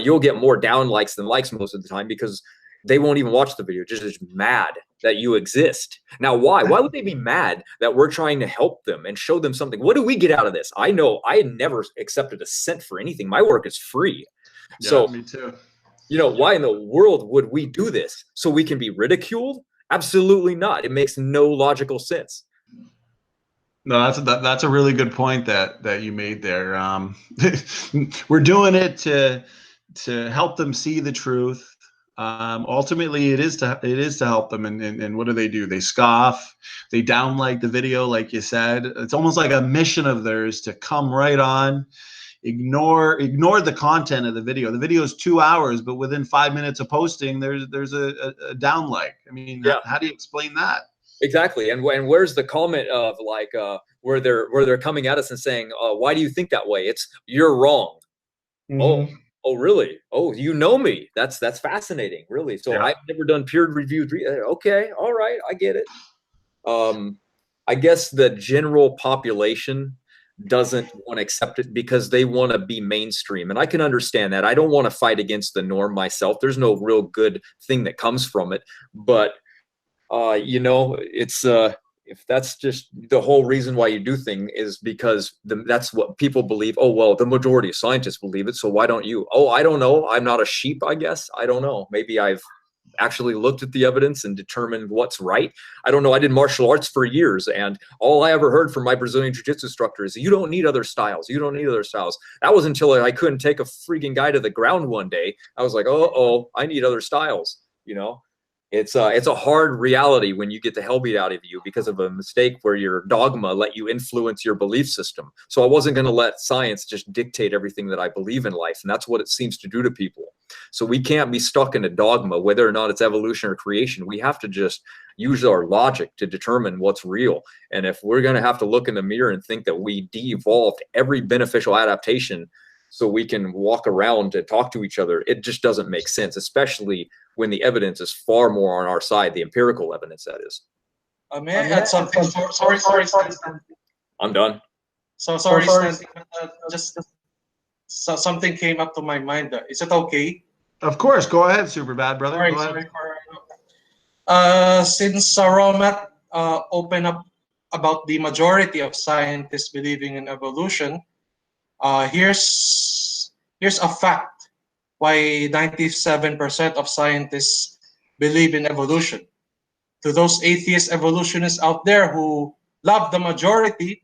you'll get more down likes than likes most of the time because they won't even watch the video, just mad that you exist. Now, why? Why would they be mad that we're trying to help them and show them something? What do we get out of this? I know I never accepted a cent for anything. My work is free. Yeah, so, me too. You know, why in the world would we do this? So we can be ridiculed? Absolutely not. It makes no logical sense. No, that's a really good point that you made there. We're doing it to help them see the truth. Ultimately, it is to help them. And what do? They scoff. They downlike the video, like you said. It's almost like a mission of theirs to come right on, ignore the content of the video. The video is 2 hours, but within 5 minutes of posting, there's a downlike. I mean, yeah. How do you explain that? Exactly. And where's the comment of like where they're coming at us and saying, why do you think that way? It's you're wrong. Mm-hmm. Oh, really? Oh, you know me. That's fascinating, really. So yeah. I've never done peer-reviewed. Okay, all right, I get it. I guess the general population doesn't want to accept it because they want to be mainstream, and I can understand that. I don't want to fight against the norm myself. There's no real good thing that comes from it, but you know, it's if that's just the whole reason why you do thing is because that's what people believe. Oh, well, the majority of scientists believe it, so why don't you? Oh, I don't know. I'm not a sheep, I guess. I don't know. Maybe I've actually looked at the evidence and determined what's right. I don't know. I did martial arts for years, and all I ever heard from my Brazilian jiu-jitsu instructor is, you don't need other styles. You don't need other styles. That was until I couldn't take a freaking guy to the ground one day. I was like, oh, I need other styles, you know? It's a hard reality when you get the hell beat out of you because of a mistake where your dogma let you influence your belief system. So I wasn't going to let science just dictate everything that I believe in life. And that's what it seems to do to people. So we can't be stuck in a dogma, whether or not it's evolution or creation. We have to just use our logic to determine what's real. And if we're going to have to look in the mirror and think that we de-evolved every beneficial adaptation so we can walk around and talk to each other, it just doesn't make sense, especially when the evidence is far more on our side, the empirical evidence, that is. May I add something? Sorry, Stan. I'm done. Sorry, Stan. Just something came up to my mind. Is it okay? Of course. Go ahead, Super Bad Brother. Sorry. Since Romat opened up about the majority of scientists believing in evolution, here's a fact why 97% of scientists believe in evolution. To those atheist evolutionists out there who love the majority,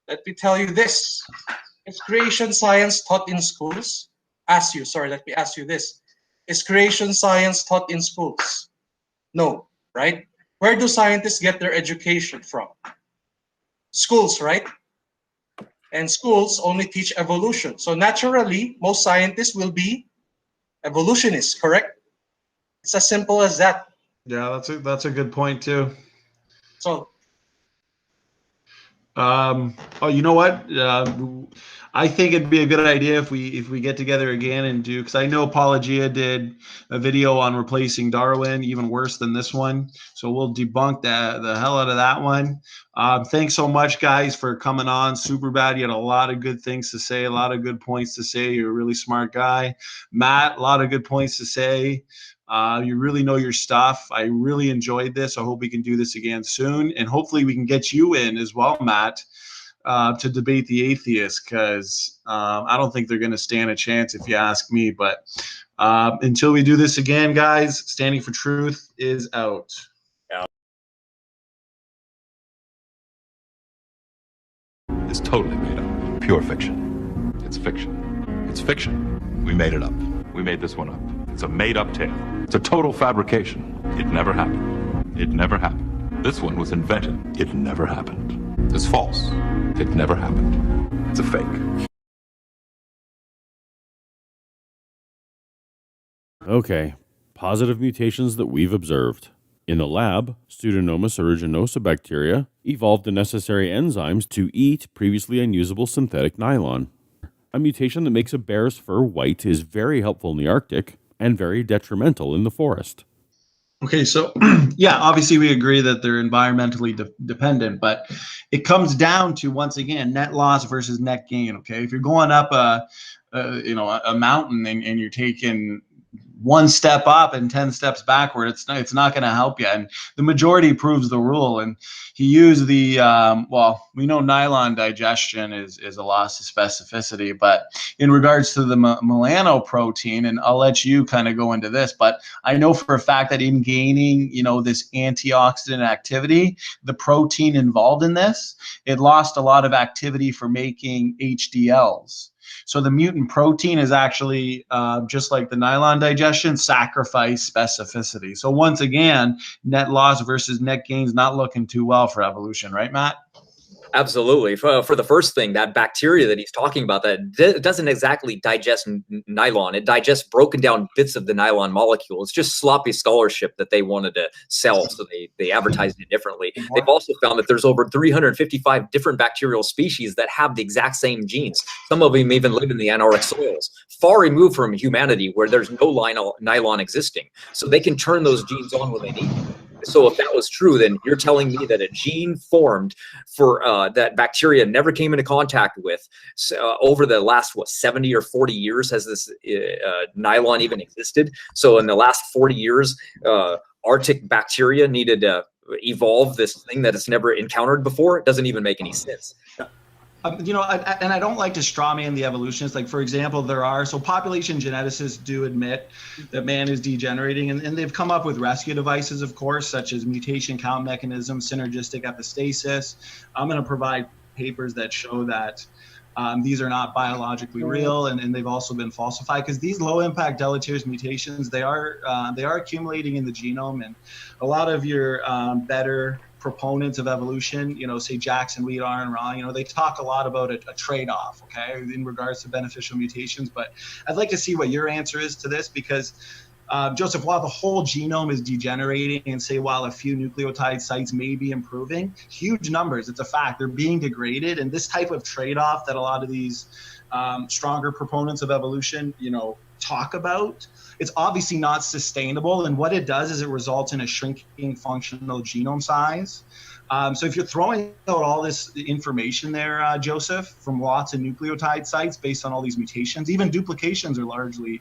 let me tell you this. Is creation science taught in schools? Let me ask you this. Is creation science taught in schools? No, right? Where do scientists get their education from? Schools, right? And schools only teach evolution. So naturally, most scientists will be evolutionists, correct? It's as simple as that. Yeah, that's a good point too. So, you know what? I think it'd be a good idea if we get together again and do, because I know Apologia did a video on replacing Darwin, even worse than this one. So we'll debunk the hell out of that one. Thanks so much, guys, for coming on. Super Bad, you had a lot of good things to say, a lot of good points to say. You're a really smart guy. Matt, a lot of good points to say. You really know your stuff. I really enjoyed this. I hope we can do this again soon. And hopefully we can get you in as well, Matt, to debate the atheists, because I don't think they're going to stand a chance if you ask me. But until we do this again, guys, Standing for Truth is out. It's totally made up. Pure fiction. It's fiction. It's fiction. We made it up. We made this one up. It's a made-up tale. It's a total fabrication. It never happened. It never happened. This one was invented. It never happened. It's false. It never happened. It's a fake. Okay, positive mutations that we've observed. In the lab, Pseudomonas aeruginosa bacteria evolved the necessary enzymes to eat previously unusable synthetic nylon. A mutation that makes a bear's fur white is very helpful in the Arctic and very detrimental in the forest. Okay, so yeah, obviously we agree that they're environmentally dependent, but it comes down to, once again, net loss versus net gain. Okay, if you're going up a mountain and you're taking one step up and 10 steps backward, it's not going to help you. And the majority proves the rule. And he used the we know nylon digestion is a loss of specificity, but in regards to the melanoprotein, and I'll let you kind of go into this, but I know for a fact that in gaining this antioxidant activity, the protein involved in this, it lost a lot of activity for making HDLs. So the mutant protein is actually, just like the nylon digestion, sacrifice specificity. So once again, net loss versus net gains not looking too well for evolution, right, Matt? Absolutely. For the first thing, that bacteria that he's talking about, that doesn't exactly digest nylon. It digests broken down bits of the nylon molecule. It's just sloppy scholarship that they wanted to sell, so they advertised it differently. They've also found that there's over 355 different bacterial species that have the exact same genes. Some of them even live in the Antarctic soils, far removed from humanity, where there's no nylon existing. So they can turn those genes on when they need them. So if that was true, then you're telling me that a gene formed for that bacteria never came into contact with over the last, 70 or 40 years has this nylon even existed? So in the last 40 years, Arctic bacteria needed to evolve this thing that it's never encountered before, it doesn't even make any sense. You know, and I don't like to straw man the evolutionists. Like, for example, population geneticists do admit that man is degenerating, and they've come up with rescue devices, of course, such as mutation count mechanisms, synergistic epistasis. I'm going to provide papers that show that these are not biologically real, and they've also been falsified, because these low impact deleterious mutations, they are accumulating in the genome. And a lot of your better proponents of evolution, you know, say Jackson, Wheat, Aaron, Ron, you know, they talk a lot about a trade-off, okay, in regards to beneficial mutations. But I'd like to see what your answer is to this, because Joseph, while the whole genome is degenerating, and say while a few nucleotide sites may be improving, huge numbers, it's a fact, they're being degraded. And this type of trade-off that a lot of these stronger proponents of evolution, you know, talk about, it's obviously not sustainable. And what it does is it results in a shrinking functional genome size. So if you're throwing out all this information there, Joseph, from lots of nucleotide sites based on all these mutations, even duplications are largely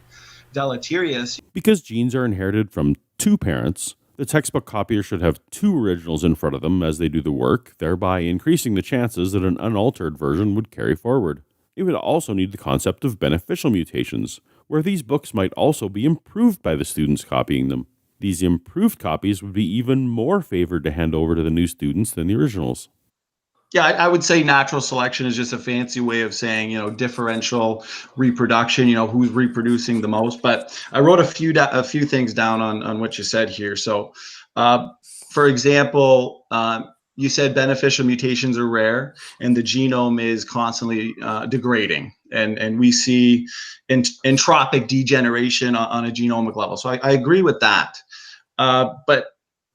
deleterious. Because genes are inherited from two parents, the textbook copier should have two originals in front of them as they do the work, thereby increasing the chances that an unaltered version would carry forward. It would also need the concept of beneficial mutations, where these books might also be improved by the students copying them. These improved copies would be even more favored to hand over to the new students than the originals. Yeah, I would say natural selection is just a fancy way of saying, you know, differential reproduction, you know, who's reproducing the most. But I wrote a few things down on what you said here. So, for example, you said beneficial mutations are rare and the genome is constantly degrading. And we see entropic degeneration on a genomic level. So I agree with that. But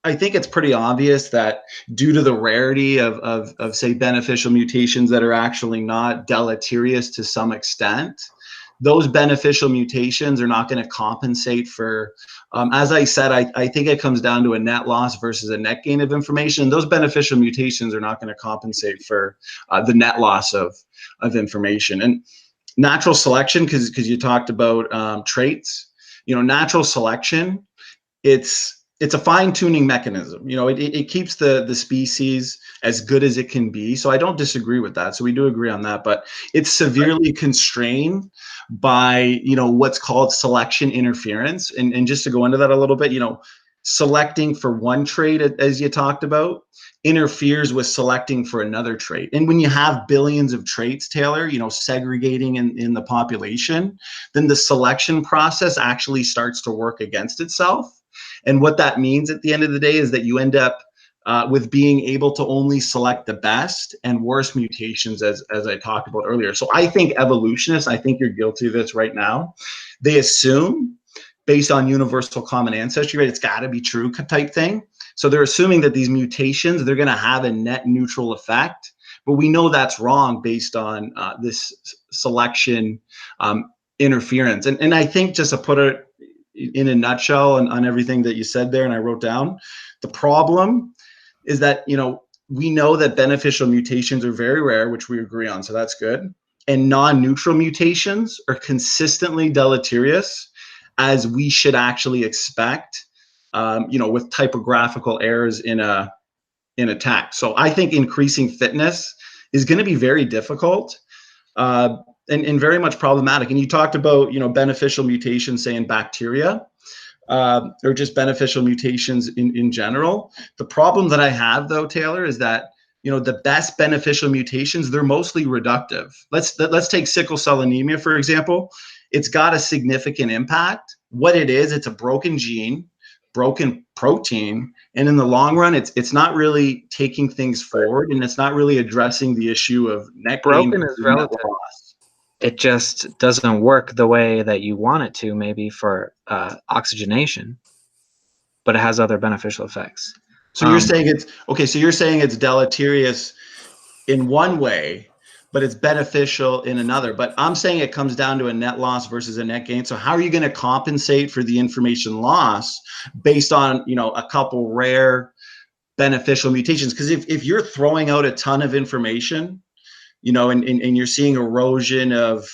I think it's pretty obvious that due to the rarity of say beneficial mutations that are actually not deleterious to some extent, those beneficial mutations are not going to compensate for, as I said, I think it comes down to a net loss versus a net gain of information. Those beneficial mutations are not going to compensate for the net loss of information. And natural selection, because you talked about traits, you know, natural selection, it's a fine-tuning mechanism. You know, it keeps the species as good as it can be. So I don't disagree with that. So we do agree on that, but it's severely constrained by, you know, what's called selection interference. And just to go into that a little bit, you know, selecting for one trait, as you talked about, interferes with selecting for another trait. And when you have billions of traits, Taylor, you know, segregating in the population, then the selection process actually starts to work against itself. And what that means at the end of the day is that you end up with being able to only select the best and worst mutations, as I talked about earlier. So I think evolutionists, I think you're guilty of this right now. They assume, based on universal common ancestry, right, it's got to be true type thing. So they're assuming that these mutations, they're going to have a net neutral effect. But we know that's wrong based on this selection interference. And I think, just to put it in a nutshell on everything that you said there, and I wrote down, the problem is that, you know, we know that beneficial mutations are very rare, which we agree on, so that's good. And non-neutral mutations are consistently deleterious, as we should actually expect, you know, with typographical errors in a text. So I think increasing fitness is going to be very difficult. And very much problematic. And you talked about, you know, beneficial mutations, say in bacteria, or just beneficial mutations in general. The problem that I have, though, Taylor, is that, you know, the best beneficial mutations, they're mostly reductive. Let's take sickle cell anemia, for example. It's got a significant impact. What it is, it's a broken gene, broken protein, and in the long run, it's not really taking things forward, and it's not really addressing the issue of net gain. Broken is relative. It just doesn't work the way that you want it to, maybe for oxygenation, but it has other beneficial effects. So you're saying it's okay. So you're saying it's deleterious in one way, but it's beneficial in another. But I'm saying it comes down to a net loss versus a net gain. So how are you going to compensate for the information loss based on, you know, a couple rare beneficial mutations? Because if you're throwing out a ton of information, you know, and you're seeing erosion of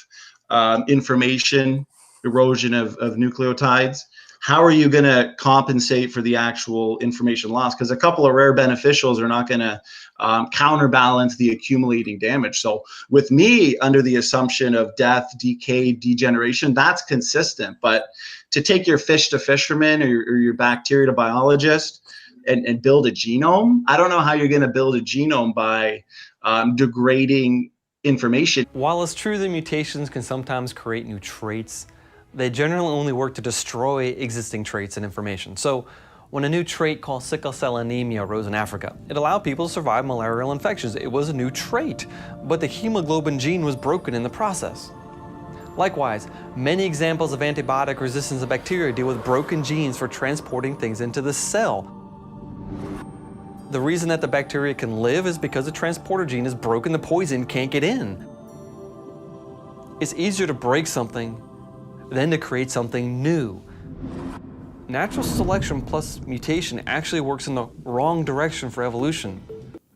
information, erosion of nucleotides, how are you going to compensate for the actual information loss? Because a couple of rare beneficials are not going to counterbalance the accumulating damage. So with me, under the assumption of death, decay, degeneration, that's consistent. But to take your fish to fisherman or your bacteria to biologist and build a genome, I don't know how you're going to build a genome by degrading information. While it's true that mutations can sometimes create new traits, they generally only work to destroy existing traits and information. So when a new trait called sickle cell anemia arose in Africa, it allowed people to survive malarial infections. It was a new trait, but the hemoglobin gene was broken in the process. Likewise, many examples of antibiotic resistance of bacteria deal with broken genes for transporting things into the cell. The reason that the bacteria can live is because the transporter gene is broken, the poison can't get in. It's easier to break something than to create something new. Natural selection plus mutation actually works in the wrong direction for evolution.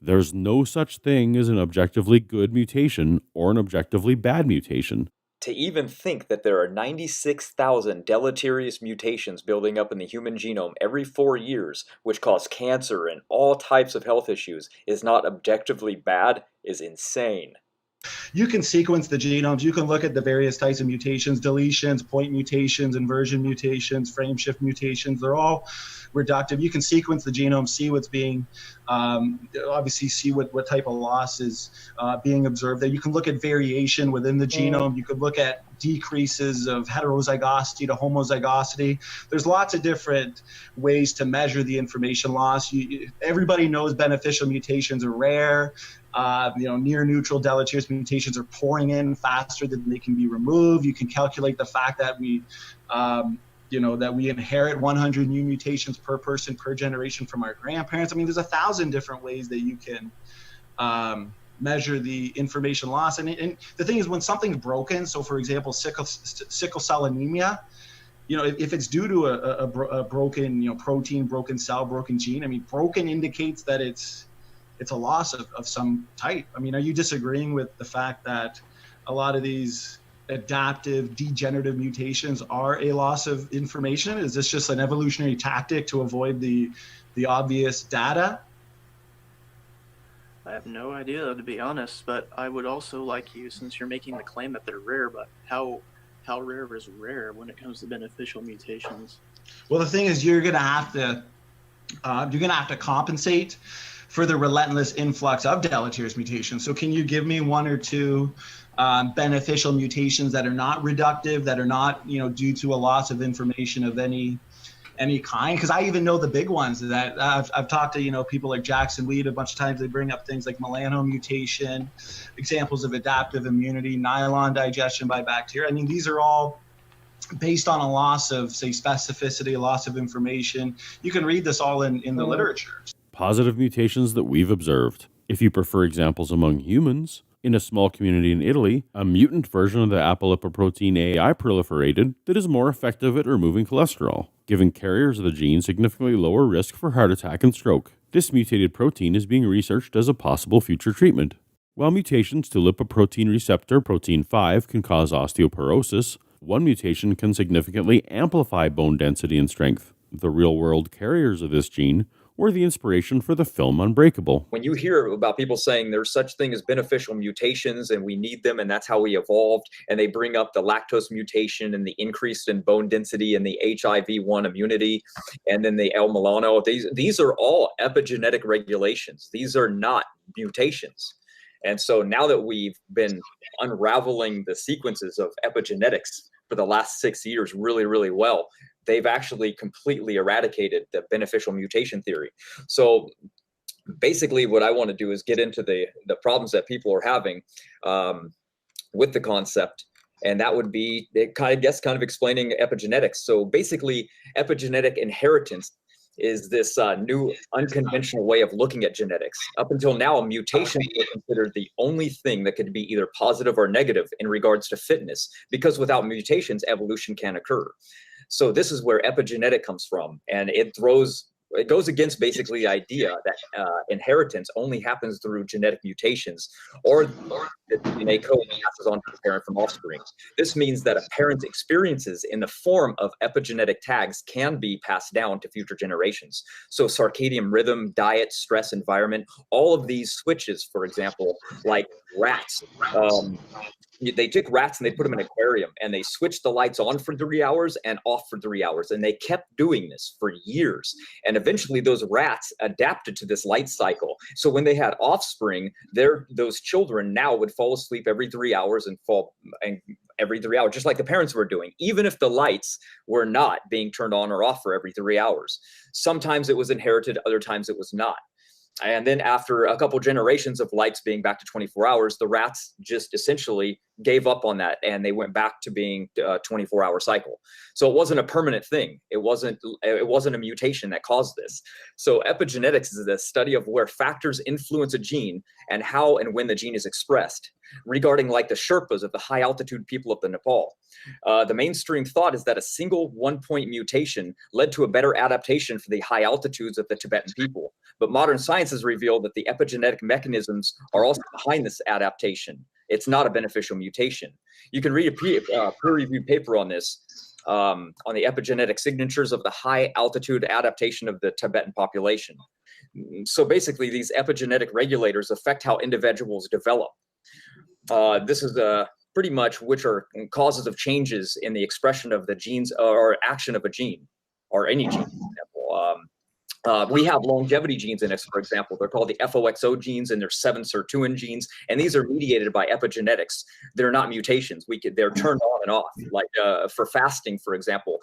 There's no such thing as an objectively good mutation or an objectively bad mutation. To even think that there are 96,000 deleterious mutations building up in the human genome every 4 years, which cause cancer and all types of health issues, is not objectively bad is insane. You can sequence the genomes. You can look at the various types of mutations, deletions, point mutations, inversion mutations, frame shift mutations. They're all reductive. You can sequence the genome, see what's being, obviously see what type of loss is being observed there. You can look at variation within the genome. You could look at decreases of heterozygosity to homozygosity. There's lots of different ways to measure the information loss. Everybody knows beneficial mutations are rare. Near neutral deleterious mutations are pouring in faster than they can be removed. You can calculate the fact that we inherit 100 new mutations per person per generation from our grandparents. I mean, there's 1,000 different ways that you can measure the information loss. And the thing is, when something's broken, so for example, sickle cell anemia, if it's due to a broken, protein, broken cell, broken gene, I mean, broken indicates that it's a loss of some type. I mean, are you disagreeing with the fact that a lot of these adaptive degenerative mutations are a loss of information? Is this just an evolutionary tactic to avoid the obvious data? I have no idea, to be honest, but I would also like you, since you're making the claim that they're rare, but how rare is rare when it comes to beneficial mutations? Well, the thing is, you're gonna have to compensate for the relentless influx of deleterious mutations. So can you give me one or two beneficial mutations that are not reductive, that are not due to a loss of information of any kind? Because I even know the big ones that I've talked to people like Jackson Weed a bunch of times. They bring up things like melano mutation, examples of adaptive immunity, nylon digestion by bacteria. I mean, these are all based on a loss of, say, specificity, a loss of information. You can read this all in the literature. Positive mutations that we've observed. If you prefer examples among humans, in a small community in Italy, a mutant version of the apolipoprotein AI proliferated that is more effective at removing cholesterol, giving carriers of the gene significantly lower risk for heart attack and stroke. This mutated protein is being researched as a possible future treatment. While mutations to lipoprotein receptor protein 5 can cause osteoporosis, one mutation can significantly amplify bone density and strength. The real-world carriers of this gene were the inspiration for the film Unbreakable. When you hear about people saying there's such thing as beneficial mutations and we need them and that's how we evolved, and they bring up the lactose mutation and the increase in bone density and the HIV-1 immunity and then the L. Milano, these are all epigenetic regulations. These are not mutations. And so now that we've been unraveling the sequences of epigenetics for the last 6 years really, really well, they've actually completely eradicated the beneficial mutation theory. So basically what I want to do is get into the problems that people are having with the concept. And that would be, kind of explaining epigenetics. So basically epigenetic inheritance is this new unconventional way of looking at genetics. Up until now, mutations were considered the only thing that could be either positive or negative in regards to fitness, because without mutations, evolution can't occur. So this is where epigenetic comes from, and it throws it goes against basically the idea that inheritance only happens through genetic mutations, or the DNA code passes on to the parent from offspring. This means that a parent's experiences in the form of epigenetic tags can be passed down to future generations. So circadian rhythm, diet, stress, environment, all of these switches, for example, like rats, they took rats and they put them in an aquarium and they switched the lights on for 3 hours and off for 3 hours. And they kept doing this for years. And eventually those rats adapted to this light cycle. So when they had offspring, those children now would fall asleep every 3 hours and every 3 hours, just like the parents were doing, even if the lights were not being turned on or off for every 3 hours. Sometimes it was inherited, other times it was not. And then after a couple generations of lights being back to 24 hours, the rats just essentially gave up on that and they went back to being a 24-hour cycle. So it wasn't a permanent thing. It wasn't a mutation that caused this. So epigenetics is the study of where factors influence a gene and how and when the gene is expressed. Regarding like the Sherpas of the high altitude people of the Nepal, the mainstream thought is that a single 1-point mutation led to a better adaptation for the high altitudes of the Tibetan people. But modern science has revealed that the epigenetic mechanisms are also behind this adaptation. It's not a beneficial mutation. You can read a peer-reviewed paper on this, on the epigenetic signatures of the high altitude adaptation of the Tibetan population. So basically, these epigenetic regulators affect how individuals develop. This is pretty much which are causes of changes in the expression of the genes or action of a gene, or any gene, for example. We have longevity genes in us, for example. They're called the FOXO genes, and they're 7 sirtuin genes, and these are mediated by epigenetics. They're not mutations. They're turned on and off. Like for fasting, for example,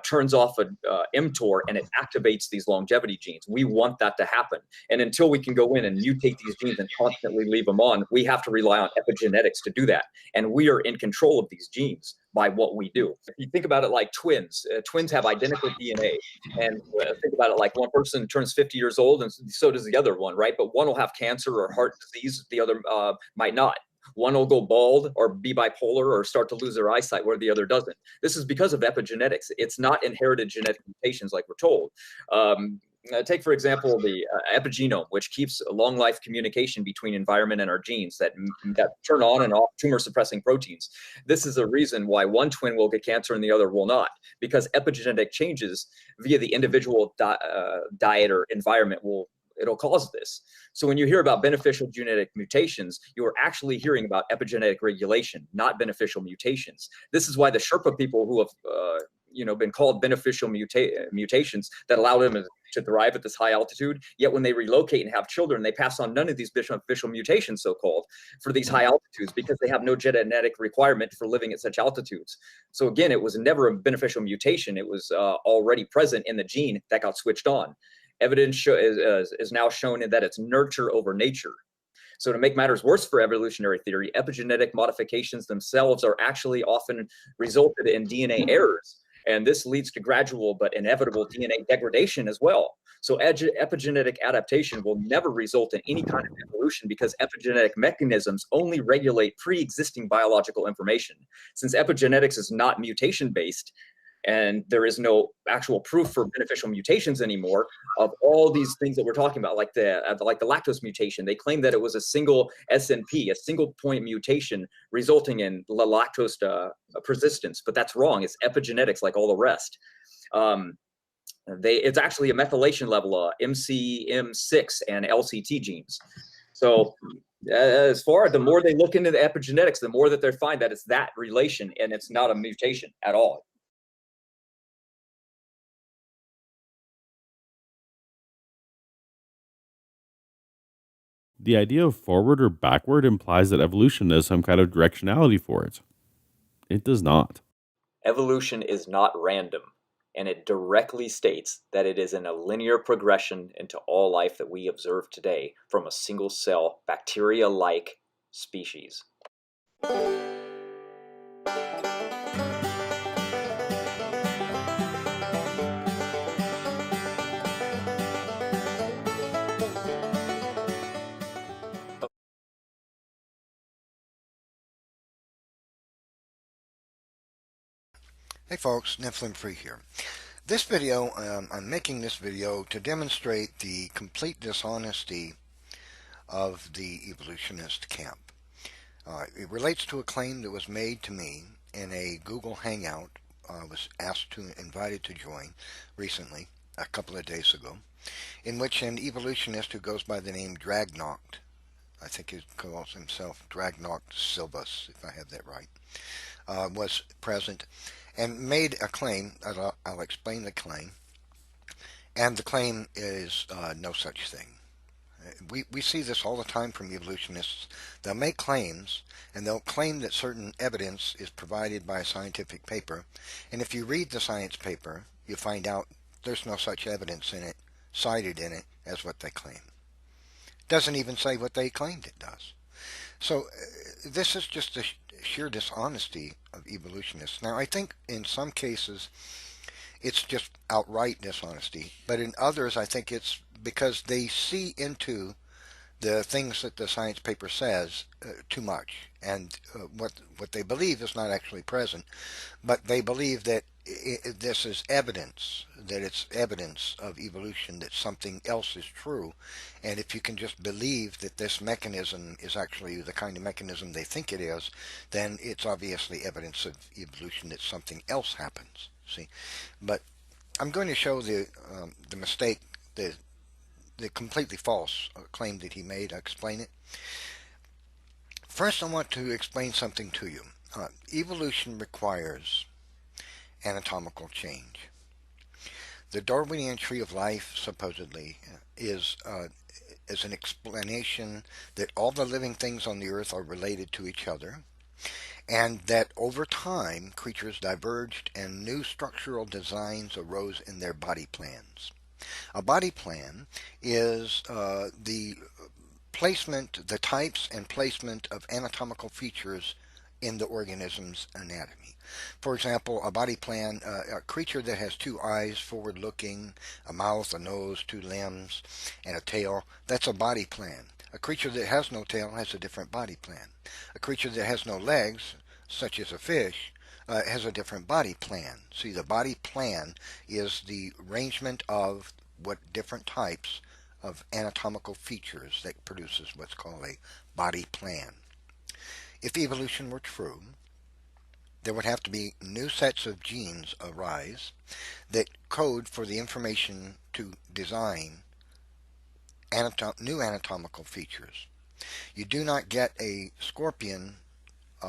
turns off a mTOR, and it activates these longevity genes. We want that to happen, and until we can go in and mutate these genes and constantly leave them on, we have to rely on epigenetics to do that, and we are in control of these genes by what we do. If you think about it like twins, twins have identical DNA, and think about it like one person turns 50 years old and so does the other one, right? But one will have cancer or heart disease, the other might not. One will go bald or be bipolar or start to lose their eyesight where the other doesn't. This is because of epigenetics. It's not inherited genetic mutations like we're told. Take, for example, the epigenome, which keeps a long life communication between environment and our genes that turn on and off tumor suppressing proteins. This is a reason why one twin will get cancer and the other will not, because epigenetic changes via the individual diet or environment it'll cause this. So when you hear about beneficial genetic mutations, you are actually hearing about epigenetic regulation, not beneficial mutations. This is why the Sherpa people who have been called beneficial mutations that allow them to thrive at this high altitude, yet when they relocate and have children, they pass on none of these beneficial mutations, so-called, for these high altitudes because they have no genetic requirement for living at such altitudes. So again, it was never a beneficial mutation. It was already present in the gene that got switched on. Evidence is now shown that it's nurture over nature. So to make matters worse for evolutionary theory, epigenetic modifications themselves are actually often resulted in DNA errors. And this leads to gradual but inevitable DNA degradation as well. So epigenetic adaptation will never result in any kind of evolution because epigenetic mechanisms only regulate pre-existing biological information. Since epigenetics is not mutation-based, and there is no actual proof for beneficial mutations anymore of all these things that we're talking about, like the lactose mutation. They claim that it was a single SNP, a single point mutation resulting in lactose persistence, but that's wrong. It's epigenetics like all the rest. It's actually a methylation level, MCM6 and LCT genes. So the more they look into the epigenetics, the more that they find that it's that relation and it's not a mutation at all. The idea of forward or backward implies that evolution has some kind of directionality for it. It does not. Evolution is not random, and it directly states that it is in a linear progression into all life that we observe today from a single cell, bacteria-like species. Hey folks, Nephilim Free here. This video, I'm making this video to demonstrate the complete dishonesty of the evolutionist camp. It relates to a claim that was made to me in a Google Hangout. I was invited to join recently, a couple of days ago, in which an evolutionist who goes by the name Dragnoct, I think he calls himself Dragnoct Silvas, if I have that right, was present and made a claim. I'll explain the claim. And the claim is no such thing. We see this all the time from evolutionists. They'll make claims, and they'll claim that certain evidence is provided by a scientific paper. And if you read the science paper, you find out there's no such evidence in it, cited in it, as what they claim. It doesn't even say what they claimed it does. So this is just the sheer dishonesty of evolutionists. Now, I think in some cases it's just outright dishonesty, but in others I think it's because they see into the things that the science paper says too much, and what they believe is not actually present, but they believe that this is evidence, that it's evidence of evolution, that something else is true, and if you can just believe that this mechanism is actually the kind of mechanism they think it is, then it's obviously evidence of evolution, that something else happens. See, but I'm going to show the mistake, the completely false claim that he made. I'll explain it. First, I want to explain something to you. Evolution requires anatomical change. The Darwinian tree of life, supposedly, is an explanation that all the living things on the earth are related to each other, and that over time creatures diverged and new structural designs arose in their body plans. A body plan is the placement, the types and placement of anatomical features in the organism's anatomy. For example, a body plan, a creature that has two eyes forward-looking, a mouth, a nose, two limbs, and a tail, that's a body plan. A creature that has no tail has a different body plan. A creature that has no legs, such as a fish, has a different body plan. See, the body plan is the arrangement of what different types of anatomical features that produces what's called a body plan. If evolution were true, there would have to be new sets of genes arise that code for the information to design new anatomical features. You do not get a scorpion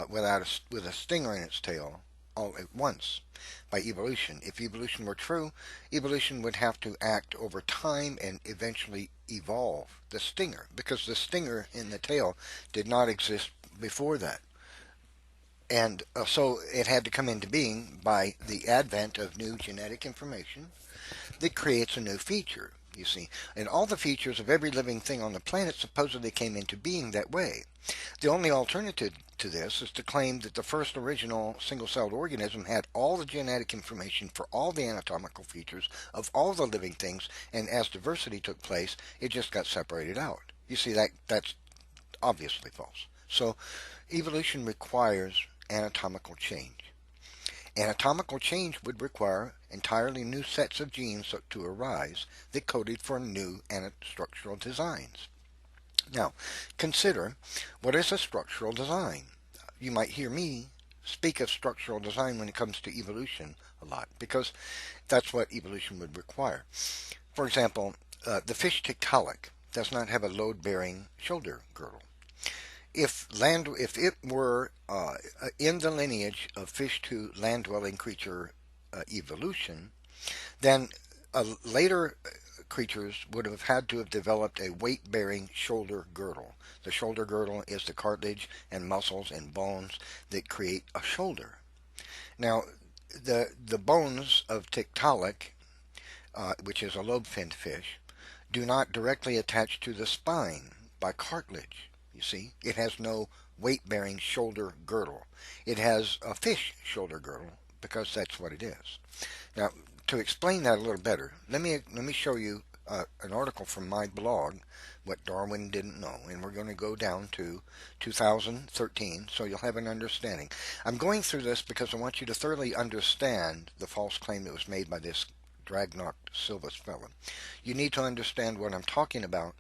with a stinger in its tail all at once by evolution. If evolution were true, evolution would have to act over time and eventually evolve the stinger, because the stinger in the tail did not exist before that. And so it had to come into being by the advent of new genetic information that creates a new feature, you see. And all the features of every living thing on the planet supposedly came into being that way. The only alternative to this is to claim that the first original single-celled organism had all the genetic information for all the anatomical features of all the living things, and as diversity took place, it just got separated out. You see, that's obviously false. So evolution requires anatomical change. Anatomical change would require entirely new sets of genes to arise that coded for new structural designs. Now, consider, what is a structural design? You might hear me speak of structural design when it comes to evolution a lot, because that's what evolution would require. For example, the fish Tiktaalik does not have a load-bearing shoulder girdle. If it were in the lineage of fish to land-dwelling creature evolution, then later creatures would have had to have developed a weight-bearing shoulder girdle. The shoulder girdle is the cartilage and muscles and bones that create a shoulder. Now, the bones of Tiktaalik, which is a lobe-finned fish, do not directly attach to the spine by cartilage. You see, it has no weight-bearing shoulder girdle. It has a fish shoulder girdle because that's what it is. Now, to explain that a little better, let me show you an article from my blog, What Darwin Didn't Know, and we're going to go down to 2013 so you'll have an understanding. I'm going through this because I want you to thoroughly understand the false claim that was made by this Dragnock Silvus felon. You need to understand what I'm talking about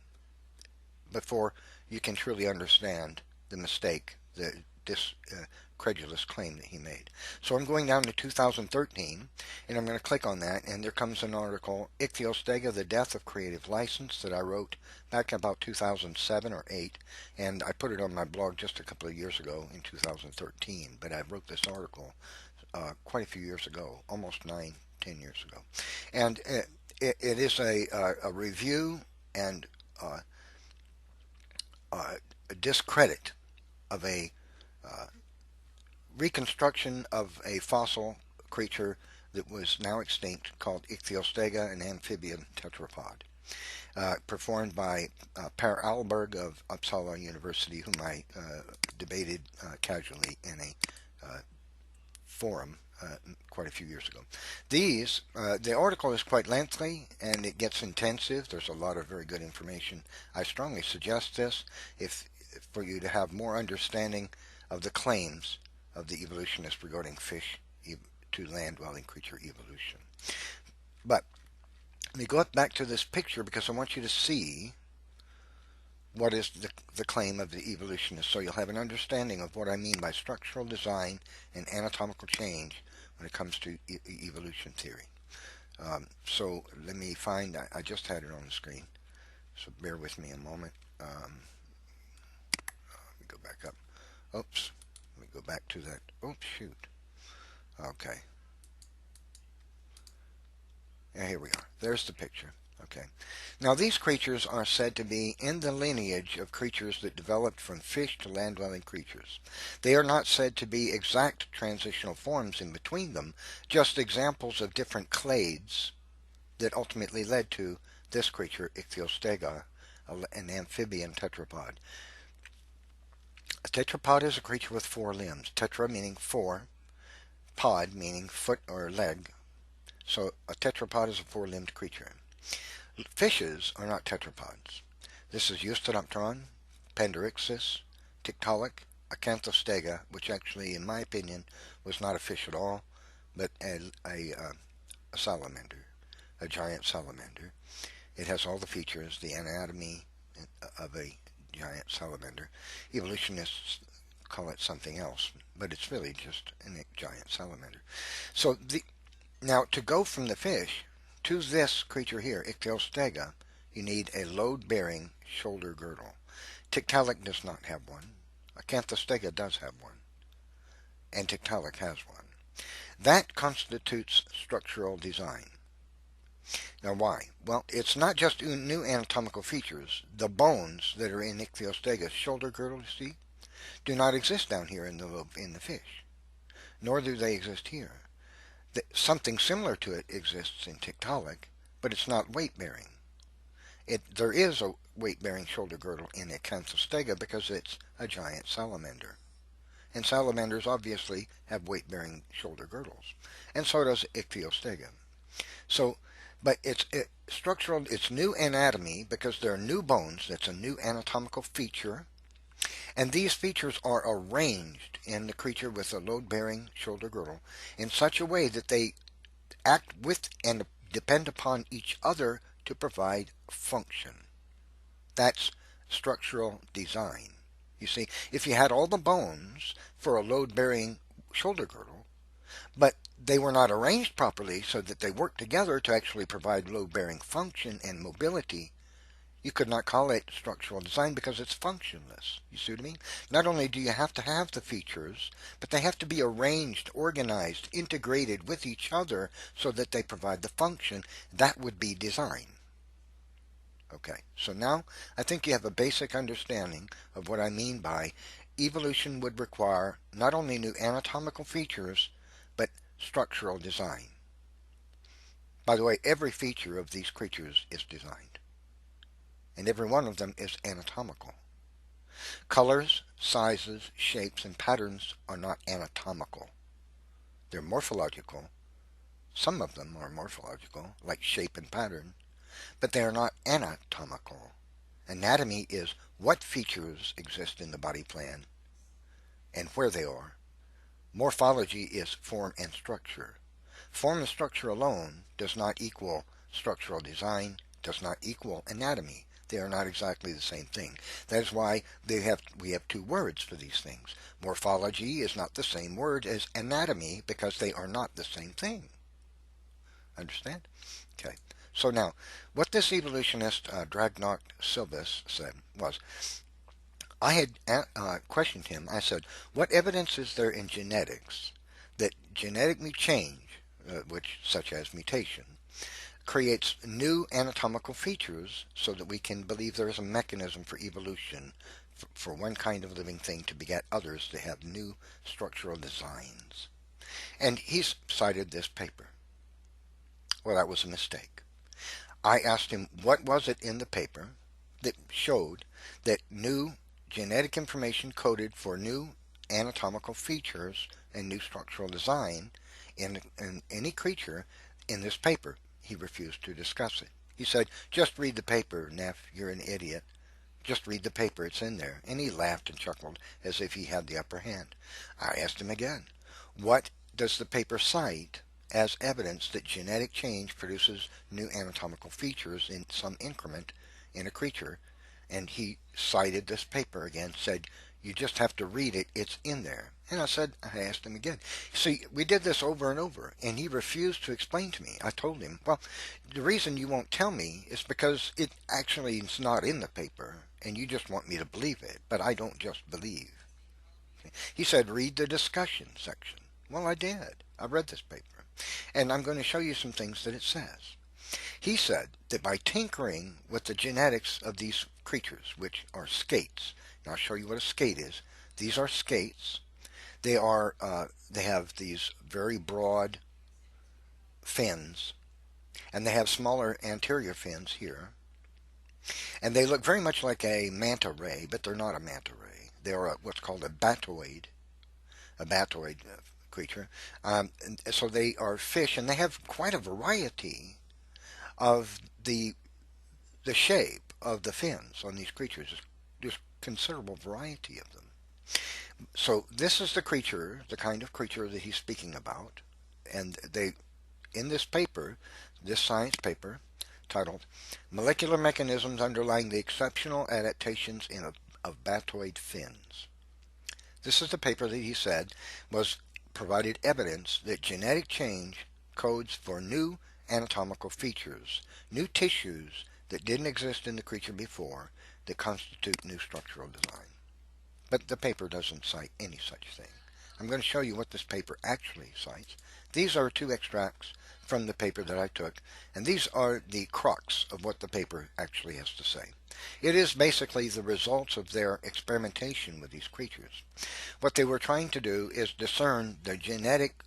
before you can truly understand the mistake, this credulous claim that he made. So I'm going down to 2013, and I'm going to click on that, and there comes an article, Ichthyostega, The Death of Creative License, that I wrote back in about 2007 or 8, and I put it on my blog just a couple of years ago in 2013, but I wrote this article quite a few years ago, almost 9-10 years ago. And it is a review and a discredit of a reconstruction of a fossil creature that was now extinct called Ichthyostega, an amphibian tetrapod, performed by Per Alberg of Uppsala University, whom I debated casually in a forum quite a few years ago. The article is quite lengthy and it gets intensive. There's a lot of very good information. I strongly suggest this for you to have more understanding of the claims of the evolutionists regarding fish to land-dwelling creature evolution. But let me go back to this picture because I want you to see what is the claim of the evolutionists, so you'll have an understanding of what I mean by structural design and anatomical change when it comes to evolution theory. So let me find, I just had it on the screen, so bear with me a moment. Let me go back up. Oops. Let me go back to that. Oh, shoot. Okay. Yeah, here we are. There's the picture. Okay. Now these creatures are said to be in the lineage of creatures that developed from fish to land-dwelling creatures. They are not said to be exact transitional forms in between them, just examples of different clades that ultimately led to this creature, Ichthyostega, an amphibian tetrapod. A tetrapod is a creature with 4 limbs. Tetra meaning 4, pod meaning foot or leg. So a tetrapod is a 4-limbed creature. Fishes are not tetrapods. This is Eusthenopteron, Pandarixis, Tiktaalik, Acanthostega, which actually, in my opinion, was not a fish at all, but a salamander, a giant salamander. It has all the features, the anatomy of a giant salamander. Evolutionists call it something else, but it's really just a giant salamander. So now to go from the fish to this creature here, Ichthyostega, you need a load-bearing shoulder girdle. Tiktaalik does not have one. Acanthostega does have one. And Tiktaalik has one. That constitutes structural design. Now why? Well, it's not just new anatomical features. The bones that are in Ichthyostega's shoulder girdle, you see, do not exist down here in the fish. Nor do they exist here. Something similar to it exists in Tiktaalik, but it's not weight-bearing. There is a weight-bearing shoulder girdle in Acanthostega because it's a giant salamander. And salamanders obviously have weight-bearing shoulder girdles. And so does Ichthyostega. So, but it's structural, it's new anatomy because there are new bones. That's a new anatomical feature. And these features are arranged in the creature with a load-bearing shoulder girdle in such a way that they act with and depend upon each other to provide function. That's structural design. You see, if you had all the bones for a load-bearing shoulder girdle, but they were not arranged properly so that they work together to actually provide load-bearing function and mobility, you could not call it structural design because it's functionless. You see what I mean? Not only do you have to have the features, but they have to be arranged, organized, integrated with each other so that they provide the function. That would be design. Okay, so now I think you have a basic understanding of what I mean by evolution would require not only new anatomical features, but structural design. By the way, every feature of these creatures is designed. And every one of them is anatomical. Colors, sizes, shapes, and patterns are not anatomical. They're morphological. Some of them are morphological, like shape and pattern, but they are not anatomical. Anatomy is what features exist in the body plan and where they are. Morphology is form and structure. Form and structure alone does not equal structural design, does not equal anatomy. They are not exactly the same thing. That is why we have two words for these things. Morphology is not the same word as anatomy because they are not the same thing. Understand? Okay. So now, what this evolutionist Dragnoc Silvis said was, I had questioned him. I said, what evidence is there in genetics that genetic change, such as mutation, creates new anatomical features so that we can believe there is a mechanism for evolution for one kind of living thing to beget others to have new structural designs? And he's cited this paper. Well, that was a mistake. I asked him what was it in the paper that showed that new genetic information coded for new anatomical features and new structural design in any creature in this paper. He refused to discuss it. He said, just read the paper, Neff, you're an idiot. Just read the paper, it's in there. And he laughed and chuckled as if he had the upper hand. I asked him again, what does the paper cite as evidence that genetic change produces new anatomical features in some increment in a creature? And he cited this paper again, said, you just have to read it, it's in there. And I asked him again. See, we did this over and over, and he refused to explain to me. I told him, well, the reason you won't tell me is because it actually is not in the paper, and you just want me to believe it, but I don't just believe. He said, read the discussion section. Well, I did. I read this paper, and I'm going to show you some things that it says. He said that by tinkering with the genetics of these creatures, which are skates, and I'll show you what a skate is. These are skates. They have these very broad fins, and they have smaller anterior fins here. And they look very much like a manta ray, but they're not a manta ray. They are what's called a batoid creature. So they are fish, and they have quite a variety of the shape of the fins on these creatures. There's considerable variety of them. So this is the creature, the kind of creature that he's speaking about. And they, in this paper, this science paper, titled Molecular Mechanisms Underlying the Exceptional Adaptations of Batoid Fins. This is the paper that he said provided evidence that genetic change codes for new anatomical features, new tissues that didn't exist in the creature before, that constitute new structural design. But the paper doesn't cite any such thing. I'm going to show you what this paper actually cites. These are two extracts from the paper that I took, and these are the crux of what the paper actually has to say. It is basically the results of their experimentation with these creatures. What they were trying to do is discern the genetic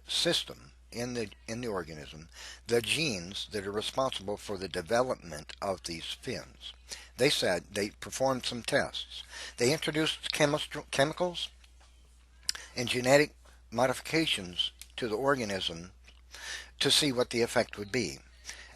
system in the organism, the genes that are responsible for the development of these fins. They said they performed some tests. They introduced chemicals and genetic modifications to the organism to see what the effect would be.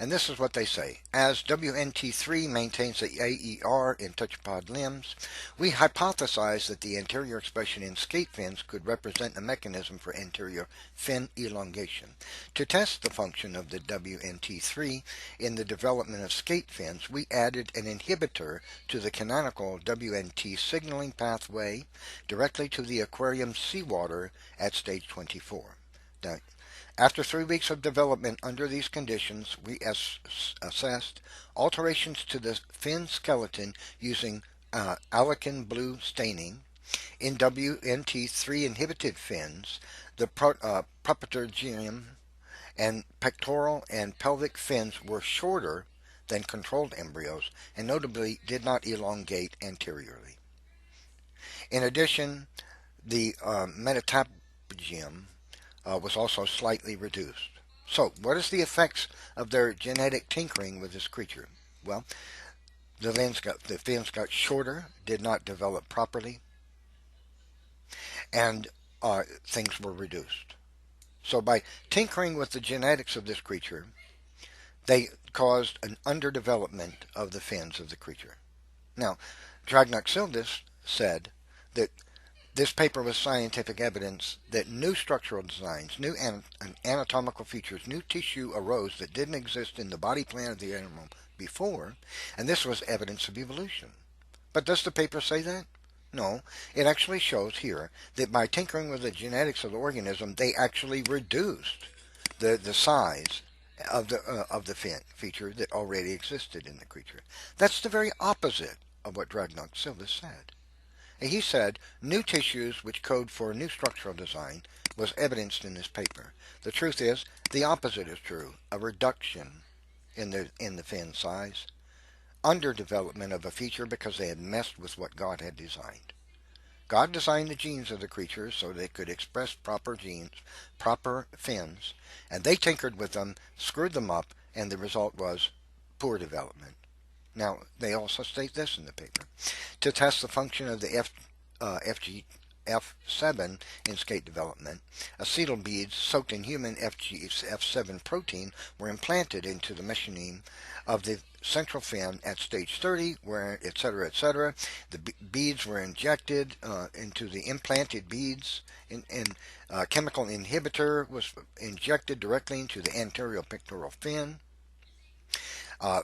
And this is what they say. As WNT3 maintains the AER in tetrapod limbs, we hypothesize that the anterior expression in skate fins could represent a mechanism for anterior fin elongation. To test the function of the WNT3 in the development of skate fins, we added an inhibitor to the canonical WNT signaling pathway directly to the aquarium seawater at stage 24. Now, after 3 weeks of development under these conditions, we assessed alterations to the fin skeleton using allicin blue staining. In WNT3 inhibited fins, the proptergium and pectoral and pelvic fins were shorter than controlled embryos and notably did not elongate anteriorly. In addition, the metatapegium was also slightly reduced. So, what is the effects of their genetic tinkering with this creature? Well, the fins got shorter, did not develop properly, and things were reduced. So by tinkering with the genetics of this creature, they caused an underdevelopment of the fins of the creature. Now, Dragnoc Silvis said that This paper was scientific evidence that new structural designs, new anatomical features, new tissue arose that didn't exist in the body plan of the animal before, and this was evidence of evolution. But does the paper say that? No, it actually shows here that by tinkering with the genetics of the organism, they actually reduced the size of the fin feature that already existed in the creature. That's the very opposite of what Dragnoc Silva said. He said new tissues which code for new structural design was evidenced in this paper. The truth is, the opposite is true, a reduction in the fin size, underdevelopment of a feature because they had messed with what God had designed. God designed the genes of the creatures so they could express proper genes, proper fins, and they tinkered with them, screwed them up, and the result was poor development. Now, they also state this in the paper. To test the function of the FGF7 in skate development, acetyl beads soaked in human FGF7 protein were implanted into the mechanism of the central fin at stage 30, where etc., etc. The beads were injected into the implanted beads, and chemical inhibitor was injected directly into the anterior pectoral fin.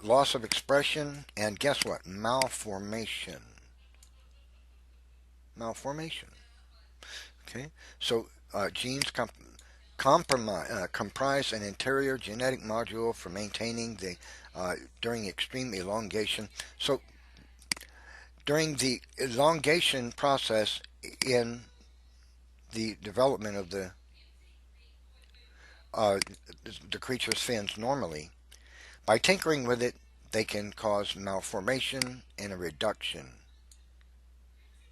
Loss of expression, and guess what? Malformation. Okay, so genes comprise an interior genetic module for maintaining the during extreme elongation. So during the elongation process in the development of the creature's fins normally, by tinkering with it, they can cause malformation and a reduction.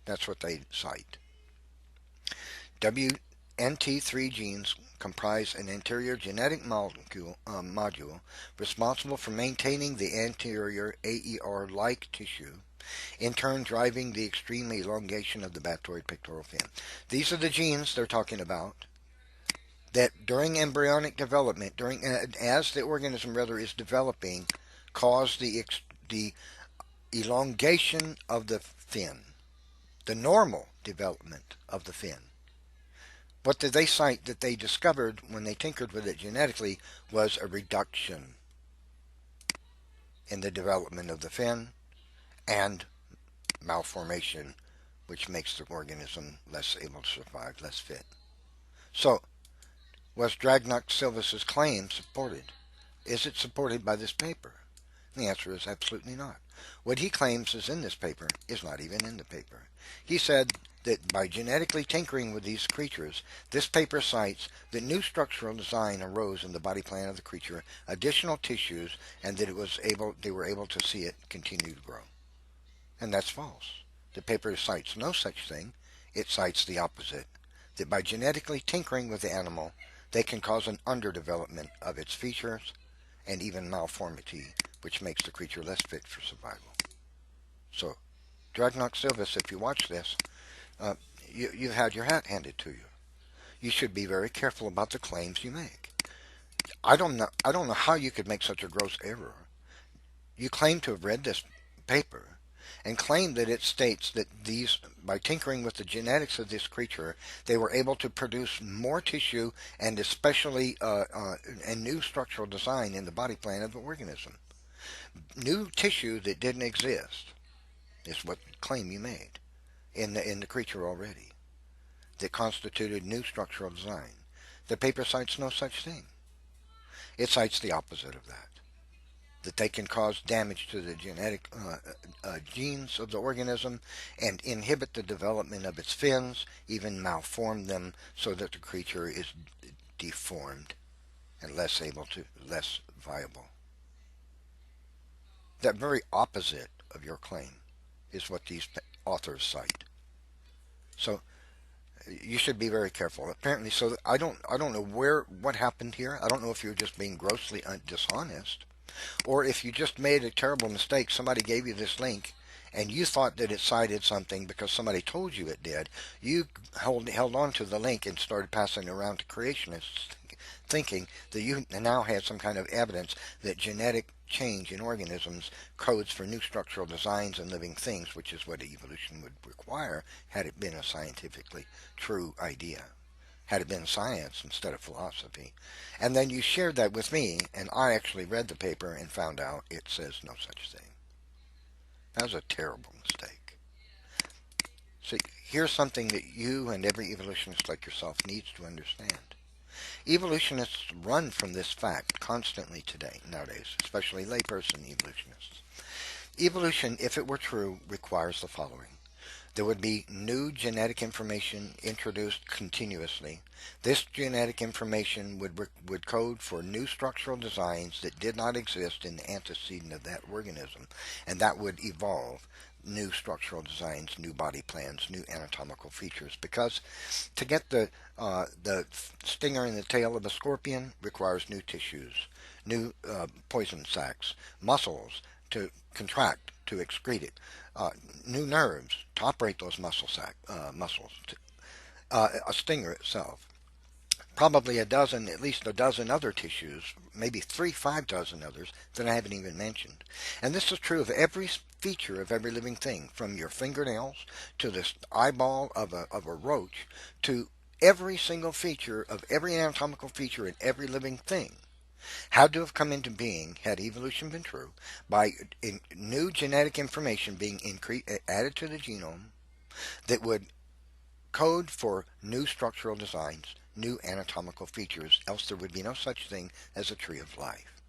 That's what they cite. WNT3 genes comprise an interior genetic module responsible for maintaining the anterior AER-like tissue, in turn driving the extreme elongation of the batoid pectoral fin. These are the genes they're talking about that during embryonic development, as the organism is developing, cause the elongation of the fin, the normal development of the fin. What did they cite that they discovered when they tinkered with it genetically was a reduction in the development of the fin and malformation, which makes the organism less able to survive, less fit. So, was Dragnoc Silva's claim supported? Is it supported by this paper? The answer is absolutely not. What he claims is in this paper is not even in the paper. He said that by genetically tinkering with these creatures, this paper cites that new structural design arose in the body plan of the creature, additional tissues, and that they were able to see it continue to grow. And that's false. The paper cites no such thing. It cites the opposite, that by genetically tinkering with the animal, they can cause an underdevelopment of its features and even malformity, which makes the creature less fit for survival. So, Dragnoc Silva, if you watch this, you've had your hat handed to you. You should be very careful about the claims you make. I don't know how you could make such a gross error. You claim to have read this paper and claim that it states that by tinkering with the genetics of this creature, they were able to produce more tissue and especially a new structural design in the body plan of the organism. New tissue that didn't exist is what claim you made in the creature already, that constituted new structural design. The paper cites no such thing. It cites the opposite of that they can cause damage to the genetic genes of the organism and inhibit the development of its fins, even malform them so that the creature is deformed and less viable. That very opposite of your claim is what these authors cite. So you should be very careful. Apparently, so I don't know what happened here. I don't know if you're just being grossly dishonest, or if you just made a terrible mistake. Somebody gave you this link and you thought that it cited something because somebody told you it did. You held on to the link and started passing it around to creationists, thinking that you now had some kind of evidence that genetic change in organisms codes for new structural designs in living things, which is what evolution would require had it been a scientifically true idea, had it been science instead of philosophy. And then you shared that with me, and I actually read the paper and found out it says no such thing. That was a terrible mistake. See, here's something that you and every evolutionist like yourself needs to understand. Evolutionists run from this fact constantly nowadays, especially layperson evolutionists. Evolution, if it were true, requires the following. There would be new genetic information introduced continuously. This genetic information would code for new structural designs that did not exist in the antecedent of that organism, and that would evolve new structural designs, new body plans, new anatomical features. Because to get the stinger in the tail of a scorpion requires new tissues, new poison sacs, muscles to contract, to excrete it, new nerves to operate those muscles, a stinger itself. Probably at least a dozen other tissues, maybe 5 dozen others that I haven't even mentioned. And this is true of every feature of every living thing, from your fingernails to this eyeball of a roach, to every single feature of every anatomical feature in every living thing had to have come into being, had evolution been true, by new genetic information being added to the genome that would code for new structural designs, new anatomical features, else there would be no such thing as a tree of life.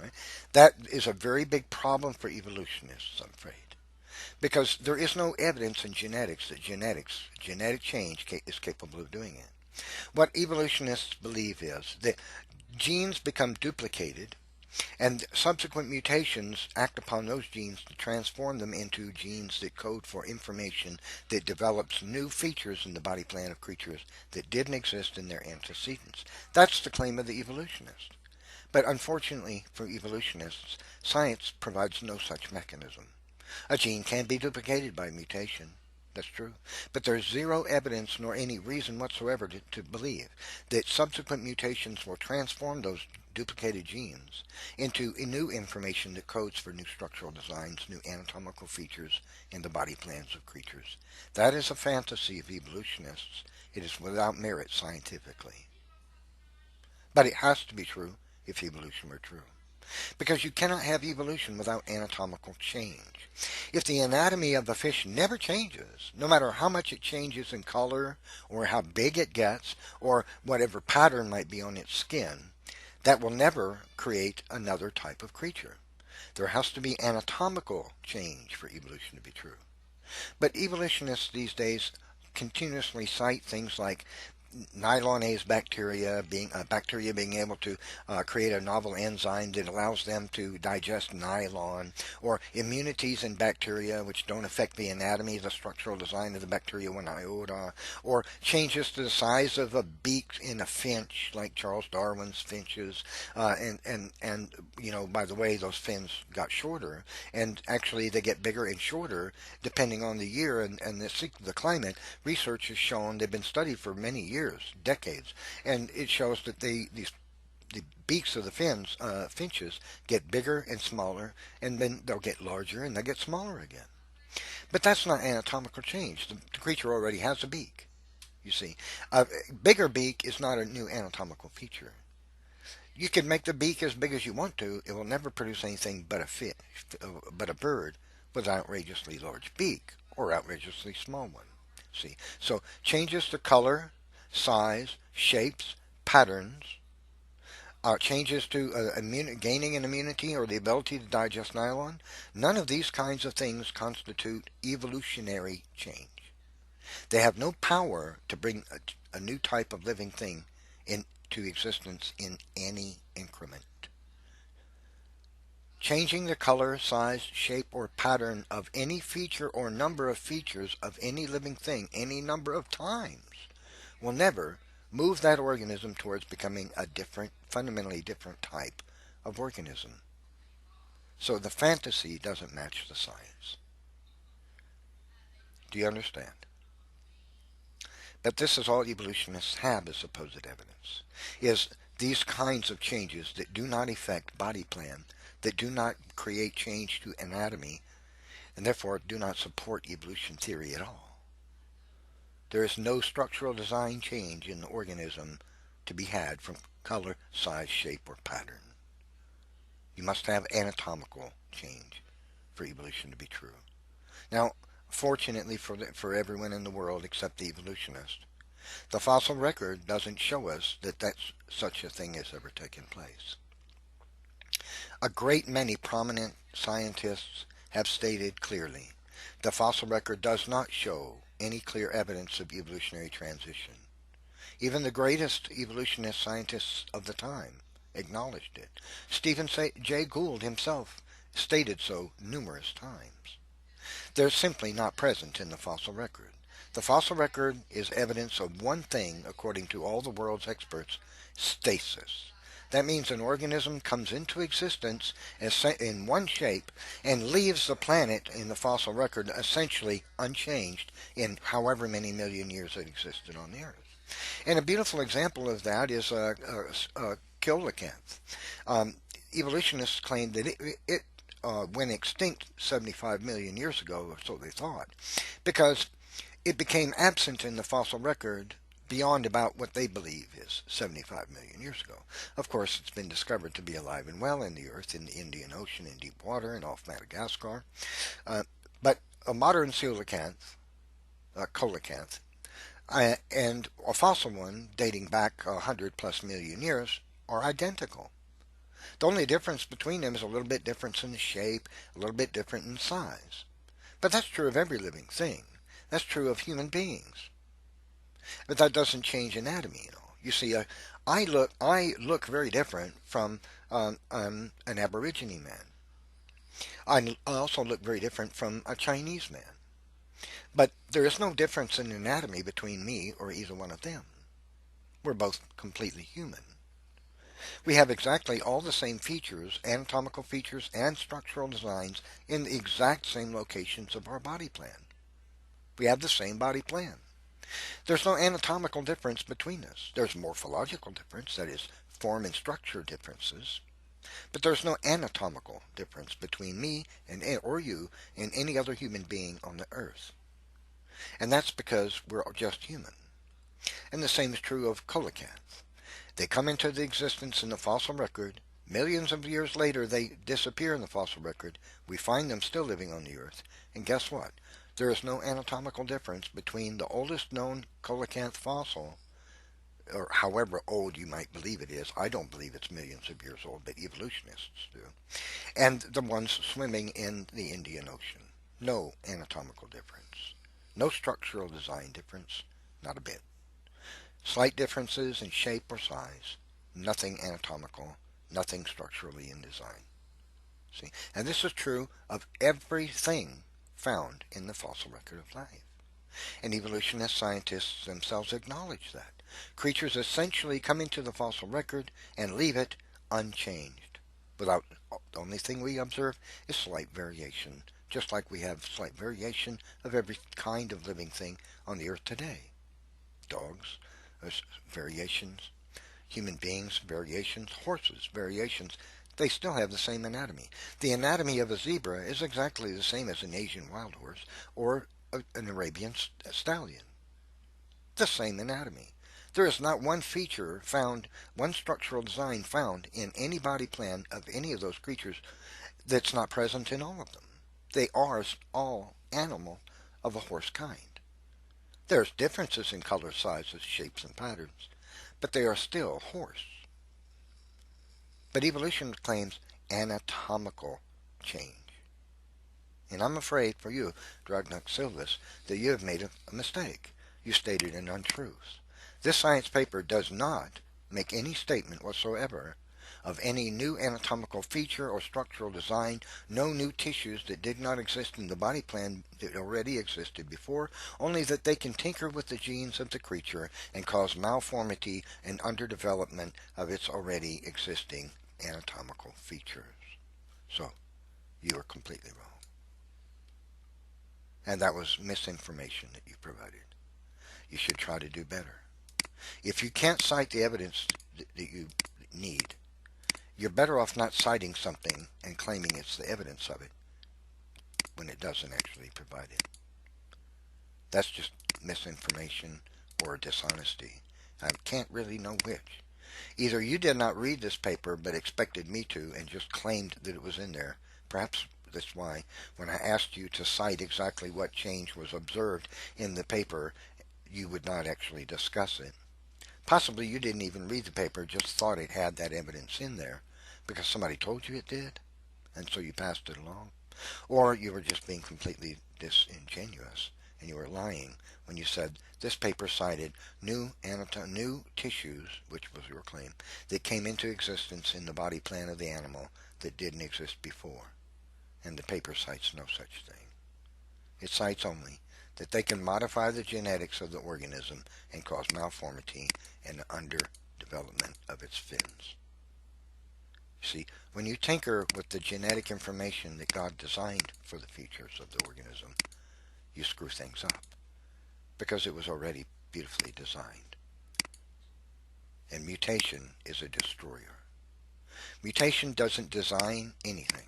Right? That is a very big problem for evolutionists, I'm afraid. Because there is no evidence in genetics that genetic change is capable of doing it. What evolutionists believe is that genes become duplicated, and subsequent mutations act upon those genes to transform them into genes that code for information that develops new features in the body plan of creatures that didn't exist in their antecedents. That's the claim of the evolutionist. But unfortunately for evolutionists, science provides no such mechanism. A gene can be duplicated by mutation. That's true. But there's zero evidence nor any reason whatsoever to believe that subsequent mutations will transform those duplicated genes into new information that codes for new structural designs, new anatomical features in the body plans of creatures. That is a fantasy of evolutionists. It is without merit scientifically. But it has to be true if evolution were true. Because you cannot have evolution without anatomical change. If the anatomy of a fish never changes, no matter how much it changes in color, or how big it gets, or whatever pattern might be on its skin, that will never create another type of creature. There has to be anatomical change for evolution to be true. But evolutionists these days continuously cite things like nylonase bacteria being able to create a novel enzyme that allows them to digest nylon, or immunities in bacteria which don't affect the anatomy, the structural design of the bacteria one iota, or changes to the size of a beak in a finch like Charles Darwin's finches, and you know, by the way, those fins got shorter, and actually they get bigger and shorter depending on the year and the climate. Research has shown, they've been studied for many years, decades, and it shows that the beaks of the finches get bigger and smaller, and then they'll get larger and they'll get smaller again. But that's not anatomical change. The creature already has a beak, you see. A bigger beak is not a new anatomical feature. You can make the beak as big as you want to, it will never produce anything but a bird with an outrageously large beak or outrageously small one. See, so changes to color, size, shapes, patterns, changes to gaining an immunity or the ability to digest nylon, none of these kinds of things constitute evolutionary change. They have no power to bring a new type of living thing into existence in any increment. Changing the color, size, shape, or pattern of any feature or number of features of any living thing any number of times will never move that organism towards becoming a fundamentally different type of organism. So the fantasy doesn't match the science. Do you understand? But this is all evolutionists have as supposed evidence, is These kinds of changes that do not affect body plan, that do not create change to anatomy, and therefore do not support evolution theory at all. There is no structural design change in the organism to be had from color, size, shape, or pattern. You must have anatomical change for evolution to be true. Now, fortunately for everyone in the world except the evolutionist, the fossil record doesn't show us that such a thing has ever taken place. A great many prominent scientists have stated clearly the fossil record does not show any clear evidence of evolutionary transition. Even the greatest evolutionist scientists of the time acknowledged it. Stephen Jay Gould himself stated so numerous times. They're simply not present in the fossil record. The fossil record is evidence of one thing, according to all the world's experts: stasis. That means an organism comes into existence in one shape and leaves the planet in the fossil record essentially unchanged in however many million years it existed on the Earth. And a beautiful example of that is coelacanth. Evolutionists claim that it went extinct 75 million years ago, or so they thought, because it became absent in the fossil record beyond about what they believe is 75 million years ago. Of course, it's been discovered to be alive and well in the Earth, in the Indian Ocean, in deep water, and off Madagascar. But a modern coelacanth, and a fossil one dating back 100 plus million years are identical. The only difference between them is a little bit difference in the shape, a little bit different in size. But that's true of every living thing. That's true of human beings. But that doesn't change anatomy, you know. You see, I look very different from an Aborigine man. I also look very different from a Chinese man. But there is no difference in anatomy between me or either one of them. We're both completely human. We have exactly all the same features, anatomical features and structural designs in the exact same locations of our body plan. We have the same body plan. There's no anatomical difference between us. There's morphological difference, that is, form and structure differences. But there's no anatomical difference between me or you and any other human being on the Earth. And that's because we're just human. And the same is true of coelacanth. They come into the existence in the fossil record. Millions of years later, they disappear in the fossil record. We find them still living on the Earth. And guess what? There is no anatomical difference between the oldest known coelacanth fossil, or however old you might believe it is. I don't believe it's millions of years old, but evolutionists do. And the ones swimming in the Indian Ocean. No anatomical difference. No structural design difference. Not a bit. Slight differences in shape or size. Nothing anatomical. Nothing structurally in design. See? And this is true of everything found in the fossil record of life. And evolutionist scientists themselves acknowledge that. Creatures essentially come into the fossil record and leave it unchanged. The only thing we observe is slight variation, just like we have slight variation of every kind of living thing on the Earth today. Dogs, variations. Human beings, variations. Horses, variations. They still have the same anatomy. The anatomy of a zebra is exactly the same as an Asian wild horse or an Arabian stallion. The same anatomy. There is not one feature found, one structural design found in any body plan of any of those creatures that's not present in all of them. They are all animal of a horse kind. There's differences in color, sizes, shapes, and patterns, but they are still horse. But evolution claims anatomical change. And I'm afraid for you, Dragnox Silvis, that you have made a mistake. You stated an untruth. This science paper does not make any statement whatsoever of any new anatomical feature or structural design, no new tissues that did not exist in the body plan that already existed before, only that they can tinker with the genes of the creature and cause malformity and underdevelopment of its already existing anatomical features. So, you are completely wrong. And that was misinformation that you provided. You should try to do better. If you can't cite the evidence that you need, you're better off not citing something and claiming it's the evidence of it when it doesn't actually provide it. That's just misinformation or dishonesty. I can't really know which. Either you did not read this paper but expected me to and just claimed that it was in there. Perhaps that's why when I asked you to cite exactly what change was observed in the paper, you would not actually discuss it. Possibly you didn't even read the paper, just thought it had that evidence in there because somebody told you it did, and so you passed it along. Or you were just being completely disingenuous, and you were lying when you said this paper cited new tissues, which was your claim, that came into existence in the body plan of the animal that didn't exist before. And the paper cites no such thing. It cites only that they can modify the genetics of the organism and cause malformity and underdevelopment of its fins. See, when you tinker with the genetic information that God designed for the features of the organism, you screw things up because it was already beautifully designed. And mutation is a destroyer. Mutation doesn't design anything.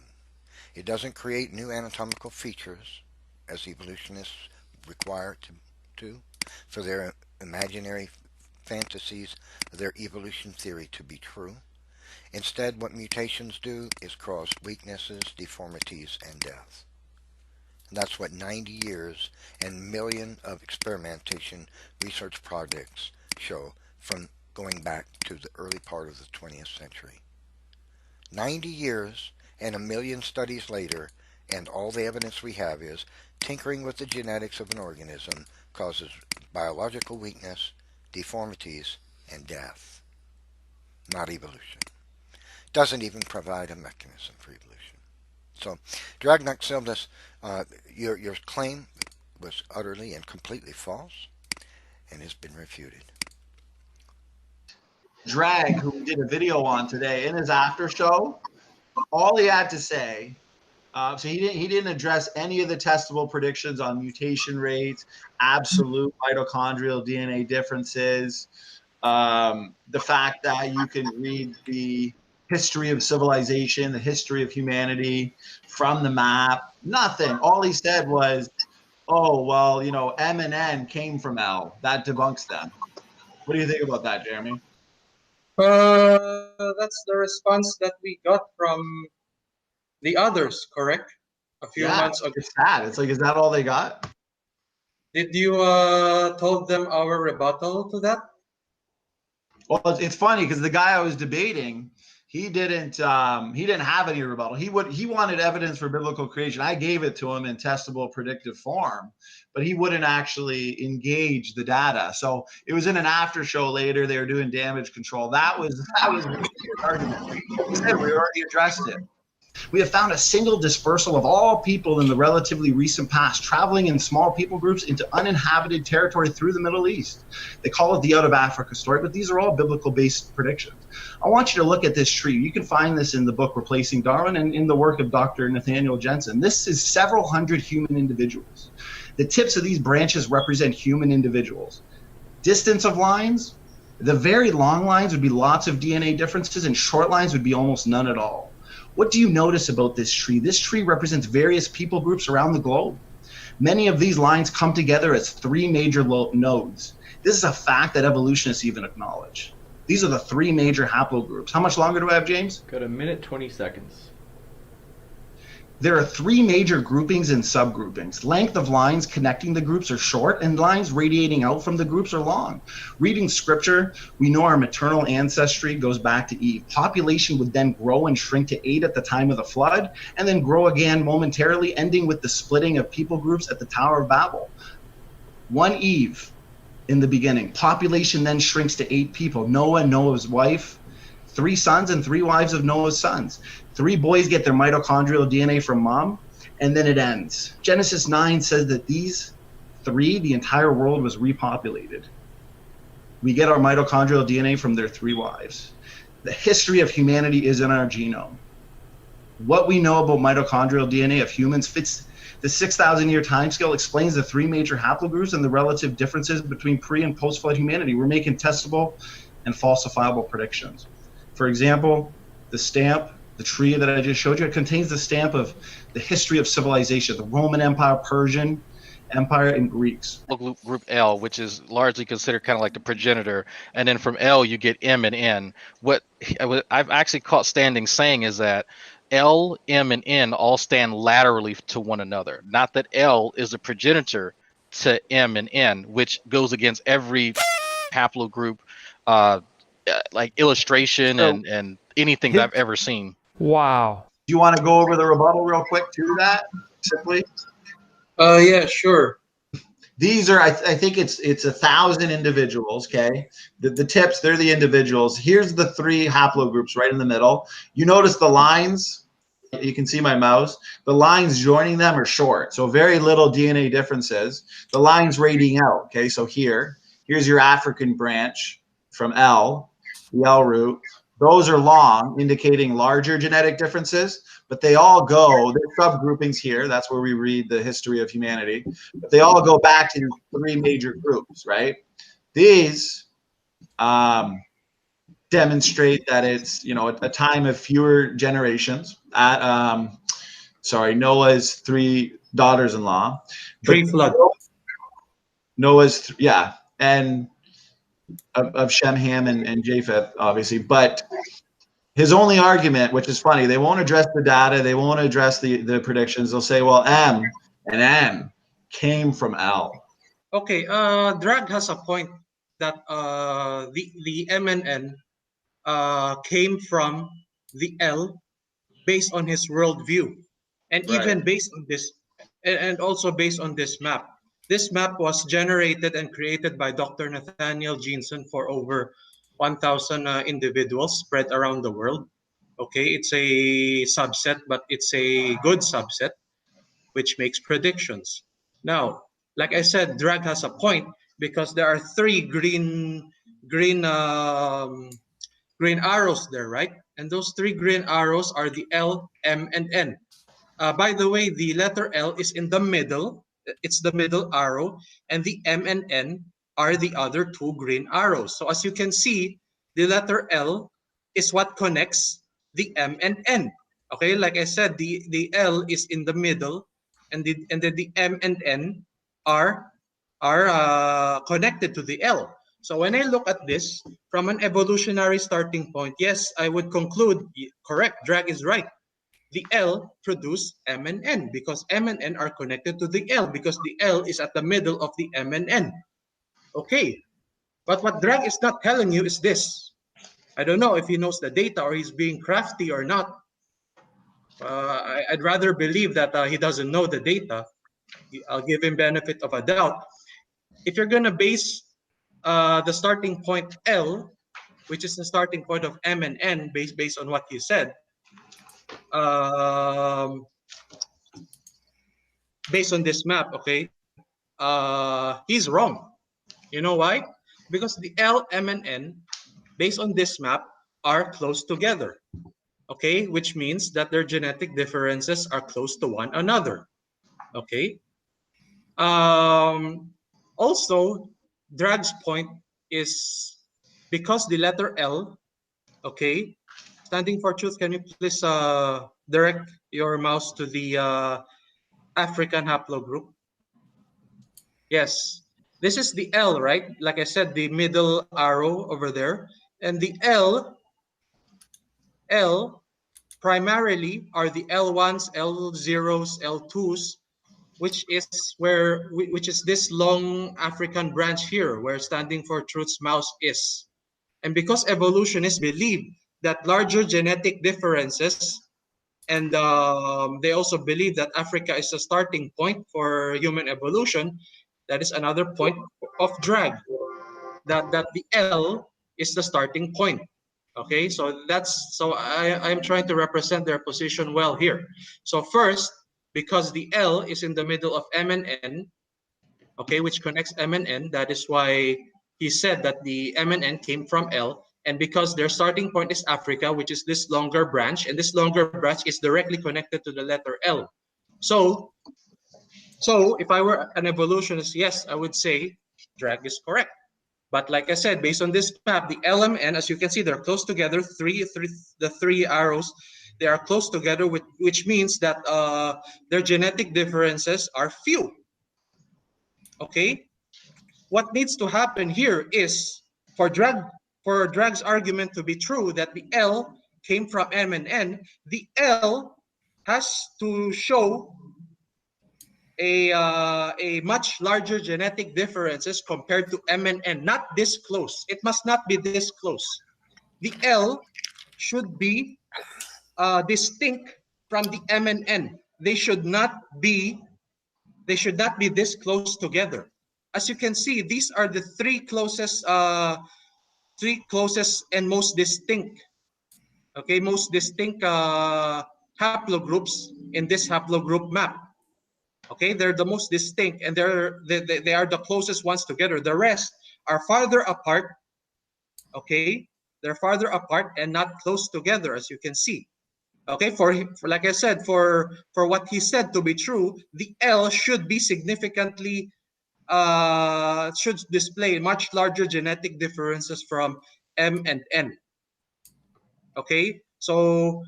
It doesn't create new anatomical features, as evolutionists require to for their imaginary fantasies of their evolution theory to be true. Instead, what mutations do is cause weaknesses, deformities, and death. And that's what 90 years and millions of experimentation research projects show from going back to the early part of the 20th century. 90 years and a million studies later, and all the evidence we have is tinkering with the genetics of an organism causes biological weakness, deformities, and death, not evolution. Doesn't even provide a mechanism for evolution. So, Dragnak Sildas, your claim was utterly and completely false and has been refuted. Drag, who we did a video on today, in his after show, all he had to say, so he didn't address any of the testable predictions on mutation rates, absolute mitochondrial DNA differences, the fact that you can read the history of civilization, the history of humanity from the map, nothing. All he said was, oh, well, you know, M and N came from L. That debunks them. What do you think about that, Jeremy? That's the response that we got from the others, correct? A few months ago. It's sad. It's like, is that all they got? Did you told them our rebuttal to that? Well, it's funny because the guy I was debating, he didn't have any rebuttal. He wanted evidence for biblical creation. I gave it to him in testable predictive form, but he wouldn't actually engage the data. So it was in an after show later. They were doing damage control. That was the argument. He said we already addressed it. We have found a single dispersal of all people in the relatively recent past, traveling in small people groups into uninhabited territory through the Middle East. They call it the Out of Africa story, but these are all biblical-based predictions. I want you to look at this tree. You can find this in the book Replacing Darwin and in the work of Dr. Nathaniel Jensen. This is several hundred human individuals. The tips of these branches represent human individuals. Distance of lines, the very long lines would be lots of DNA differences, and short lines would be almost none at all. What do you notice about this tree? This tree represents various people groups around the globe. Many of these lines come together as three major nodes. This is a fact that evolutionists even acknowledge. These are the three major haplogroups. How much longer do I have, James? Got a minute, 20 seconds. There are three major groupings and subgroupings. Length of lines connecting the groups are short, and lines radiating out from the groups are long. Reading scripture, we know our maternal ancestry goes back to Eve. Population would then grow and shrink to 8 at the time of the flood, and then grow again momentarily, ending with the splitting of people groups at the Tower of Babel. One Eve in the beginning. Population then shrinks to 8 people. Noah and Noah's wife, 3 sons and 3 wives of Noah's sons. 3 boys get their mitochondrial DNA from mom, and then it ends. Genesis 9 says that these 3, the entire world was repopulated. We get our mitochondrial DNA from their 3 wives. The history of humanity is in our genome. What we know about mitochondrial DNA of humans fits the 6,000-year timescale, explains the 3 major haplogroups and the relative differences between pre- and post-flood humanity. We're making testable and falsifiable predictions. For example, the stamp, the tree that I just showed you, it contains the stamp of the history of civilization, the Roman Empire, Persian Empire, and Greeks. Group L, which is largely considered kind of like the progenitor, and then from L you get M and N. What I've actually caught Standing saying is that L, M, and N all stand laterally to one another. Not that L is a progenitor to M and N, which goes against every haplogroup like illustration and anything that I've ever seen. Wow. Do you want to go over the rebuttal real quick to that, simply? Yeah, sure. These are, I think it's 1,000 individuals, okay? The tips, they're the individuals. Here's the 3 haplogroups right in the middle. You notice the lines, you can see my mouse. The lines joining them are short, so very little DNA differences. The lines radiating out, okay? So here's your African branch from L, the L root. Those are long, indicating larger genetic differences, but they all go, there's subgroupings here, that's where we read the history of humanity, but they all go back to 3 major groups, right? These demonstrate that it's, you know, a time of fewer generations at, Noah's 3 daughters-in-law. Pre-flood. Noah's, yeah, and of Shem, Ham, and Japheth, obviously. But his only argument, which is funny, they won't address the data, they won't address the predictions. They'll say, well, M and N came from L. Okay, Drag has a point that the M and N came from the L based on his worldview, and even based on this, and also based on this map. This map was generated and created by Dr. Nathaniel Jeanson for over 1,000 individuals spread around the world. Okay, it's a subset, but it's a good subset, which makes predictions. Now, like I said, Drag has a point because there are 3 green arrows there, right? And those 3 green arrows are the L, M, and N. By the way, the letter L is in the middle. It's the middle arrow, and the M and N are the other 2 green arrows. So as you can see, the letter L is what connects the M and N. Okay, like I said, the L is in the middle, and then the M and N are connected to the L. So when I look at this from an evolutionary starting point, yes, I would conclude, correct, Drag is right. The L produce M and N because M and N are connected to the L because the L is at the middle of the M and N. Okay, but what Drag is not telling you is this. I don't know if he knows the data or he's being crafty or not. I'd rather believe that he doesn't know the data. I'll give him benefit of a doubt. If you're gonna base the starting point L, which is the starting point of M and N based on what you said, based on this map, okay, he's wrong. You know why? Because the L, M, and N, based on this map, are close together, okay, which means that their genetic differences are close to one another, okay. Also, Drag's point is because the letter L, okay, standing for truth, can you please direct your mouse to the African haplogroup? Yes, this is the L, right? Like I said, the middle arrow over there. And the L primarily are the L1s, L0s, L2s, which is this long African branch here where standing for truth's mouse is. And because evolutionists believe that larger genetic differences, and they also believe that Africa is a starting point for human evolution, that is another point of Drag, that the L is the starting point. Okay, so I'm trying to represent their position well here. So first, because the L is in the middle of M and N, okay, which connects M and N, that is why he said that the M and N came from L. And because their starting point is Africa, which is this longer branch, and this longer branch is directly connected to the letter L. So if I were an evolutionist, yes, I would say Drag is correct. But like I said, based on this map, the LMN, as you can see, they're close together. The three arrows, they are close together, which means that their genetic differences are few. Okay, what needs to happen here is for Drag's argument to be true that the L came from M and N, the L has to show a much larger genetic differences compared to M and N, not this close. It must not be this close. The L should be distinct from the M and N. They should not be this close together. As you can see, these are the three closest and most distinct, okay, most distinct haplogroups in this haplogroup map. Okay, they're the most distinct, and they are the closest ones together. The rest are farther apart. Okay, they're farther apart and not close together, as you can see. Okay, for like I said, for what he said to be true, the L should be significantly should display much larger genetic differences from M and N. Okay, so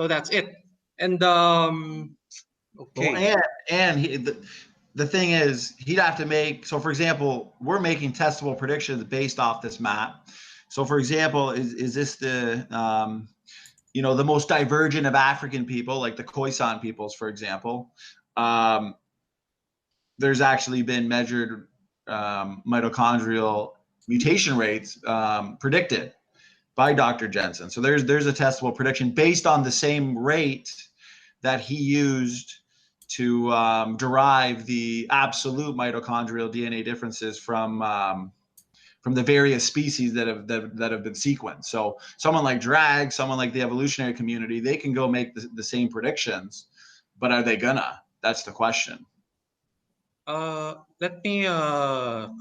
that's it. And okay. Well, and the thing is, he'd have to make, so for example, we're making testable predictions based off this map. So for example, is this the the most divergent of African people, like the Khoisan peoples, for example? There's actually been measured mitochondrial mutation rates predicted by Dr. Jensen. So there's a testable prediction based on the same rate that he used to derive the absolute mitochondrial DNA differences from the various species that have been sequenced. So someone like Drag, someone like the evolutionary community, they can go make the same predictions, but are they gonna? That's the question. Let me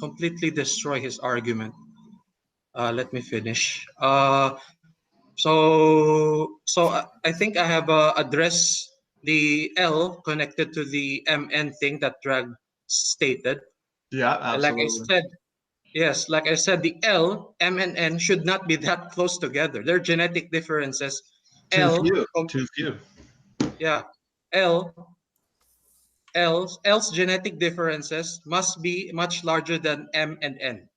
completely destroy his argument. Let me finish. So I think I have addressed the L connected to the MN thing that Drag stated. Yeah, absolutely. Like I said, yes, like I said, the L, M, and N should not be that close together. Their genetic differences. Too few. Yeah, L's genetic differences must be much larger than M and N.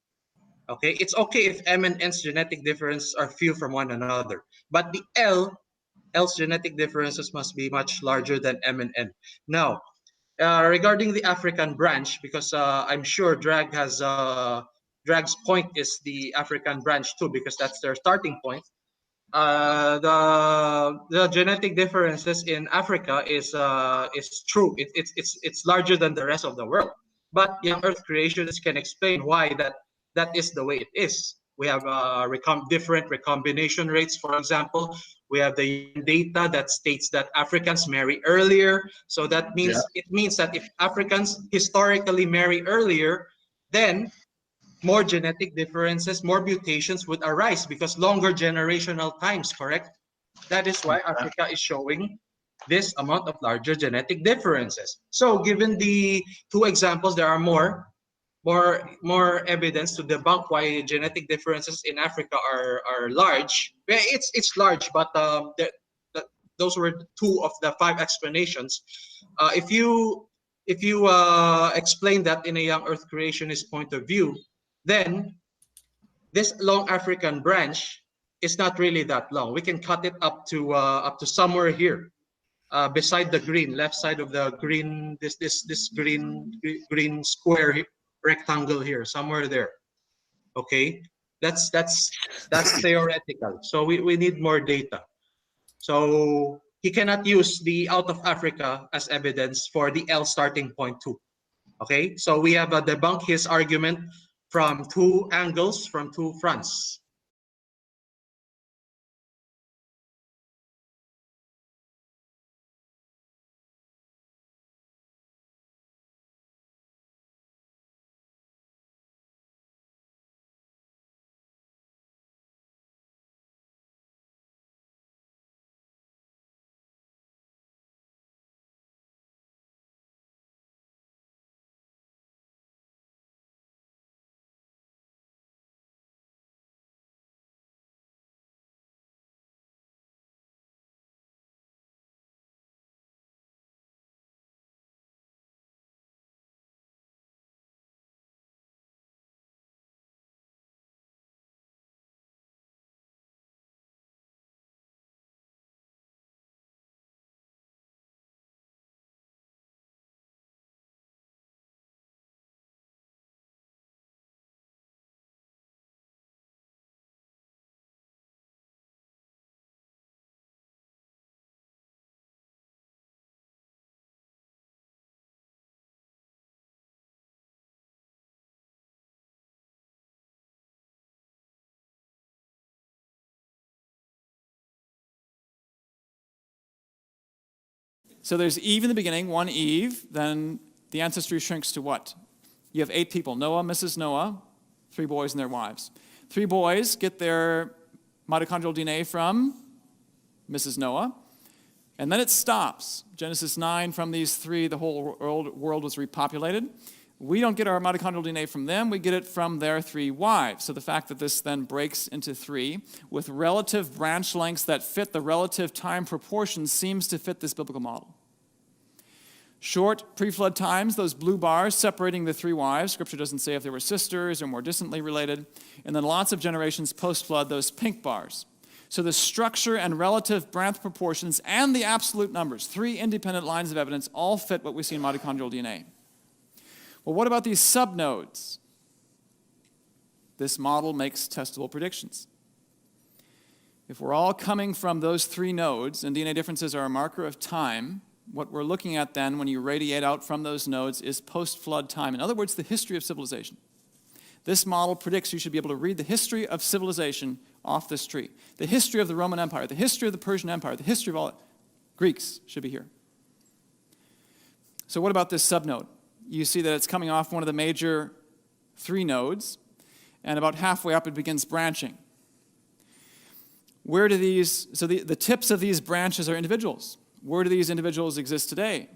Okay, it's okay if M and N's genetic differences are few from one another, but the L's genetic differences must be much larger than M and N. Now, regarding the African branch, because I'm sure Drag's point is the African branch too, because that's their starting point. The genetic differences in Africa is true. It's larger than the rest of the world. But young Earth creationists can explain why that is the way it is. We have different recombination rates, for example. We have the data that states that Africans marry earlier. So that means it means that if Africans historically marry earlier, then more genetic differences, more mutations would arise because longer generational times, correct? That is why Africa is showing this amount of larger genetic differences. So given the two examples, there are more evidence to debunk why genetic differences in Africa are large. It's large, but those were two of the 5 explanations. If you explain that in a young Earth creationist point of view, then this long African branch is not really that long. We can cut it up to somewhere here, beside the green, left side of the green, this green square rectangle here, somewhere there. Okay, that's theoretical. So we need more data. So he cannot use the out of Africa as evidence for the L starting point too. Okay, so we have debunked his argument from 2 angles, from 2 fronts. So there's Eve in the beginning, one Eve, then the ancestry shrinks to what? You have 8 people, Noah, Mrs. Noah, 3 boys and their wives. 3 boys get their mitochondrial DNA from Mrs. Noah, and then it stops. Genesis 9, from these 3, the whole world was repopulated. We don't get our mitochondrial DNA from them, we get it from their 3 wives. So the fact that this then breaks into 3 with relative branch lengths that fit the relative time proportions seems to fit this biblical model. Short pre-flood times, those blue bars separating the 3 wives. Scripture doesn't say if they were sisters or more distantly related. And then lots of generations post-flood, those pink bars. So the structure and relative branch proportions and the absolute numbers, 3 independent lines of evidence, all fit what we see in mitochondrial DNA. Well, what about these subnodes? This model makes testable predictions. If we're all coming from those 3 nodes, and DNA differences are a marker of time, what we're looking at then when you radiate out from those nodes is post-flood time. In other words, the history of civilization. This model predicts you should be able to read the history of civilization off this tree. The history of the Roman Empire, the history of the Persian Empire, the history of all Greeks should be here. So what about this subnode? You see that it's coming off one of the major 3 nodes, and about halfway up it begins branching. Where do these, so the tips of these branches are individuals. Where do these individuals exist today?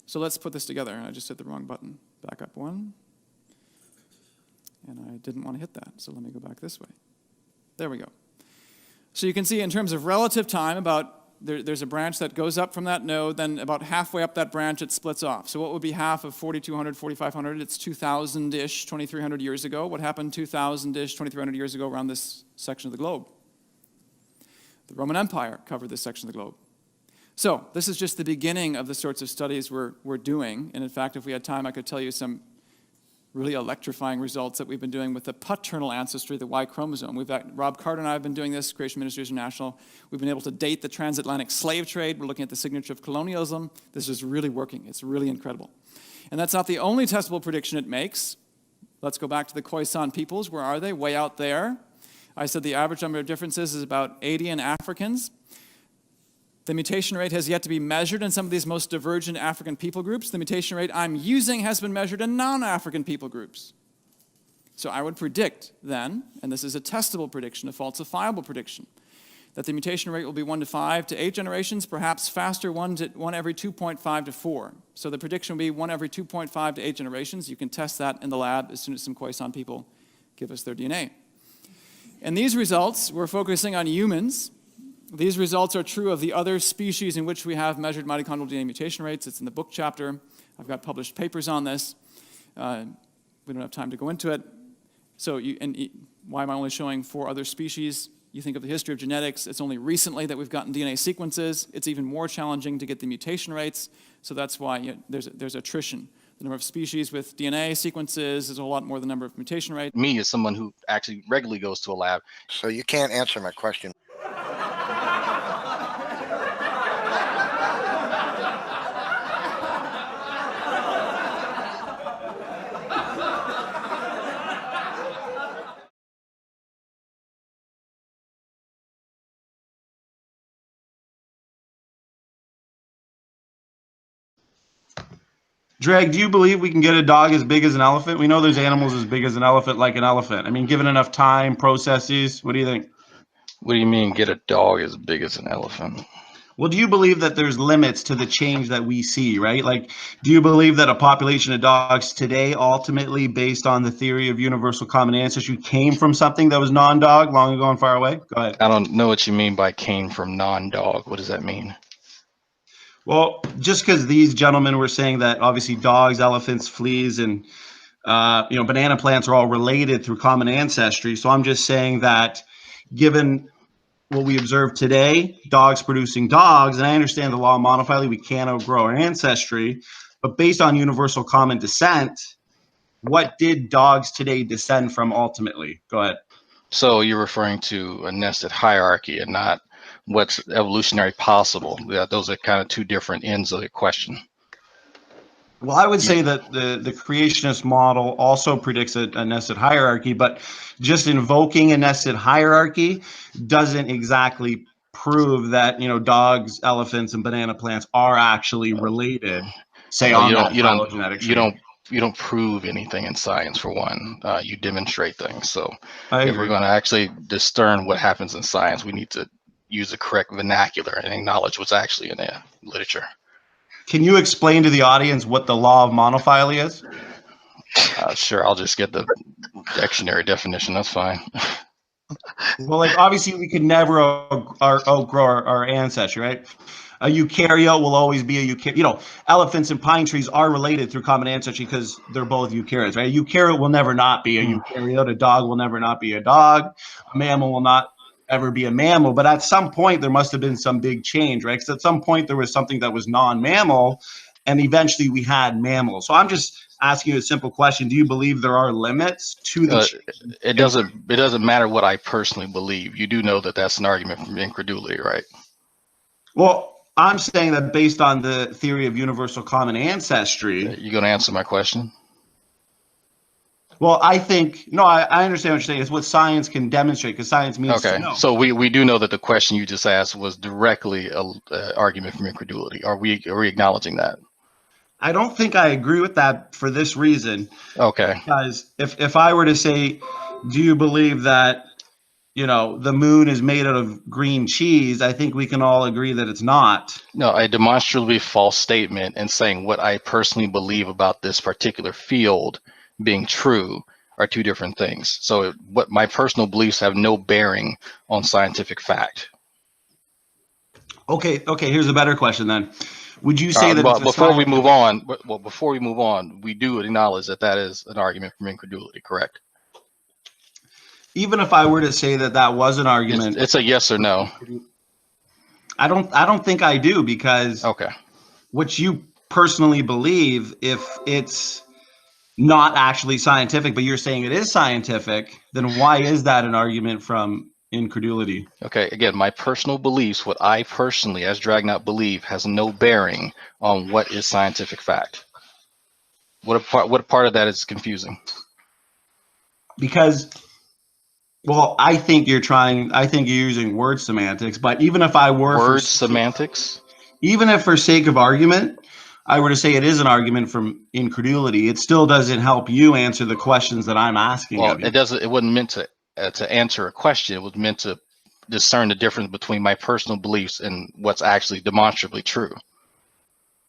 So let's put this together. I just hit the wrong button. Back up 1. And I didn't want to hit that, so let me go back this way. There we go. So you can see in terms of relative time, about there's a branch that goes up from that node, then about halfway up that branch it splits off. So what would be half of 4,200, 4,500? It's 2,000-ish, 2,300 years ago. What happened 2,000-ish, 2,300 years ago around this section of the globe? The Roman Empire covered this section of the globe. So this is just the beginning of the sorts of studies we're doing. And in fact, if we had time, I could tell you some really electrifying results that we've been doing with the paternal ancestry, the Y chromosome. Rob Carter and I have been doing this, Creation Ministries International. We've been able to date the transatlantic slave trade. We're looking at the signature of colonialism. This is really working. It's really incredible. And that's not the only testable prediction it makes. Let's go back to the Khoisan peoples. Where are they? Way out there. I said the average number of differences is about 80 in Africans. The mutation rate has yet to be measured in some of these most divergent African people groups. The mutation rate I'm using has been measured in non-African people groups. So I would predict then, and this is a testable prediction, a falsifiable prediction, that the mutation rate will be 1 to 5 to 8 generations, perhaps faster, 1 every 2.5 to 4. So the prediction will be 1 every 2.5 to 8 generations. You can test that in the lab as soon as some Khoisan people give us their DNA. And these results, we're focusing on humans. These results are true of the other species in which we have measured mitochondrial DNA mutation rates. It's in the book chapter. I've got published papers on this. We don't have time to go into it. So why am I only showing 4 other species? You think of the history of genetics. It's only recently that we've gotten DNA sequences. It's even more challenging to get the mutation rates. So that's why there's attrition. The number of species with DNA sequences is a lot more than the number of mutation rates. Me, as someone who actually regularly goes to a lab. So you can't answer my question. Dreg, do you believe we can get a dog as big as an elephant? We know there's animals as big as an elephant, like an elephant. I mean, given enough time, processes, what do you think? What do you mean, get a dog as big as an elephant? Well, do you believe that there's limits to the change that we see, right? Like, do you believe that a population of dogs today, ultimately based on the theory of universal common ancestry, came from something that was non-dog long ago and far away? Go ahead. I don't know what you mean by came from non-dog. What does that mean? Well, just because these gentlemen were saying that obviously dogs, elephants, fleas, and banana plants are all related through common ancestry. So I'm just saying that given what we observe today, dogs producing dogs, and I understand the law of monophyly, we can't outgrow our ancestry, but based on universal common descent, what did dogs today descend from ultimately? Go ahead. So you're referring to a nested hierarchy and not what's evolutionary possible. Yeah, those are kind of 2 different ends of the question. Well, I would say that the creationist model also predicts a nested hierarchy, but just invoking a nested hierarchy doesn't exactly prove that, you know, dogs, elephants, and banana plants are actually related, say No, on you that don't. You don't. phylogenetic You tree. don't. You don't prove anything in science, for one. You demonstrate things. So I if agree. we're going to actually discern what happens in science, we need to use the correct vernacular and acknowledge what's actually in the literature. Can you explain to the audience what the law of monophily is? Sure, I'll just get the dictionary definition. That's fine. Well, like obviously we could never outgrow our ancestry, right? A eukaryote will always be a eukaryote. You know, elephants and pine trees are related through common ancestry because they're both eukaryotes, right? A eukaryote will never not be a eukaryote. A dog will never not be a dog. A mammal will not ever be a mammal. But at some point, there must have been some big change, right? Because at some point, there was something that was non-mammal, and eventually we had mammals. So I'm just asking you a simple question. Do you believe there are limits to the change? It doesn't matter what I personally believe. You do know that that's an argument from incredulity, right? Well, I'm saying that based on the theory of universal common ancestry. You're going to answer my question? Well, I think, no, I understand what you're saying. It's what science can demonstrate, because science means to know. So we do know that the question you just asked was directly an argument from incredulity. Are we acknowledging that? I don't think I agree with that for this reason. Okay. Because if I were to say, do you believe that, you know, the moon is made out of green cheese, I think we can all agree that it's not. No, a demonstrably false statement and saying what I personally believe about this particular field being true are two different things. So what my personal beliefs have no bearing on scientific fact. Okay, here's a better question then. Would you say that before we move on, we do acknowledge that that is an argument from incredulity, correct? Even if I were to say that that was an argument, it's a yes or no. I don't think I do, because what you personally believe, if it's not actually scientific, but you're saying it is scientific, then why is that an argument from incredulity? Okay, again, my personal beliefs, what I personally as Dragnot believe, has no bearing on what is scientific fact. What part of that is confusing? Because, well, I think you're using word semantics, but even if I were word semantics, even if for sake of argument, I were to say it is an argument from incredulity, it still doesn't help you answer the questions that I'm asking of you. It wasn't meant to answer a question. It was meant to discern the difference between my personal beliefs and what's actually demonstrably true.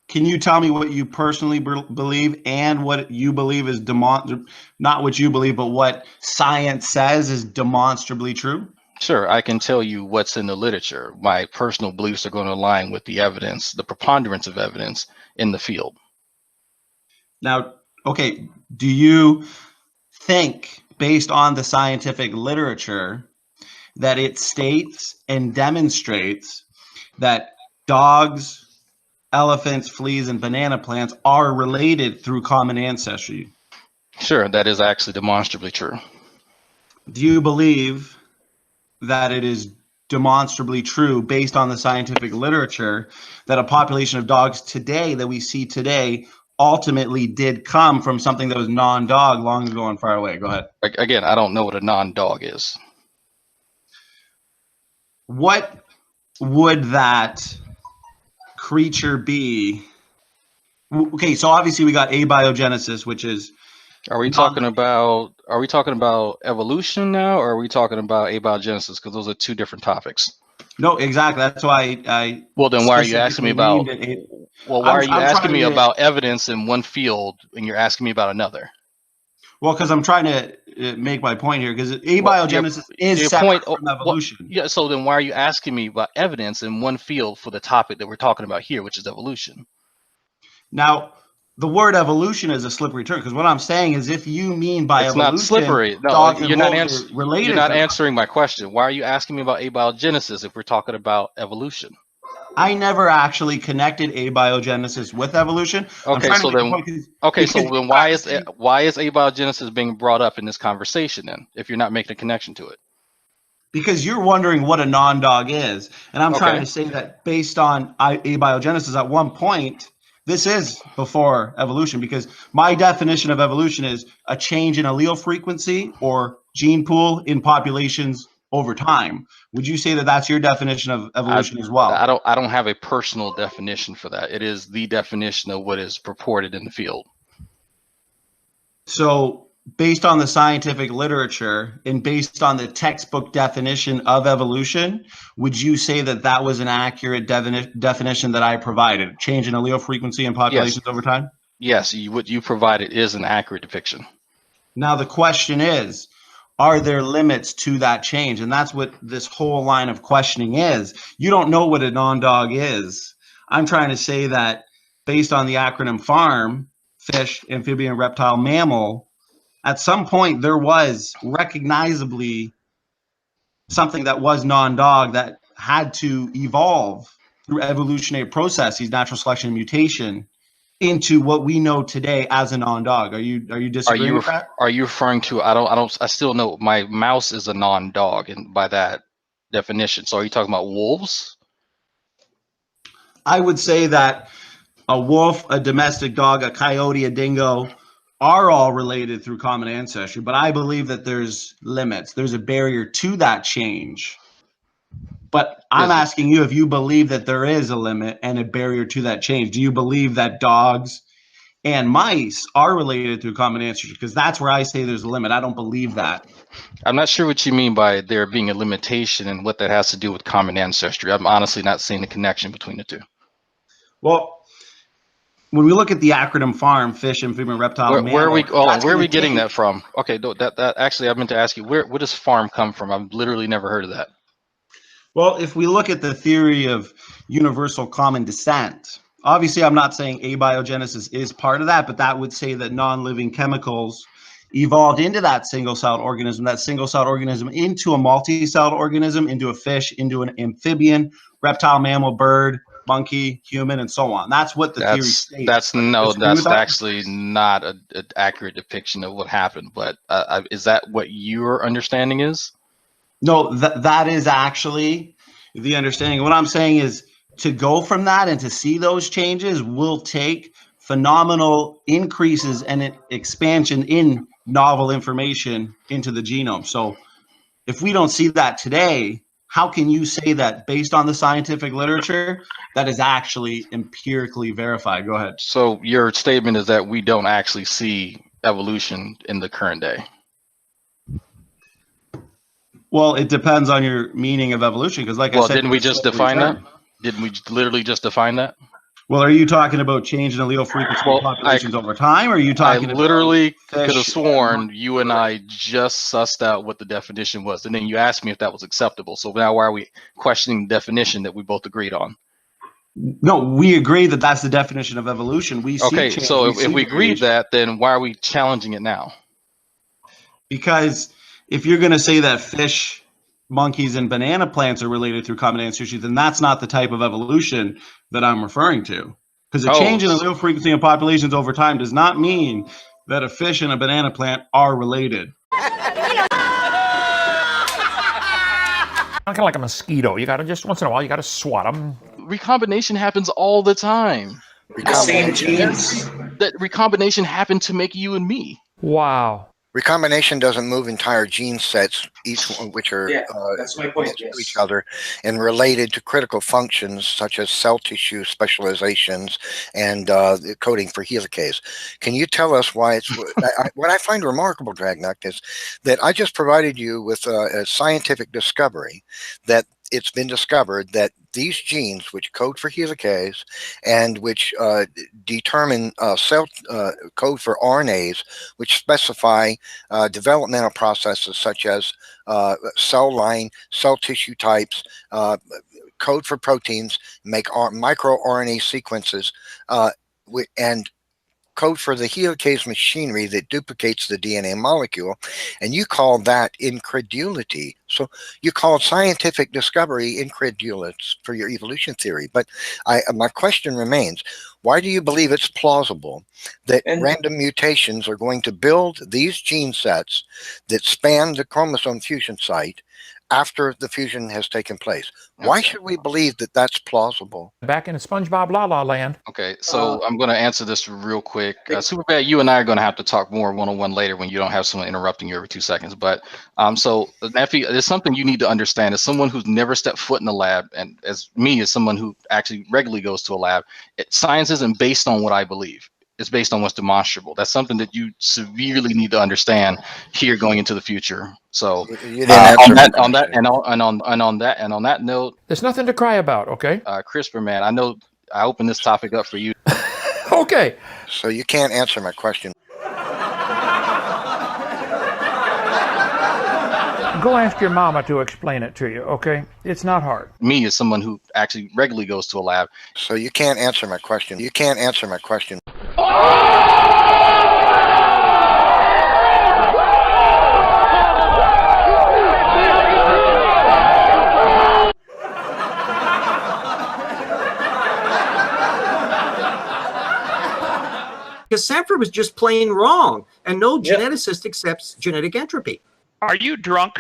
Can you tell me what you personally believe and what you believe is not what you believe, but what science says is demonstrably true? Sure, I can tell you what's in the literature. My personal beliefs are going to align with the evidence, the preponderance of evidence in the field. Now, okay, do you think, based on the scientific literature, that it states and demonstrates that dogs, elephants, fleas, and banana plants are related through common ancestry? Sure, that is actually demonstrably true. Do you believe that it is demonstrably true, based on the scientific literature, that a population of dogs today that we see today ultimately did come from something that was non-dog long ago and far away? Go ahead. Again, I don't know what a non-dog is. What would that creature be? Okay, so obviously we got abiogenesis, which is. Are we talking about evolution now, or are we talking about abiogenesis? Because those are two different topics. No, exactly. That's why I. Well, then why are you asking me about? Well, why are you asking me about evidence in one field and you're asking me about another? Well, because I'm trying to make my point here. Because abiogenesis is separate from evolution. Yeah. So then, why are you asking me about evidence in one field for the topic that we're talking about here, which is evolution? Now, the word evolution is a slippery term, because what I'm saying is, if you mean by it's evolution, not slippery. No, you're not answering my question. Why are you asking me about abiogenesis if we're talking about evolution? I never actually connected abiogenesis with evolution. Okay, so then why is abiogenesis being brought up in this conversation then, if you're not making a connection to it? Because you're wondering what a non-dog is, and I'm trying to say that based on abiogenesis, at one point, this is before evolution, because my definition of evolution is a change in allele frequency or gene pool in populations over time. Would you say that that's your definition of evolution as well? I don't have a personal definition for that. It is the definition of what is purported in the field. So based on the scientific literature and based on the textbook definition of evolution, would you say that that was an accurate definition that I provided? Change in allele frequency and populations over time? Yes, what you provided is an accurate depiction. Now the question is, are there limits to that change? And that's what this whole line of questioning is. You don't know what a non-dog is. I'm trying to say that based on the acronym FARM, fish, amphibian, reptile, mammal, at some point there was recognizably something that was non-dog that had to evolve through evolutionary processes, natural selection and mutation, into what we know today as a non-dog. Are you disagreeing with that? Are you referring to, I still know my mouse is a non-dog, and by that definition. So are you talking about wolves? I would say that a wolf, a domestic dog, a coyote, a dingo are all related through common ancestry, but I believe that there's limits. There's a barrier to that change. But I'm asking you if you believe that there is a limit and a barrier to that change. Do you believe that dogs and mice are related through common ancestry? Because that's where I say there's a limit. I don't believe that. I'm not sure what you mean by there being a limitation and what that has to do with common ancestry. I'm honestly not seeing the connection between the two. Well, when we look at the acronym FARM, fish, amphibian, reptile, mammal, where are we getting that from? Okay, that actually I meant to ask you, where does FARM come from? I've literally never heard of that. Well, if we look at the theory of universal common descent, obviously I'm not saying abiogenesis is part of that, but that would say that non-living chemicals evolved into that single-celled organism into a multi-celled organism, into a fish, into an amphibian, reptile, mammal, bird, monkey, human, and so on. That's what the theory states. That's actually not an accurate depiction of what happened, but is that what your understanding is? No, that is actually the understanding. What I'm saying is to go from that and to see those changes will take phenomenal increases and an expansion in novel information into the genome. So if we don't see that today, how can you say that based on the scientific literature that is actually empirically verified? Go ahead. So your statement is that we don't actually see evolution in the current day. Well, it depends on your meaning of evolution, because like I said, didn't we just define that? Didn't we literally just define that? Well, are you talking about change in allele frequency populations over time, or are you talking I literally about could have sworn you and I just sussed out what the definition was, and then you asked me if that was acceptable. So now why are we questioning the definition that we both agreed on? No, we agree that that's the definition of evolution. We see okay, change, so if we agreed change. that, then why are we challenging it now? Because if you're going to say that fish, monkeys, and banana plants are related through common ancestry, then that's not the type of evolution that I'm referring to. Because a change in allele frequency and populations over time does not mean that a fish and a banana plant are related. Kind of like a mosquito. You got to just once in a while, you got to swat them. Recombination happens all the time. The same genes. That recombination happened to make you and me. Wow. Recombination doesn't move entire gene sets, each one of which are that's my point, to each other and related to critical functions such as cell tissue specializations and coding for helicase. Can you tell us why it's what I find remarkable, Dragnuck, is that I just provided you with a scientific discovery that it's been discovered that these genes, which code for helicase and which determine cell code for RNAs, which specify developmental processes such as cell line, cell tissue types, code for proteins, make microRNA sequences, and code for the helicase machinery that duplicates the DNA molecule, and you call that incredulity. So you call scientific discovery incredulous for your evolution theory. But my question remains, why do you believe it's plausible that random mutations are going to build these gene sets that span the chromosome fusion site, after the fusion has taken place. Why should we believe that that's plausible? Back in SpongeBob La La Land. Okay, so I'm going to answer this real quick. Superbad, you and I are going to have to talk more one-on-one later when you don't have someone interrupting you every 2 seconds. But so Nafi, there's something you need to understand. As someone who's never stepped foot in a lab, and as someone who actually regularly goes to a lab, science isn't based on what I believe. It's based on what's demonstrable. That's something that you severely need to understand here going into the future. So on that note, there's nothing to cry about, okay? CRISPR, man, I know I opened this topic up for you. Okay. So you can't answer my question. Go ask your mama to explain it to you, okay? It's not hard. Me as someone who actually regularly goes to a lab. So you can't answer my question. You can't answer my question. Because Sanford was just plain wrong, and no geneticist accepts genetic entropy. Are you drunk?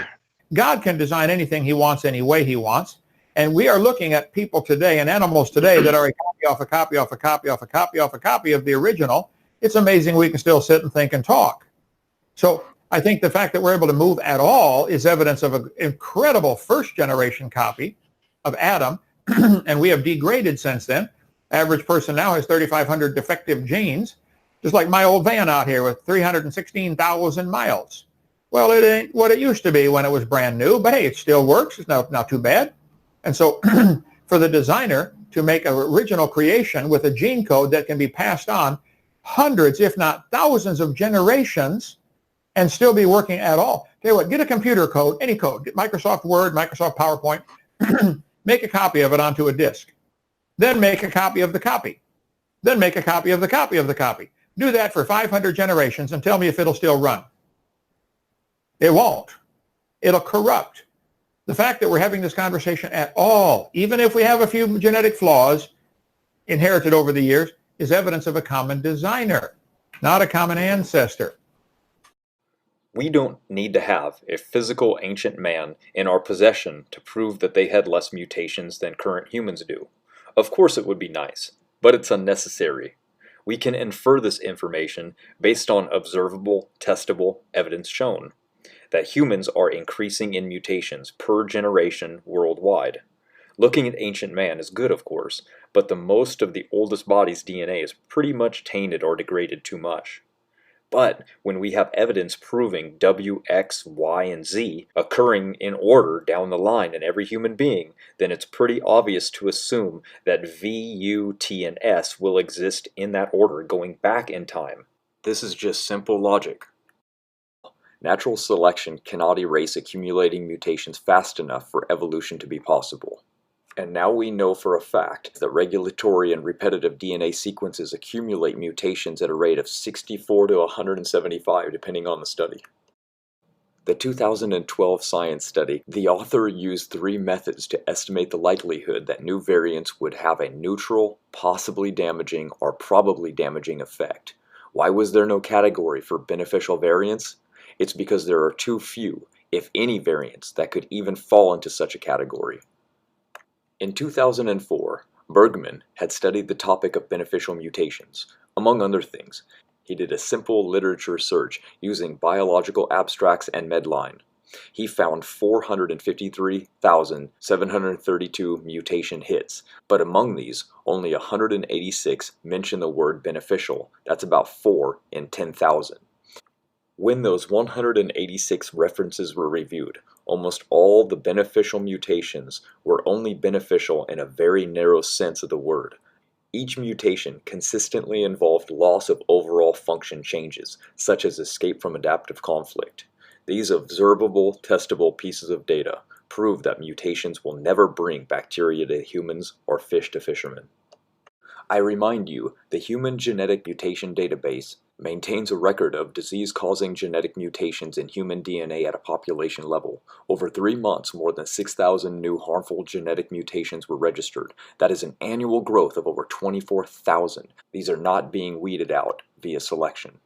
God can design anything he wants any way he wants. And we are looking at people today and animals today that are a copy off a copy off a copy off a copy off a copy of the original. It's amazing we can still sit and think and talk. So I think the fact that we're able to move at all is evidence of an incredible first generation copy of Adam. And we have degraded since then. Average person now has 3,500 defective genes, just like my old van out here with 316,000 miles. Well, it ain't what it used to be when it was brand new, but hey, it still works. It's not too bad. And so for the designer to make an original creation with a gene code that can be passed on hundreds, if not thousands of generations and still be working at all. Tell you what, get a computer code, any code, get Microsoft Word, Microsoft PowerPoint, make a copy of it onto a disk. Then make a copy of the copy. Then make a copy of the copy of the copy. Do that for 500 generations and tell me if it'll still run. It won't. It'll corrupt. The fact that we're having this conversation at all, even if we have a few genetic flaws inherited over the years, is evidence of a common designer, not a common ancestor. We don't need to have a physical ancient man in our possession to prove that they had less mutations than current humans do. Of course it would be nice, but it's unnecessary. We can infer this information based on observable, testable evidence shown that humans are increasing in mutations per generation worldwide. Looking at ancient man is good, of course, but the most of the oldest body's DNA is pretty much tainted or degraded too much. But when we have evidence proving W, X, Y, and Z occurring in order down the line in every human being, then it's pretty obvious to assume that V, U, T, and S will exist in that order going back in time. This is just simple logic. Natural selection cannot erase accumulating mutations fast enough for evolution to be possible. And now we know for a fact that regulatory and repetitive DNA sequences accumulate mutations at a rate of 64 to 175 depending on the study. The 2012 Science study, the author used 3 methods to estimate the likelihood that new variants would have a neutral, possibly damaging, or probably damaging effect. Why was there no category for beneficial variants? It's because there are too few, if any, variants that could even fall into such a category. In 2004, Bergman had studied the topic of beneficial mutations. Among other things, he did a simple literature search using biological abstracts and Medline. He found 453,732 mutation hits, but among these, only 186 mention the word beneficial. That's about 4 in 10,000. When those 186 references were reviewed, almost all the beneficial mutations were only beneficial in a very narrow sense of the word. Each mutation consistently involved loss of overall function changes, such as escape from adaptive conflict. These observable, testable pieces of data prove that mutations will never bring bacteria to humans or fish to fishermen. I remind you, the Human Genetic Mutation Database maintains a record of disease-causing genetic mutations in human DNA at a population level. Over 3 months, more than 6,000 new harmful genetic mutations were registered. That is an annual growth of over 24,000. These are not being weeded out via selection.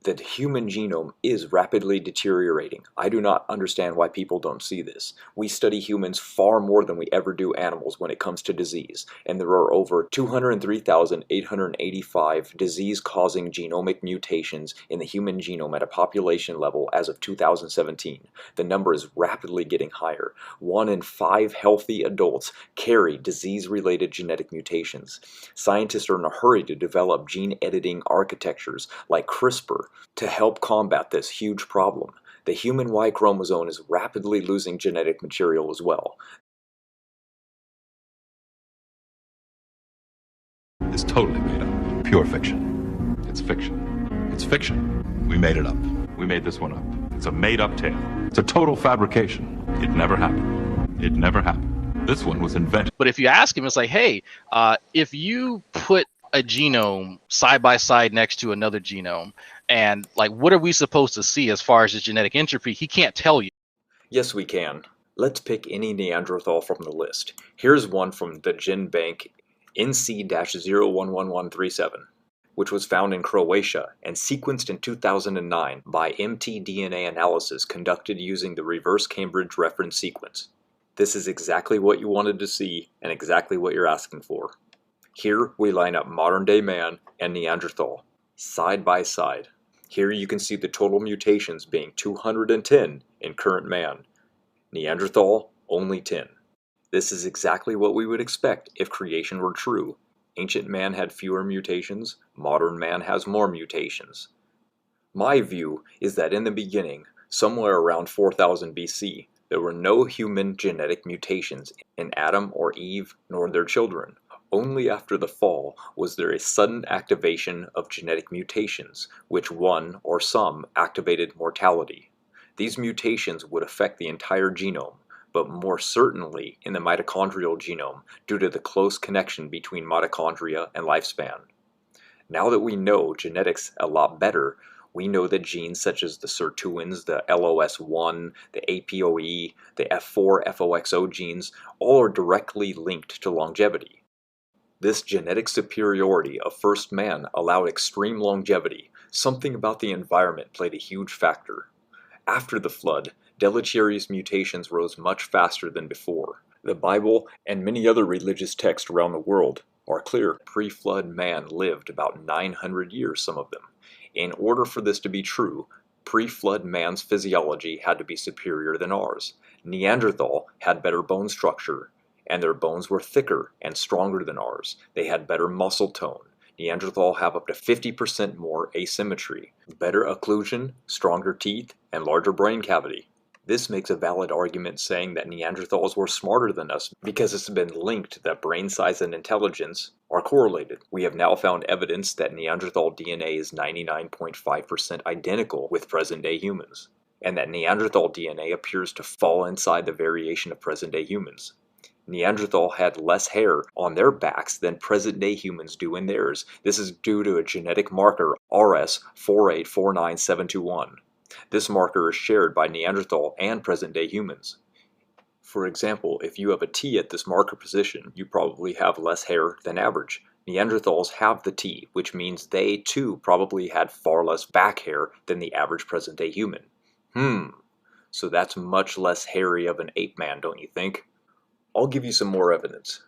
The human genome is rapidly deteriorating. I do not understand why people don't see this. We study humans far more than we ever do animals when it comes to disease, and there are over 203,885 disease-causing genomic mutations in the human genome at a population level as of 2017. The number is rapidly getting higher. 1 in 5 healthy adults carry disease-related genetic mutations. Scientists are in a hurry to develop gene editing architectures like CRISPR to help combat this huge problem. The human Y chromosome is rapidly losing genetic material as well. It's totally made up. Pure fiction. It's fiction. It's fiction. We made it up. We made this one up. It's a made-up tale. It's a total fabrication. It never happened. It never happened. This one was invented. But if you ask him, it's like, hey, if you put a genome side by side next to another genome, and like, what are we supposed to see as far as the genetic entropy? He can't tell you. Yes, we can. Let's pick any Neanderthal from the list. Here's one from the GenBank NC-011137, which was found in Croatia and sequenced in 2009 by mtDNA analysis conducted using the reverse Cambridge reference sequence. This is exactly what you wanted to see and exactly what you're asking for. Here we line up modern-day man and Neanderthal, side by side. Here you can see the total mutations being 210 in current man. Neanderthal, only 10. This is exactly what we would expect if creation were true. Ancient man had fewer mutations, modern man has more mutations. My view is that in the beginning, somewhere around 4000 BC, there were no human genetic mutations in Adam or Eve nor their children. Only after the fall was there a sudden activation of genetic mutations, which one or some activated mortality. These mutations would affect the entire genome, but more certainly in the mitochondrial genome due to the close connection between mitochondria and lifespan. Now that we know genetics a lot better, we know that genes such as the sirtuins, the LOS1, the APOE, the F4, FOXO genes, all are directly linked to longevity. This genetic superiority of first man allowed extreme longevity. Something about the environment played a huge factor. After the flood, deleterious mutations rose much faster than before. The Bible and many other religious texts around the world are clear. Pre-flood man lived about 900 years, some of them. In order for this to be true, pre-flood man's physiology had to be superior than ours. Neanderthal had better bone structure, and their bones were thicker and stronger than ours. They had better muscle tone. Neanderthal have up to 50% more asymmetry, better occlusion, stronger teeth, and larger brain cavity. This makes a valid argument saying that Neanderthals were smarter than us because it's been linked that brain size and intelligence are correlated. We have now found evidence that Neanderthal DNA is 99.5% identical with present-day humans, and that Neanderthal DNA appears to fall inside the variation of present-day humans. Neanderthal had less hair on their backs than present-day humans do in theirs. This is due to a genetic marker, RS4849721. This marker is shared by Neanderthal and present-day humans. For example, if you have a T at this marker position, you probably have less hair than average. Neanderthals have the T, which means they too probably had far less back hair than the average present-day human. So that's much less hairy of an ape man, don't you think? I'll give you some more evidence.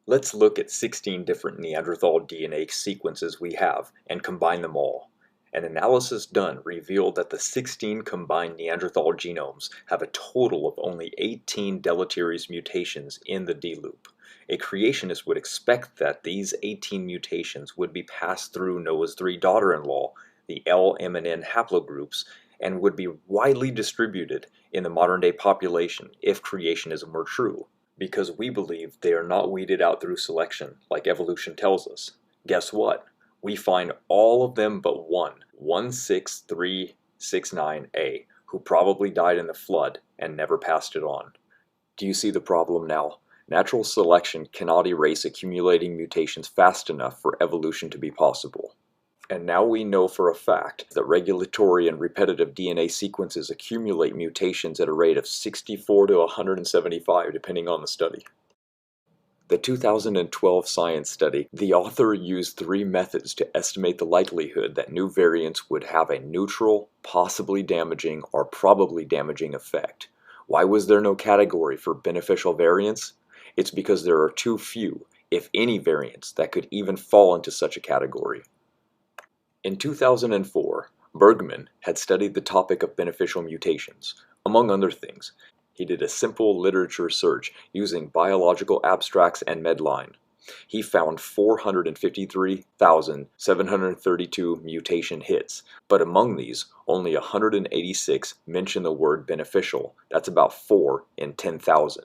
Let's look at 16 different Neanderthal DNA sequences we have and combine them all. An analysis done revealed that the 16 combined Neanderthal genomes have a total of only 18 deleterious mutations in the D loop. A creationist would expect that these 18 mutations would be passed through Noah's 3 daughter-in-law, the L, M, and N haplogroups, and would be widely distributed in the modern-day population if creationism were true. Because we believe they are not weeded out through selection, like evolution tells us. Guess what? We find all of them but one, 16369A, who probably died in the flood and never passed it on. Do you see the problem now? Natural selection cannot erase accumulating mutations fast enough for evolution to be possible. And now we know for a fact that regulatory and repetitive DNA sequences accumulate mutations at a rate of 64 to 175 depending on the study. The 2012 science study, the author used 3 methods to estimate the likelihood that new variants would have a neutral, possibly damaging, or probably damaging effect. Why was there no category for beneficial variants? It's because there are too few, if any, variants that could even fall into such a category. In 2004, Bergman had studied the topic of beneficial mutations. Among other things, he did a simple literature search using biological abstracts and Medline. He found 453,732 mutation hits, but among these, only 186 mention the word beneficial. That's about 4 in 10,000.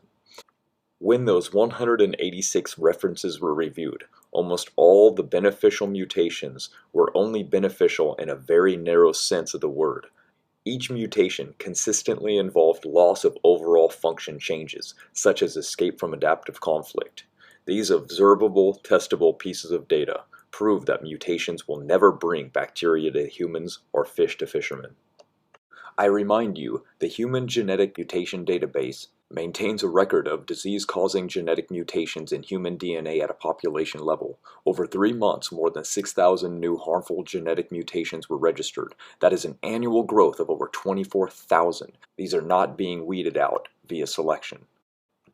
When those 186 references were reviewed, almost all the beneficial mutations were only beneficial in a very narrow sense of the word. Each mutation consistently involved loss of overall function changes, such as escape from adaptive conflict. These observable, testable pieces of data prove that mutations will never bring bacteria to humans or fish to fishermen. I remind you, the Human Genetic Mutation Database maintains a record of disease-causing genetic mutations in human DNA at a population level. Over 3 months, more than 6,000 new harmful genetic mutations were registered. That is an annual growth of over 24,000. These are not being weeded out via selection.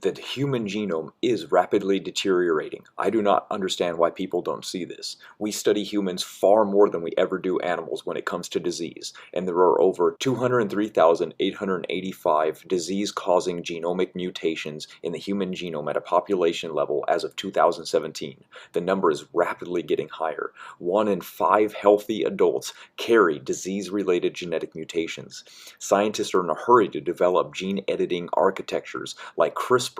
The human genome is rapidly deteriorating. I do not understand why people don't see this. We study humans far more than we ever do animals when it comes to disease, and there are over 203,885 disease-causing genomic mutations in the human genome at a population level as of 2017. The number is rapidly getting higher. 1 in 5 healthy adults carry disease-related genetic mutations. Scientists are in a hurry to develop gene editing architectures like CRISPR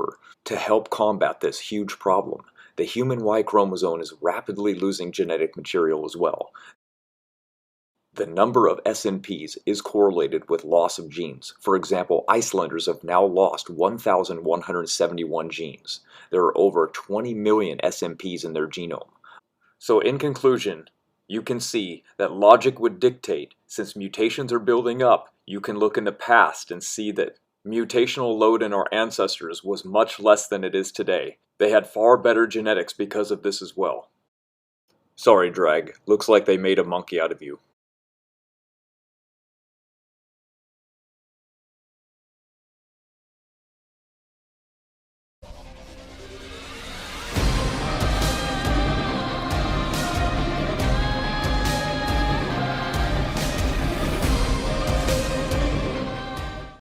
to help combat this huge problem. The human Y chromosome is rapidly losing genetic material as well. The number of SNPs is correlated with loss of genes. For example, Icelanders have now lost 1,171 genes. There are over 20 million SNPs in their genome. So in conclusion, you can see that logic would dictate, since mutations are building up, you can look in the past and see that mutational load in our ancestors was much less than it is today. They had far better genetics because of this as well. Sorry, Drag. Looks like they made a monkey out of you.